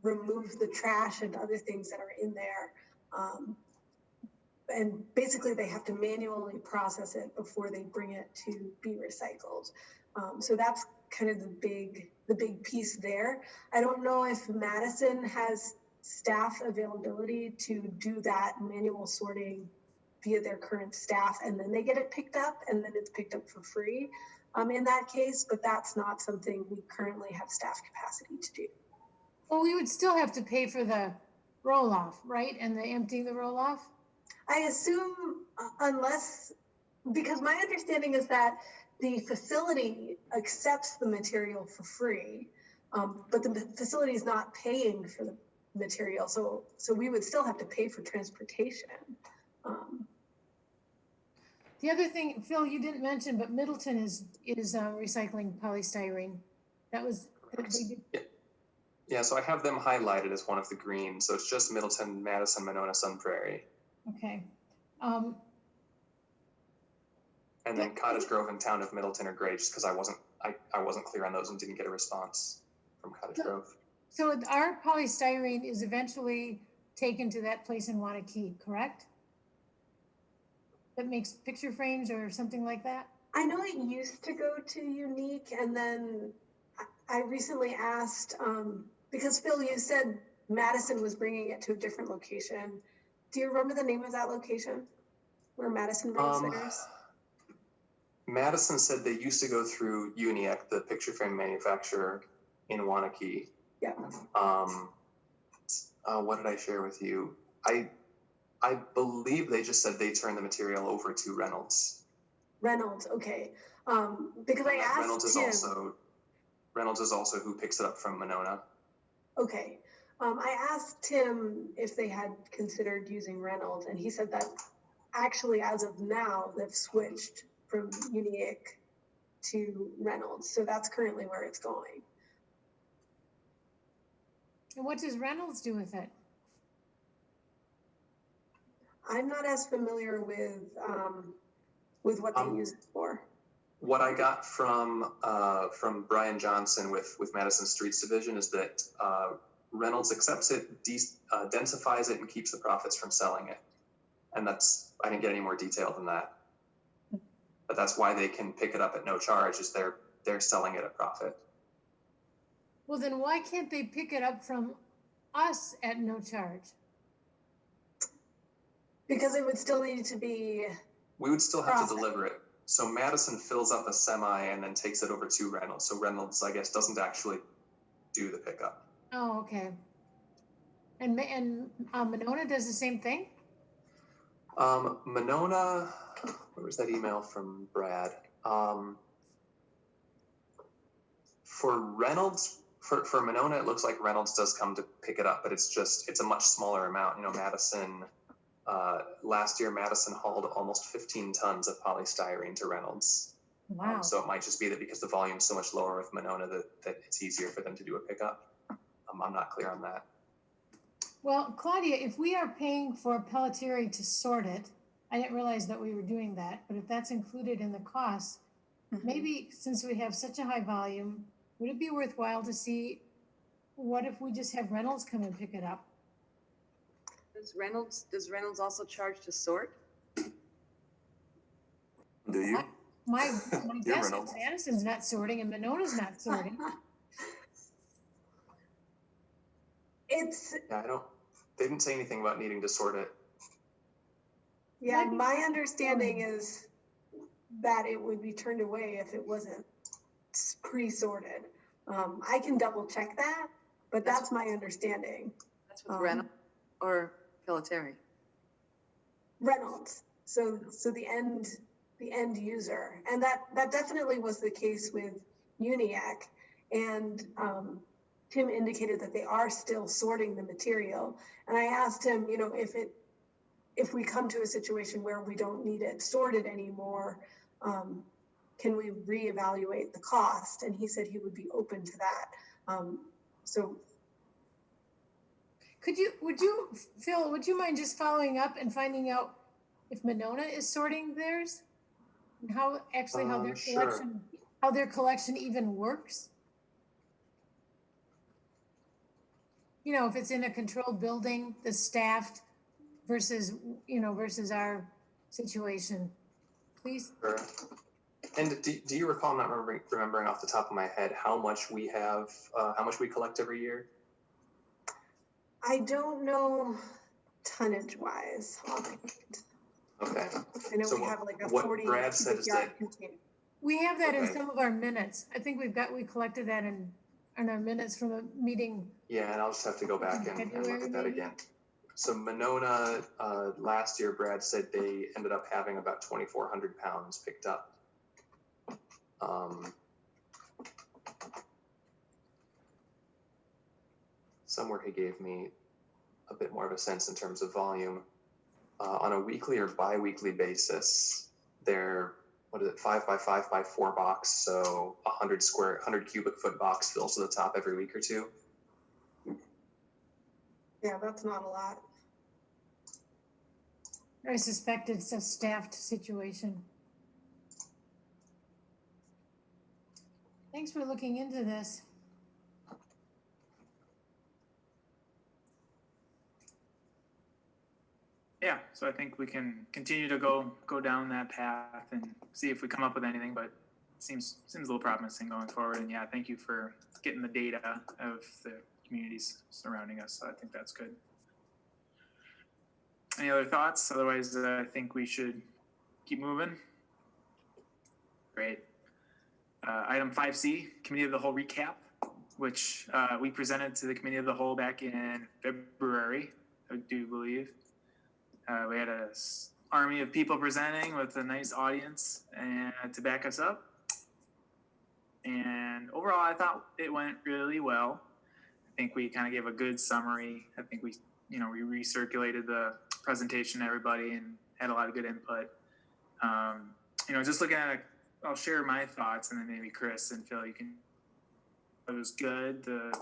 remove the trash and other things that are in there. And basically they have to manually process it before they bring it to be recycled. So that's kind of the big piece there. I don't know if Madison has staff availability to do that manual sorting via their current staff, and then they get it picked up, and then it's picked up for free in that case, but that's not something we currently have staff capacity to do. Well, we would still have to pay for the roll-off, right? And the emptying the roll-off? I assume unless, because my understanding is that the facility accepts the material for free, but the facility is not paying for the material. So we would still have to pay for transportation. The other thing, Phil, you didn't mention, but Middleton is recycling polystyrene. That was, they did. Yeah, so I have them highlighted as one of the green. So it's just Middleton, Madison, Monona, Sun Prairie. Okay. And then Cottage Grove and Town of Middleton are gray, just because I wasn't clear on those and didn't get a response from Cottage Grove. So our polystyrene is eventually taken to that place in Wanakee, correct? That makes picture frames or something like that? I know it used to go to Unique, and then I recently asked, because Phil, you said Madison was bringing it to a different location. Do you remember the name of that location where Madison brings theirs? Madison said they used to go through Uniac, the picture frame manufacturer in Wanakee. Yeah. What did I share with you? I believe they just said they turned the material over to Reynolds. Reynolds, okay. Because I asked Reynolds is also who picks it up from Monona. Okay. I asked Tim if they had considered using Reynolds, and he said that actually, as of now, they've switched from Uniac to Reynolds. So that's currently where it's going. And what does Reynolds do with it? I'm not as familiar with what they use it for. What I got from Brian Johnson with Madison Streets Division is that Reynolds accepts it, densifies it, and keeps the profits from selling it. And I didn't get any more detail than that. But that's why they can pick it up at no charge, is they're selling it at profit. Well, then why can't they pick it up from us at no charge? Because it would still need to be. We would still have to deliver it. So Madison fills up a semi and then takes it over to Reynolds. So Reynolds, I guess, doesn't actually do the pickup. Oh, okay. And Monona does the same thing? Monona, where was that email from Brad? For Reynolds, for Monona, it looks like Reynolds does come to pick it up, but it's a much smaller amount. You know, Madison, last year, Madison hauled almost 15 tons of polystyrene to Reynolds. Wow. So it might just be that because the volume's so much lower with Monona that it's easier for them to do a pickup. I'm not clear on that. Well, Claudia, if we are paying for Pelletier to sort it, I didn't realize that we were doing that, but if that's included in the cost, maybe since we have such a high volume, would it be worthwhile to see what if we just have Reynolds come and pick it up? Does Reynolds also charge to sort? Do you? My guess is Reynolds. Madison's not sorting and Monona's not sorting. They didn't say anything about needing to sort it. Yeah, my understanding is that it would be turned away if it wasn't pre-sorted. I can double check that, but that's my understanding. That's with Reynolds or Pelletier? Reynolds. So the end user, and that definitely was the case with Uniac, and Tim indicated that they are still sorting the material. And I asked him, you know, if we come to a situation where we don't need it sorted anymore, can we reevaluate the cost? And he said he would be open to that. So Phil, would you mind just following up and finding out if Monona is sorting theirs? And how Sure. their collection even works? You know, if it's in a controlled building, the staffed versus our situation, please. Sure. And do you recall, I'm not remembering off the top of my head, how much we collect every year? I don't know tonnage wise. Okay. I know So we have like a what 40 Brad said cubic is yard that container. We have that in Okay. some of our minutes. I think we collected that in our minutes from a meeting. Yeah, and I'll just have to go back and look at that February, again. So Monona, last year, Brad said they ended up having about 2,400 pounds picked up. Somewhere he gave me a bit more of a sense in terms of volume. On a weekly or bi-weekly basis, they're, 5 by 5 by 4 box, so 100 cubic foot box fills to the top every week or two. Yeah, that's not a lot. I suspect it's a staffed situation. Thanks for looking into this. Yeah, so I think we can continue to go down that path and see if we come up with anything, but it seems a little promising going forward. And yeah, thank you for getting the data of the communities surrounding us. So I think that's good. Any other thoughts? Otherwise, I think we should keep moving. Great. Item 5C, Committee of the Whole recap, which we presented to the Committee of the Whole back in February, I do believe. We had an army of people presenting with a nice audience and to back us up. And overall, I thought it went really well. I think we kind of gave a good summary. I think we recirculated the presentation to everybody and had a lot of good input. Just looking at it, I'll share my thoughts, and then maybe Chris and Phil, you can. It was good. The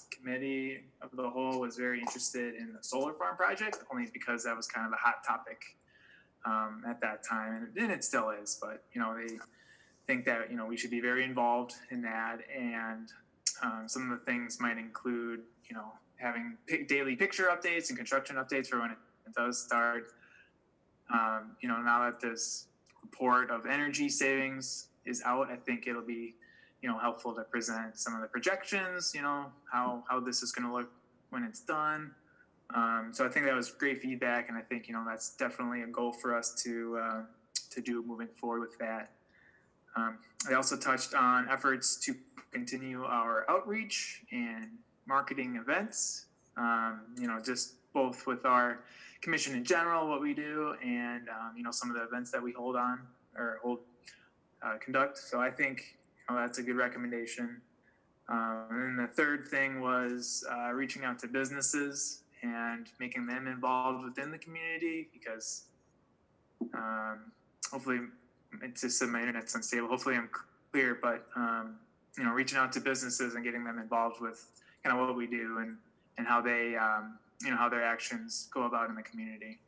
Committee of the Whole was very interested in the solar farm project, only because that was kind of a hot topic at that time, and it still is. But they think that we should be very involved in that, and some of the things might include having daily picture updates and construction updates for when it does start. Now that this report of energy savings is out, I think it'll be helpful to present some of the projections, how this is going to look when it's done. So I think that was great feedback, and I think that's definitely a goal for us to do moving forward with that. I also touched on efforts to continue our outreach and marketing events, just both with our commission in general, what we do, and some of the events that we conduct. So I think that's a good recommendation. And then the third thing was reaching out to businesses and making them involved within the community, because hopefully it's just my internet's unstable. Hopefully I'm clear, but reaching out to businesses and getting them involved with kind of what we do and how they how their actions go about in the community.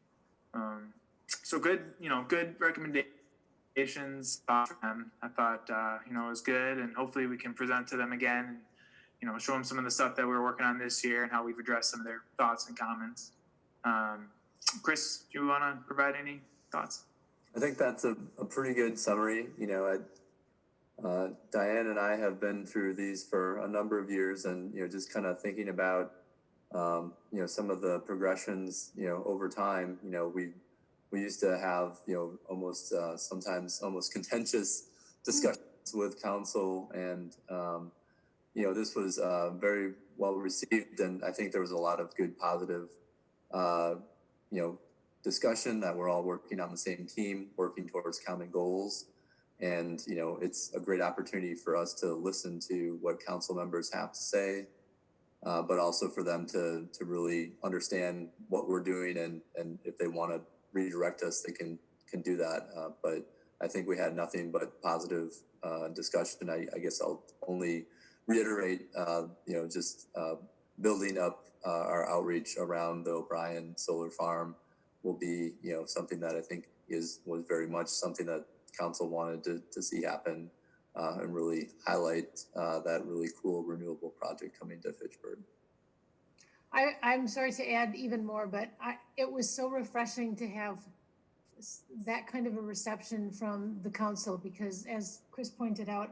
So good recommendations from them. I thought it was good, and hopefully we can present to them again and show them some of the stuff that we're working on this year and how we've addressed some of their thoughts and comments. Chris, do you want to provide any thoughts? I think that's a pretty good summary. Diane and I have been through these for a number of years, and just kind of thinking about some of the progressions over time. We used to have almost sometimes almost contentious discussions with council, and this was very well received, and I think there was a lot of good positive discussion that we're all working on the same team, working towards common goals. And, it's a great opportunity for us to listen to what council members have to say, but also for them to really understand what we're doing, and if they want to redirect us, they can do that. But I think we had nothing but positive discussion. I guess I'll only reiterate, just building up our outreach around the O'Brien Solar Farm will be, something that I think was very much something that council wanted to see happen and really highlight that really cool renewable project coming to Fitchburg. I'm sorry to add even more, but it was so refreshing to have that kind of a reception from the council, because as Chris pointed out,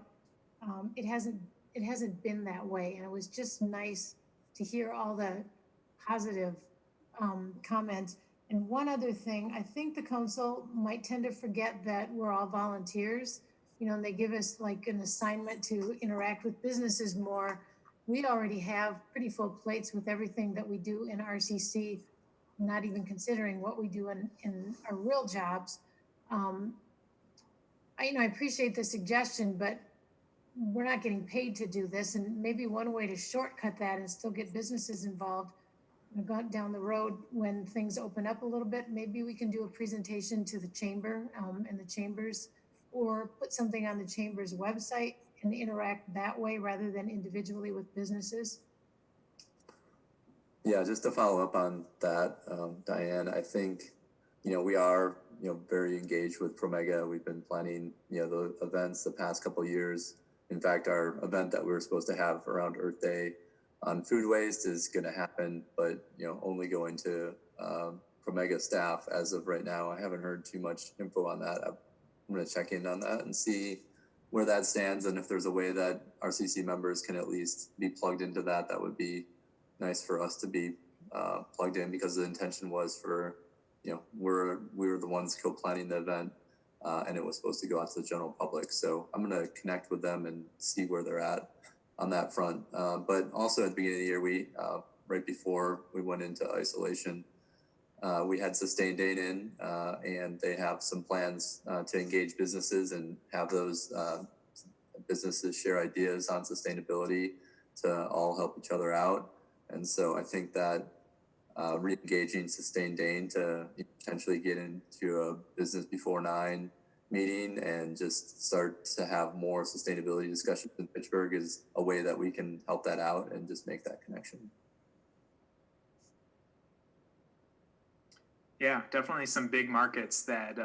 it hasn't been that way, and it was just nice to hear all the positive comments. And one other thing, I think the council might tend to forget that we're all volunteers, and they give us like an assignment to interact with businesses more. We already have pretty full plates with everything that we do in RCC, not even considering what we do in our real jobs. I appreciate the suggestion, but we're not getting paid to do this. And maybe one way to shortcut that and still get businesses involved down the road when things open up a little bit, maybe we can do a presentation to the chamber and the chambers, or put something on the chamber's website and interact that way rather than individually with businesses. Yeah, just to follow up on that, Diane, I think, we are, very engaged with Promega. We've been planning, the events the past couple of years. In fact, our event that we were supposed to have around Earth Day on food waste is going to happen, but, only going to Promega staff as of right now. I haven't heard too much info on that. I'm going to check in on that and see where that stands, and if there's a way that RCC members can at least be plugged into that, that would be nice for us to be plugged in, because the intention was for, we were the ones co-planning the event, and it was supposed to go out to the general public. So I'm going to connect with them and see where they're at on that front. But also at the beginning of the year, we right before we went into isolation, we had Sustained Dane in, and they have some plans to engage businesses and have those businesses share ideas on sustainability to all help each other out. And so I think that re-engaging Sustained Dane to potentially get into a business before 9 meeting and just start to have more sustainability discussions in Fitchburg is a way that we can help that out and just make that connection. Yeah, definitely some big markets that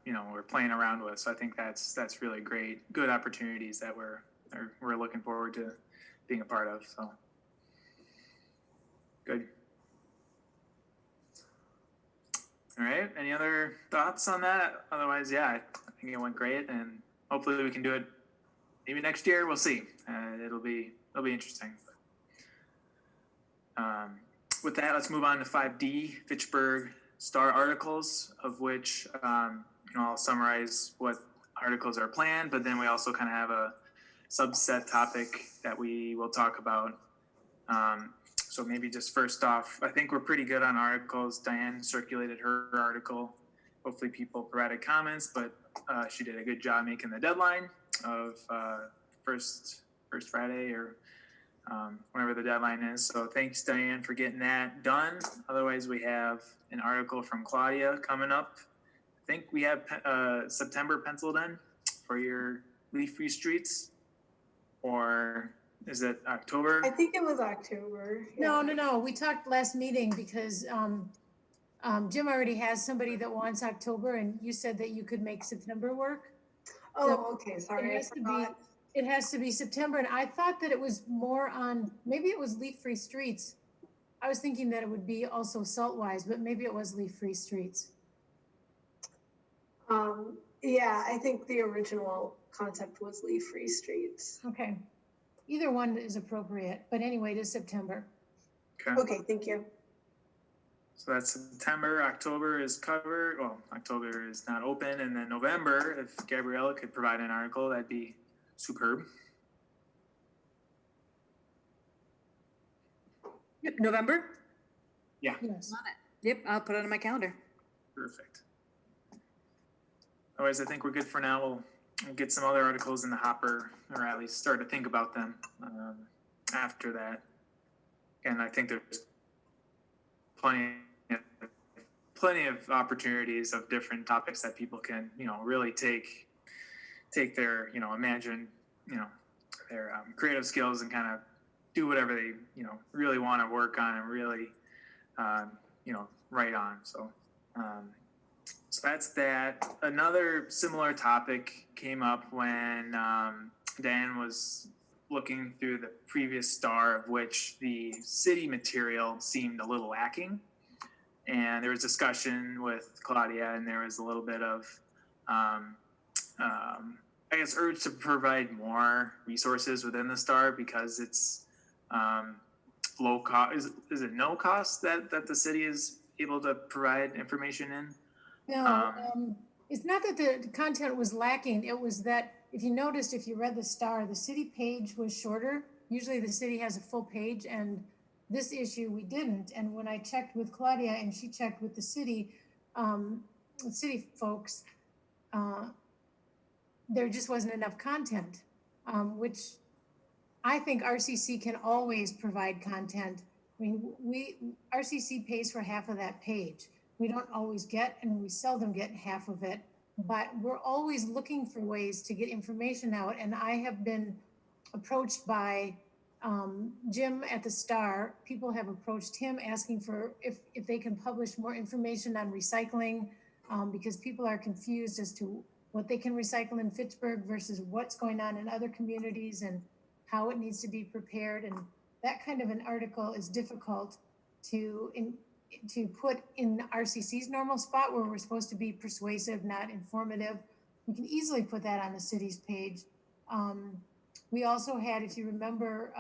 we're playing around with. So I think that's really great, good opportunities that we're looking forward to being a part of. So good. All right. Any other thoughts on that? Otherwise, yeah, I think it went great, and hopefully we can do it maybe next year. We'll see. It'll be interesting. With that, let's move on to 5D, Fitchburg Star articles, of which I'll summarize what articles are planned, but then we also kind of have a subset topic that we will talk about. So maybe just first off, I think we're pretty good on articles. Diane circulated her article. Hopefully people provided comments, but she did a good job making the deadline of first Friday or whenever the deadline is. So thanks, Diane, for getting that done. Otherwise, we have an article from Claudia coming up. I think we have September penciled in for your leaf-free streets, or is it October? I think it was October. Yeah. No. We talked last meeting because Jim already has somebody that wants October, and you said that you could make September work. Oh, So okay. Sorry, I forgot. It has to be September, and I thought that it was more on, maybe it was leaf-free streets. I was thinking that it would be also salt-wise, but maybe it was leaf-free streets. Yeah, I think the original concept was leaf-free streets. Okay. Either one is appropriate, but anyway, it is September. Okay, thank you. So that's September. October is covered. Well, October is not open, and then November, if Gabriella could provide an article, that'd be superb. Yep, November? Yeah. Yes. Yep, I'll put it on my calendar. Perfect. Otherwise, I think we're good for now. We'll get some other articles in the hopper, or at least start to think about them after that. And I think there's plenty of opportunities of different topics that people can, really take take their, imagine, their creative skills and kind of do whatever they, really want to work on and really, write on. So that's that. Another similar topic came up when Dan was looking through the previous star, of which the city material seemed a little lacking. And there was discussion with Claudia, and there was a little bit of, I guess, urge to provide more resources within the star because it's low cost. Is it no cost that the city is able to provide information in? No, it's not that the content was lacking. It was that if you noticed, if you read the star, the city page was shorter. Usually the city has a full page, and this issue we didn't. And when I checked with Claudia and she checked with the city folks, there just wasn't enough content, which I think RCC can always provide content. I mean, RCC pays for half of that page. We don't always get, and we seldom get half of it, but we're always looking for ways to get information out. And I have been approached by Jim at the Star. People have approached him asking for if they can publish more information on recycling, because people are confused as to what they can recycle in Fitchburg versus what's going on in other communities and how it needs to be prepared. And that kind of an article is difficult to put in RCC's normal spot where we're supposed to be persuasive, not informative. We can easily put that on the city's page. We also had, if you remember,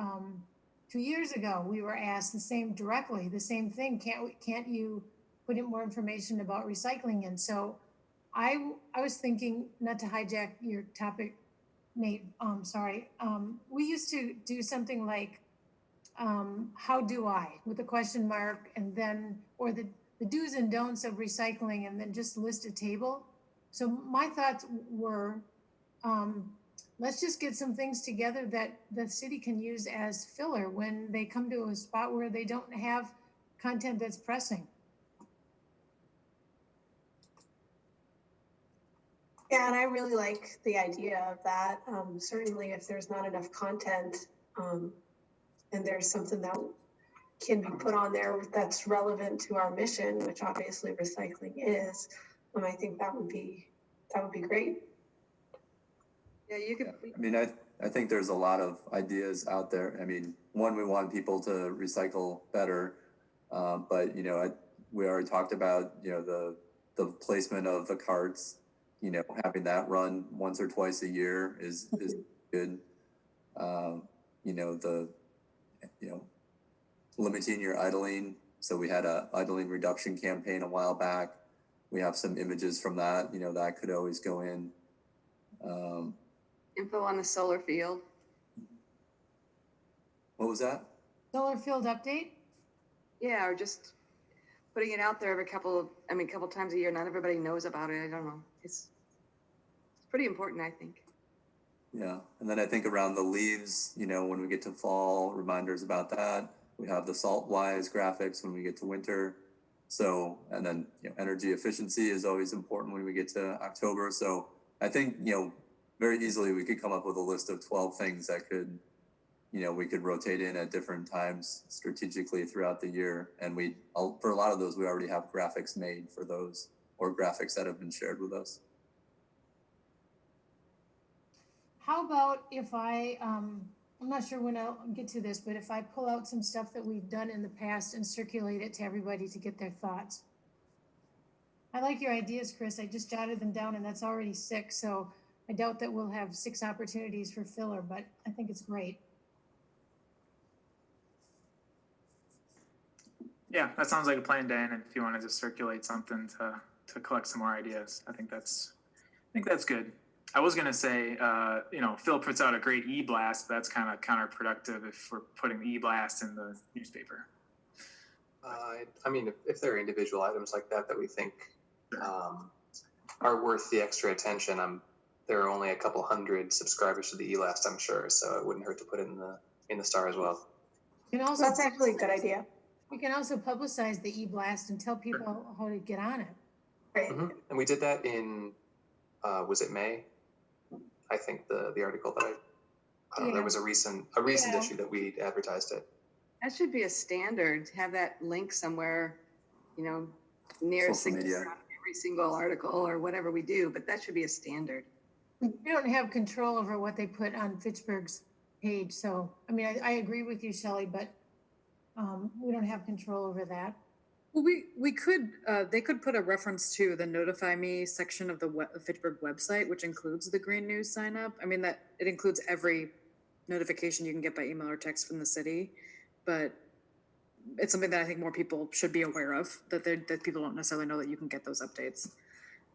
2 years ago, we were asked the same thing. Can't you put in more information about recycling? And so I was thinking, not to hijack your topic, Nate, sorry. We used to do something like, how do I, with a question mark, and then, or the do's and don'ts of recycling, and then just list a table. So my thoughts were, let's just get some things together that the city can use as filler when they come to a spot where they don't have content that's pressing. Yeah, and I really like the idea of that. Certainly if there's not enough content, and there's something that can be put on there that's relevant to our mission, which obviously recycling is, I think that would be great. Yeah, you could. I mean, I think there's a lot of ideas out there. I mean, one, we want people to recycle better, but we already talked about the placement of the carts. Having that run once or twice a year is good. Limiting your idling. So we had a idling reduction campaign a while back. We have some images from that. That could always go in. Info on the solar field. What was that? Solar field update? Yeah, or just putting it out there a couple times a year. Not everybody knows about it. I don't know. It's pretty important, I think. Yeah, and then I think around the leaves, when we get to fall, reminders about that. We have the salt-wise graphics when we get to winter. So, and then energy efficiency is always important when we get to October. So I think very easily we could come up with a list of 12 things that could, we could rotate in at different times strategically throughout the year. And for a lot of those, we already have graphics made for those, or graphics that have been shared with us. How about if I'm not sure when I'll get to this, but if I pull out some stuff that we've done in the past and circulate it to everybody to get their thoughts. I like your ideas, Chris. I just jotted them down, and that's already 6. So I doubt that we'll have 6 opportunities for filler, but I think it's great. Yeah, that sounds like a plan, Dan. And if you want to just circulate something to collect some more ideas, I think that's good. I was going to say, Phil puts out a great e-blast, but that's kind of counterproductive if we're putting the e-blast in the newspaper. I mean, if there are individual items like that we think are worth the extra attention, there are only a couple hundred subscribers to the e-blast, I'm sure, so it wouldn't hurt to put it in the Star as well. That's actually a good idea. We can also publicize the e-blast and tell people how to get on it. Right. Mm-hmm. And we did that in, was it May? I think the article that I don't know, Yeah. there was a recent Yeah. issue that we advertised it. That should be a standard, to have that link somewhere, near a Social media. signature on every single article or whatever we do, but that should be a standard. We don't have control over what they put on Fitchburg's page, so, I mean, I agree with you, Shelley, but we don't have control over that. Well, we could, they could put a reference to the notify me section of the Fitchburg website, which includes the green news sign up. I mean, that it includes every notification you can get by email or text from the city, but it's something that I think more people should be aware of, that people don't necessarily know that you can get those updates.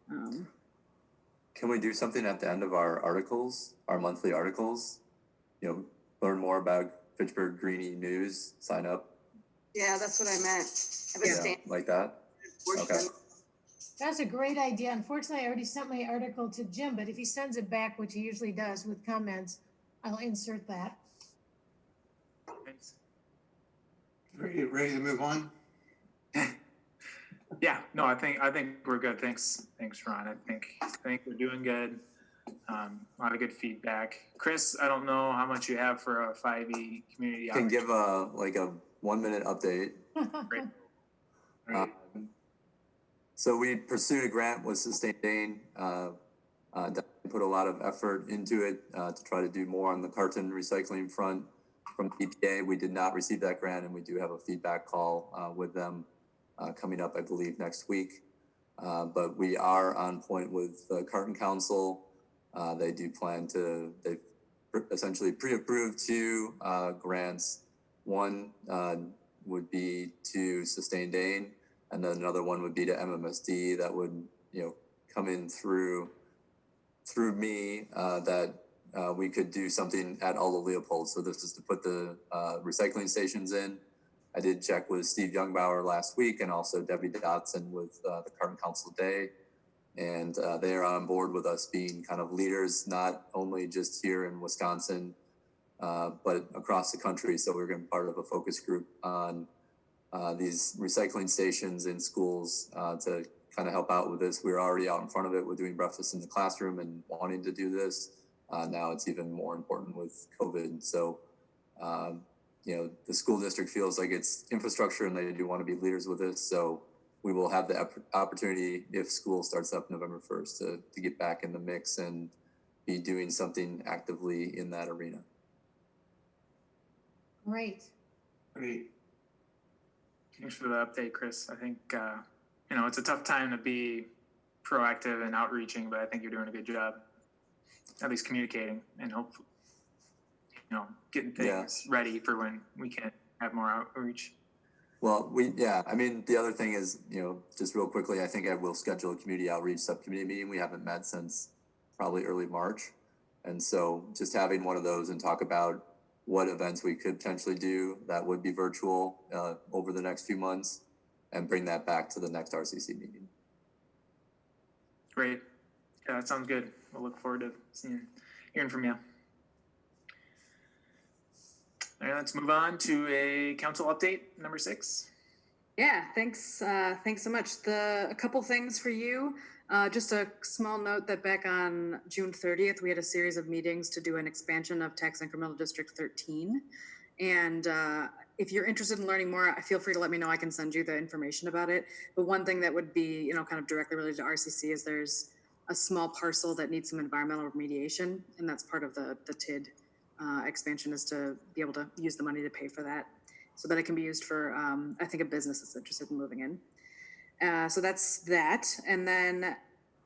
Can we do something at the end of our articles, our monthly articles? Learn more about Fitchburg Greenie News, sign up. Yeah, that's what I meant. Have a standard Like that? portion. Okay. That's a great idea. Unfortunately, I already sent my article to Jim, but if he sends it back, which he usually does with comments, I'll insert that. Thanks. Ready to move on? Yeah, no, I think we're good. Thanks, Ron. I think we're doing good. A lot of good feedback. Chris, I don't know how much you have for a 5E community Can outreach. give a 1-minute update. Great. All right. So we pursued a grant with Sustain Dane, put a lot of effort into it to try to do more on the carton recycling front from the EPA. We did not receive that grant, and we do have a feedback call with them coming up, I believe, next week. But we are on point with the Carton Council. They do plan to, they've essentially pre-approved 2 grants. One would be to Sustain Dane, and then another one would be to MMSD that would, come in through me that we could do something at Aldo Leopold. So this is to put the recycling stations in. I did check with Steve Youngbauer last week and also Debbie Dotson with the Carton Council Day. And they are on board with us being kind of leaders, not only just here in Wisconsin, but across the country. So we're going to be part of a focus group on these recycling stations in schools to kind of help out with this. We're already out in front of it. We're doing breakfast in the classroom and wanting to do this. Now it's even more important with COVID. So, the school district feels like it's infrastructure and they do want to be leaders with this. So we will have the opportunity, if school starts up November 1st, to get back in the mix and be doing something actively in that arena. Great. Great. Thanks for the update, Chris. I think, it's a tough time to be proactive and outreaching, but I think you're doing a good job, at least communicating and hopefully, getting things ready for when we can have more outreach. Well, the other thing is, just real quickly, I think I will schedule a community outreach subcommittee meeting. We haven't met since probably early March. And so just having one of those and talk about what events we could potentially do that would be virtual over the next few months and bring that back to the next RCC meeting. Great. Yeah, that sounds good. We'll look forward to hearing from you. All right, let's move on to a council update, number 6. Yeah, thanks so much. A couple things for you. Just a small note that back on June 30th, we had a series of meetings to do an expansion of Tax Incremental District 13. And if you're interested in learning more, feel free to let me know. I can send you the information about it. But one thing that would be, kind of directly related to RCC is there's a small parcel that needs some environmental remediation, and that's part of the TID expansion, is to be able to use the money to pay for that, so that it can be used for, I think, a business that's interested in moving in. So that's that. And then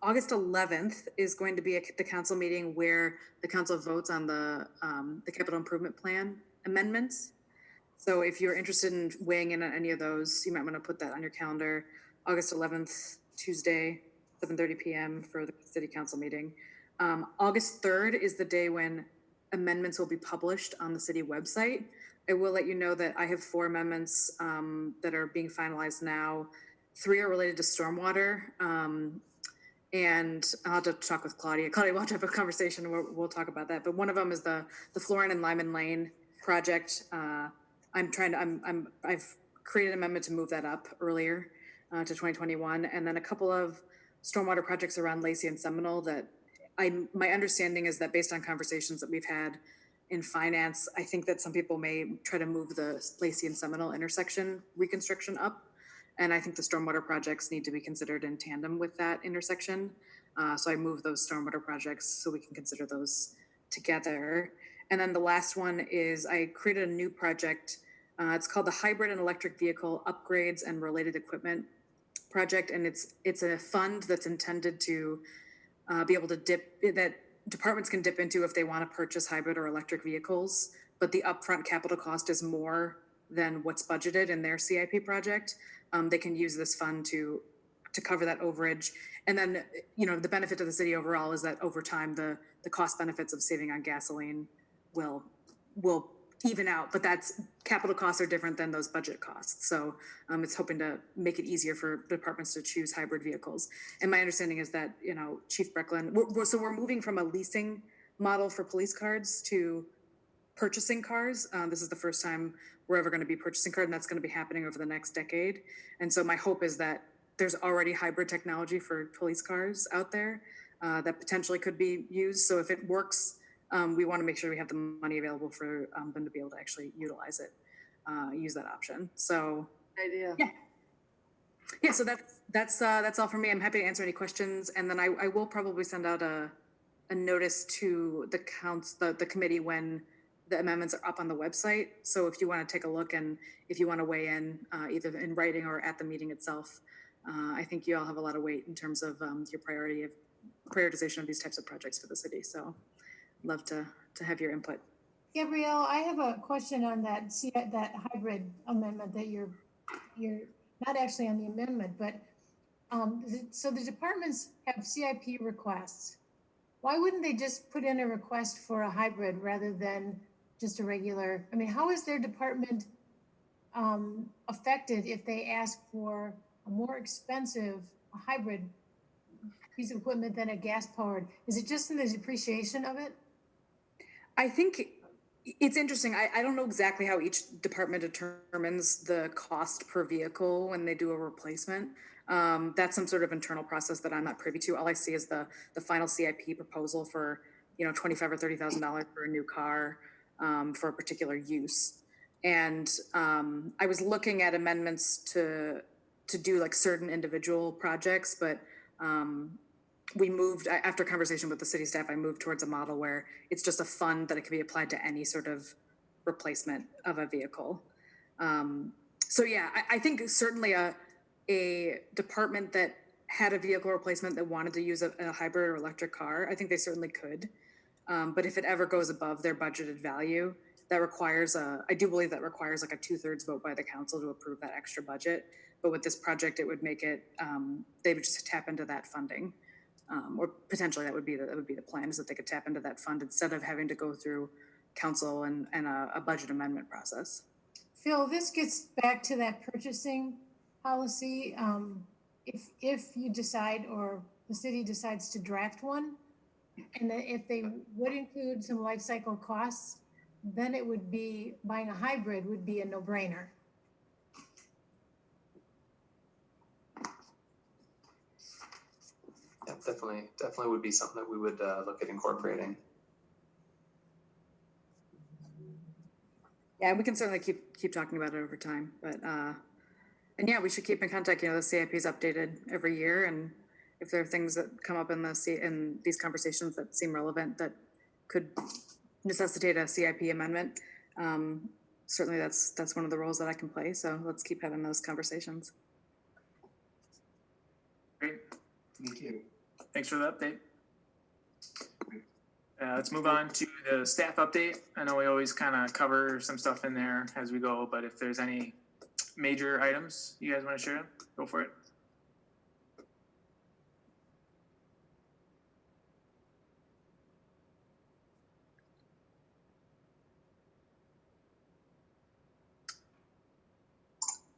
August 11th is going to be the council meeting where the council votes on the capital improvement plan amendments. So if you're interested in weighing in on any of those, you might want to put that on your calendar. August 11th, Tuesday, 7:30 p.m. for the city council meeting. August 3rd is the day when amendments will be published on the city website. I will let you know that I have 4 amendments that are being finalized now. 3 are related to stormwater. And I'll have to talk with Claudia. Claudia, we'll have to have a conversation. We'll talk about that. But one of them is the Florin and Lyman Lane project. I've created an amendment to move that up earlier to 2021. And then a couple of stormwater projects around Lacey and Seminole that my understanding is that based on conversations that we've had in finance, I think that some people may try to move the Lacey and Seminole intersection reconstruction up. And I think the stormwater projects need to be considered in tandem with that intersection. So I moved those stormwater projects so we can consider those together. And then the last one is I created a new project. It's called the Hybrid and Electric Vehicle Upgrades and Related Equipment Project. And it's a fund that's intended to be able to that departments can dip into if they want to purchase hybrid or electric vehicles, but the upfront capital cost is more than what's budgeted in their CIP project. They can use this fund to cover that overage. And then, the benefit to the city overall is that over time, the cost benefits of saving on gasoline will even out, but that's capital costs are different than those budget costs. So it's hoping to make it easier for departments to choose hybrid vehicles. And my understanding is that, Chief Brecklin, we're moving from a leasing model for police cars to purchasing cars. This is the first time we're ever going to be purchasing cars, and that's going to be happening over the next decade. And so my hope is that there's already hybrid technology for police cars out there that potentially could be used. So if it works, we want to make sure we have the money available for them to be able to actually utilize it, use that option. So Idea. yeah. So that's all for me. I'm happy to answer any questions, and then I will probably send out a notice to the committee when the amendments are up on the website. So if you want to take a look and if you want to weigh in either in writing or at the meeting itself, I think you all have a lot of weight in terms of your prioritization of these types of projects for the city. So love to have your input. Gabrielle, I have a question on that hybrid amendment that you're not actually on the amendment, but so the departments have CIP requests. Why wouldn't they just put in a request for a hybrid rather than just a regular? I mean, how is their department affected if they ask for a more expensive hybrid piece of equipment than a gas powered? Is it just in the depreciation of it? I think it's interesting. I don't know exactly how each department determines the cost per vehicle when they do a replacement. That's some sort of internal process that I'm not privy to. All I see is the final CIP proposal for $25,000 or $30,000 for a new car for a particular use. And I was looking at amendments to do like certain individual projects, but we moved after conversation with the city staff. I moved towards a model where it's just a fund that it can be applied to any sort of replacement of a vehicle. So yeah, I think certainly a department that had a vehicle replacement that wanted to use a hybrid or electric car, I think they certainly could. But if it ever goes above their budgeted value, that requires I do believe that requires like a 2/3 vote by the council to approve that extra budget. But with this project, it would make it, they would just tap into that funding. Or potentially that would be the plan, is that they could tap into that fund instead of having to go through council and a budget amendment process. Phil, this gets back to that purchasing policy. If you decide, or the city decides to draft one, and that if they would include some life cycle costs, then it would be, buying a hybrid would be a no-brainer. Yeah, definitely would be something that we would look at incorporating. Yeah, we can certainly keep talking about it over time, but and yeah, we should keep in contact. The CIP is updated every year, and if there are things that come up in these conversations that seem relevant that could necessitate a CIP amendment, certainly that's one of the roles that I can play. So let's keep having those conversations. Great. Thank you. Thanks for the update. Let's move on to the staff update. I know we always kind of cover some stuff in there as we go, but if there's any major items you guys want to share, go for it.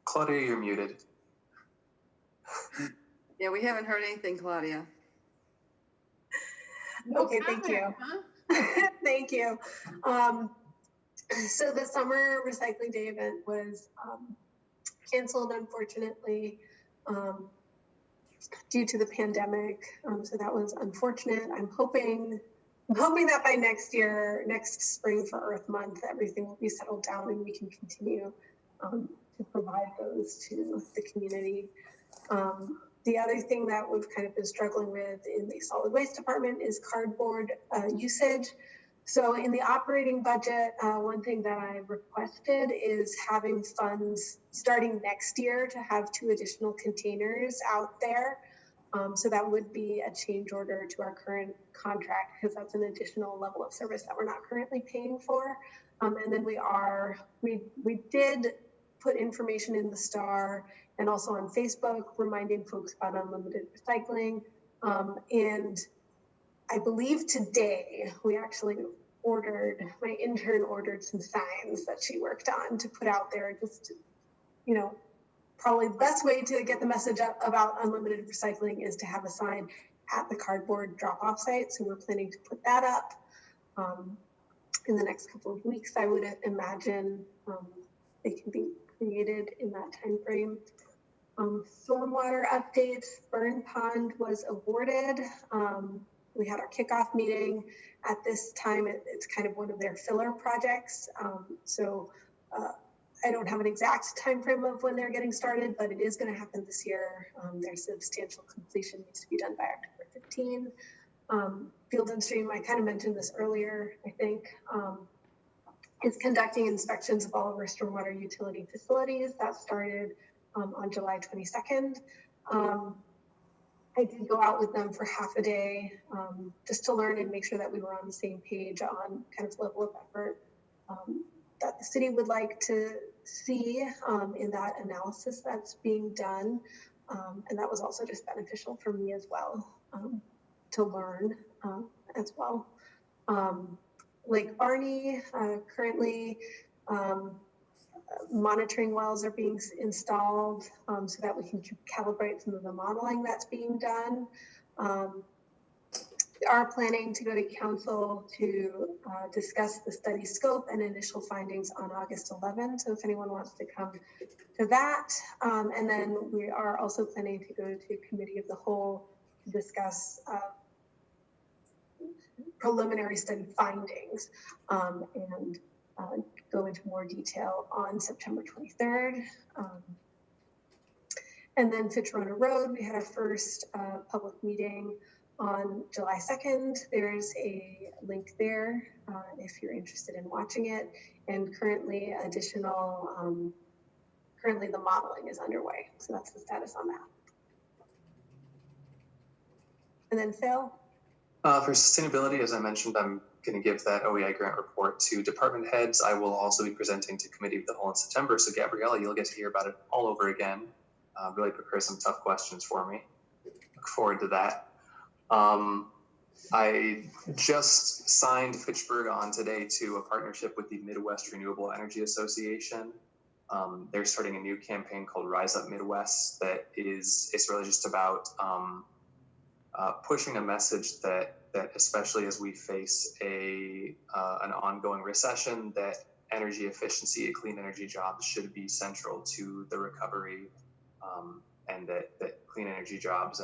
Claudia, you're muted. Yeah, we haven't heard anything, Claudia. Okay, thank you. Thank you. So the summer recycling day event was canceled, unfortunately. due to the pandemic. So that was unfortunate. I'm hoping that by next spring for Earth Month, everything will be settled down and we can continue to provide those to the community. The other thing that we've kind of been struggling with in the solid waste department is cardboard usage. So in the operating budget, one thing that I requested is having funds starting next year to have 2 additional containers out there. So that would be a change order to our current contract because that's an additional level of service that we're not currently paying for. And then we did put information in the Star and also on Facebook reminding folks about unlimited recycling. And I believe today we actually my intern ordered some signs that she worked on to put out there, just, you know, probably the best way to get the message up about unlimited recycling is to have a sign at the cardboard drop-off site. So we're planning to put that up in the next couple of weeks. I would imagine they can be created in that time frame. Stormwater updates, Burn Pond was awarded. We had our kickoff meeting. At this time, it's kind of one of their filler projects. I don't have an exact time frame of when they're getting started, but it is going to happen this year. Their substantial completion needs to be done by October 15. Field and Stream, I kind of mentioned this earlier, I think, is conducting inspections of all of our stormwater utility facilities. That started on July 22nd. I did go out with them for half a day just to learn and make sure that we were on the same page on kind of level of effort that the city would like to see in that analysis that's being done. And that was also just beneficial for me as well to learn as well. Lake Barney, currently monitoring wells are being installed so that we can calibrate some of the modeling that's being done. We are planning to go to council to discuss the study scope and initial findings on August 11th. So if anyone wants to come to that. And then we are also planning to go to committee of the whole to discuss preliminary study findings and go into more detail on September 23rd. And then Fitchburg Road, we had our first public meeting on July 2nd. There's a link there if you're interested in watching it. And currently currently the modeling is underway. So that's the status on that. And then Phil? For sustainability, as I mentioned, I'm going to give that OEI grant report to department heads. I will also be presenting to committee of the whole in September. So Gabriella, you'll get to hear about it all over again. Really prepare some tough questions for me. Look forward to that. I just signed Fitchburg on today to a partnership with the Midwest Renewable Energy Association. They're starting a new campaign called Rise Up Midwest it's really just about pushing a message that especially as we face an ongoing recession, that energy efficiency, clean energy jobs should be central to the recovery, and that clean energy jobs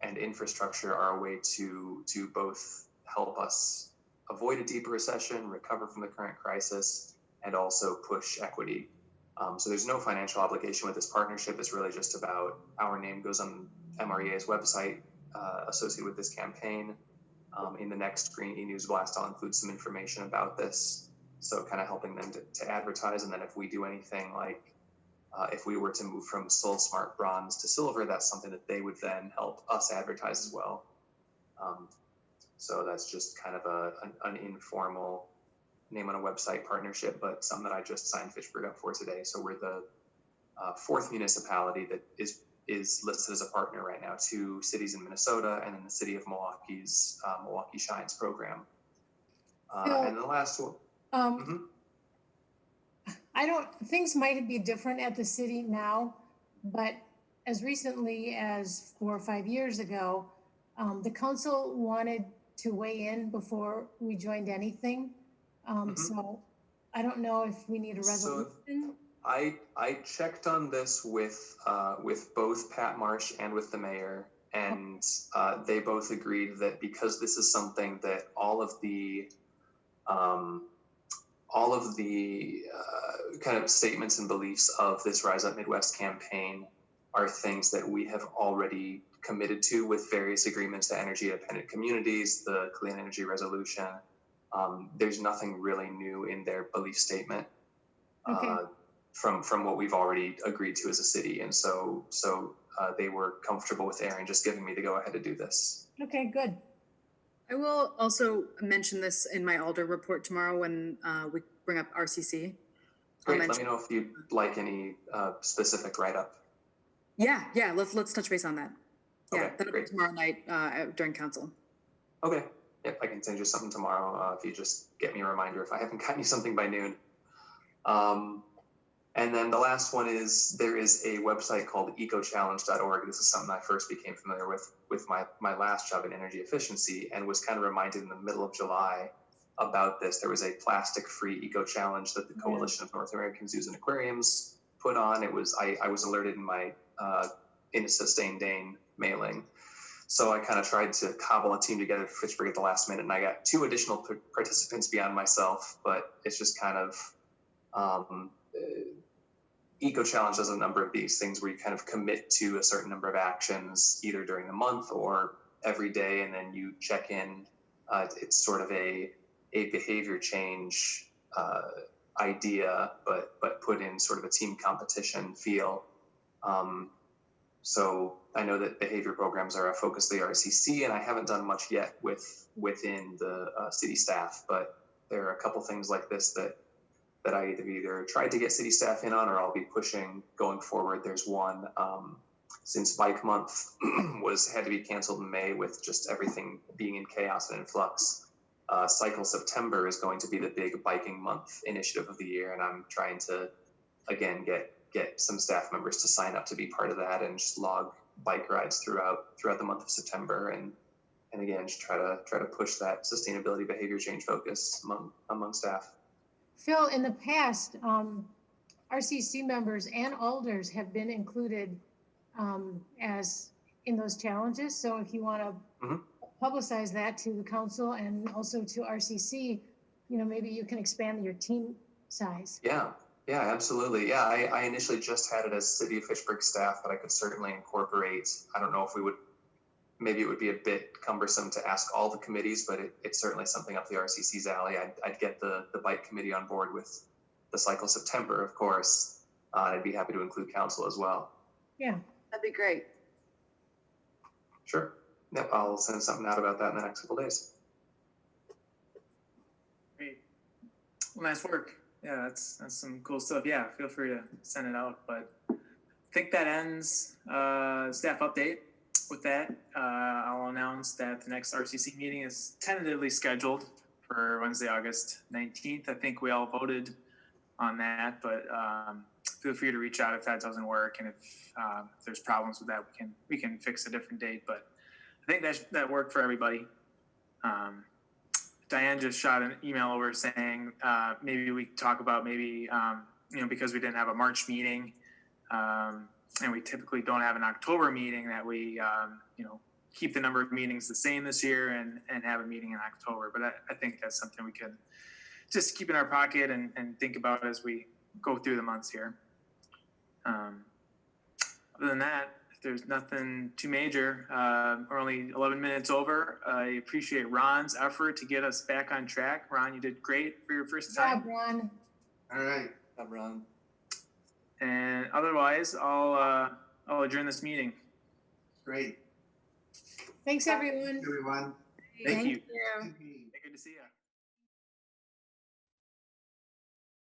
and infrastructure are a way to both help us avoid a deeper recession, recover from the current crisis, and also push equity. So there's no financial obligation with this partnership. It's really just about our name goes on MREA's website associated with this campaign. In the next Green E-News Blast, I'll include some information about this. So kind of helping them to advertise. And then if we do anything like, if we were to move from Soul Smart Bronze to Silver, that's something that they would then help us advertise as well. So that's just kind of an informal name on a website partnership, but something that I just signed Fitchburg up for today. So we're the fourth municipality that is listed as a partner right now, 2 cities in Minnesota and then the city of Milwaukee's Milwaukee Shines program. And the last one. Things might be different at the city now, but as recently as 4 or 5 years ago, the council wanted to weigh in before we joined anything. So I don't know if we need a resolution. I checked on this with both Pat Marsh and with the mayor, and they both agreed that because this is something that all of the kind of statements and beliefs of this Rise Up Midwest campaign are things that we have already committed to with various agreements to energy independent communities, the Clean Energy Resolution. There's nothing really new in their belief statement from what we've already agreed to as a city. And so they were comfortable with Aaron just giving me the go ahead to do this. Okay, good. I will also mention this in my Alder report tomorrow when we bring up RCC. Great. Let me know if you'd like any specific write-up. Yeah. Let's touch base on that. Okay, that'll be tomorrow night during council. Okay. Yep, I can send you something tomorrow if you just get me a reminder if I haven't gotten you something by noon. And then the last one is there is a website called ecochallenge.org. This is something I first became familiar with my last job in energy efficiency, and was kind of reminded in the middle of July about this. There was a plastic-free eco challenge that the Coalition of North American Zoos and Aquariums put on. I was alerted in my in a Sustained Dane mailing. So I kind of tried to cobble a team together for Fitchburg at the last minute, and I got 2 additional participants beyond myself, but it's just kind of, Eco Challenge does a number of these things where you kind of commit to a certain number of actions, either during the month or every day, and then you check in. It's sort of a behavior change idea, but put in sort of a team competition feel. So I know that behavior programs are a focus of the RCC, and I haven't done much yet within the city staff, but there are a couple things like this that I either tried to get city staff in on, or I'll be pushing going forward. There's one, since Bike Month had to be canceled in May with just everything being in chaos and in flux. Cycle September is going to be the big biking month initiative of the year, and I'm trying to, again, get some staff members to sign up to be part of that and just log bike rides throughout the month of September, and again, just try to push that sustainability behavior change focus among staff. Phil, in the past, RCC members and alders have been included as in those challenges. So if you want to publicize that to the council and also to RCC, maybe you can expand your team size. Yeah, absolutely. Yeah, I initially just had it as City of Fitchburg staff, but I could certainly incorporate. I don't know if maybe it would be a bit cumbersome to ask all the committees, but it's certainly something up the RCC's alley. I'd get the bike committee on board with the Cycle September, of course. I'd be happy to include council as well. Yeah, That'd be great. Sure. Yep, I'll send something out about that in the next couple days. Great. Well, nice work. Yeah, that's some cool stuff. Yeah, feel free to send it out. But I think that ends staff update. With that, I'll announce that the next RCC meeting is tentatively scheduled for Wednesday, August 19th. I think we all voted on that, but feel free to reach out if that doesn't work, and if there's problems with that, we can fix a different date. But I think that worked for everybody. Diane just shot an email over saying maybe we talk about because we didn't have a March meeting. And we typically don't have an October meeting, that we, keep the number of meetings the same this year and have a meeting in October. But I think that's something we can just keep in our pocket and think about as we go through the months here. Other than that, if there's nothing too major, we're only 11 minutes over. I appreciate Ron's effort to get us back on track. Ron, you did great for your first time. Yeah, Ron. All right. Good job, Ron. And otherwise, I'll adjourn this meeting. Great. Thanks, everyone. Everyone. Thank you. Thank you. Good to see you.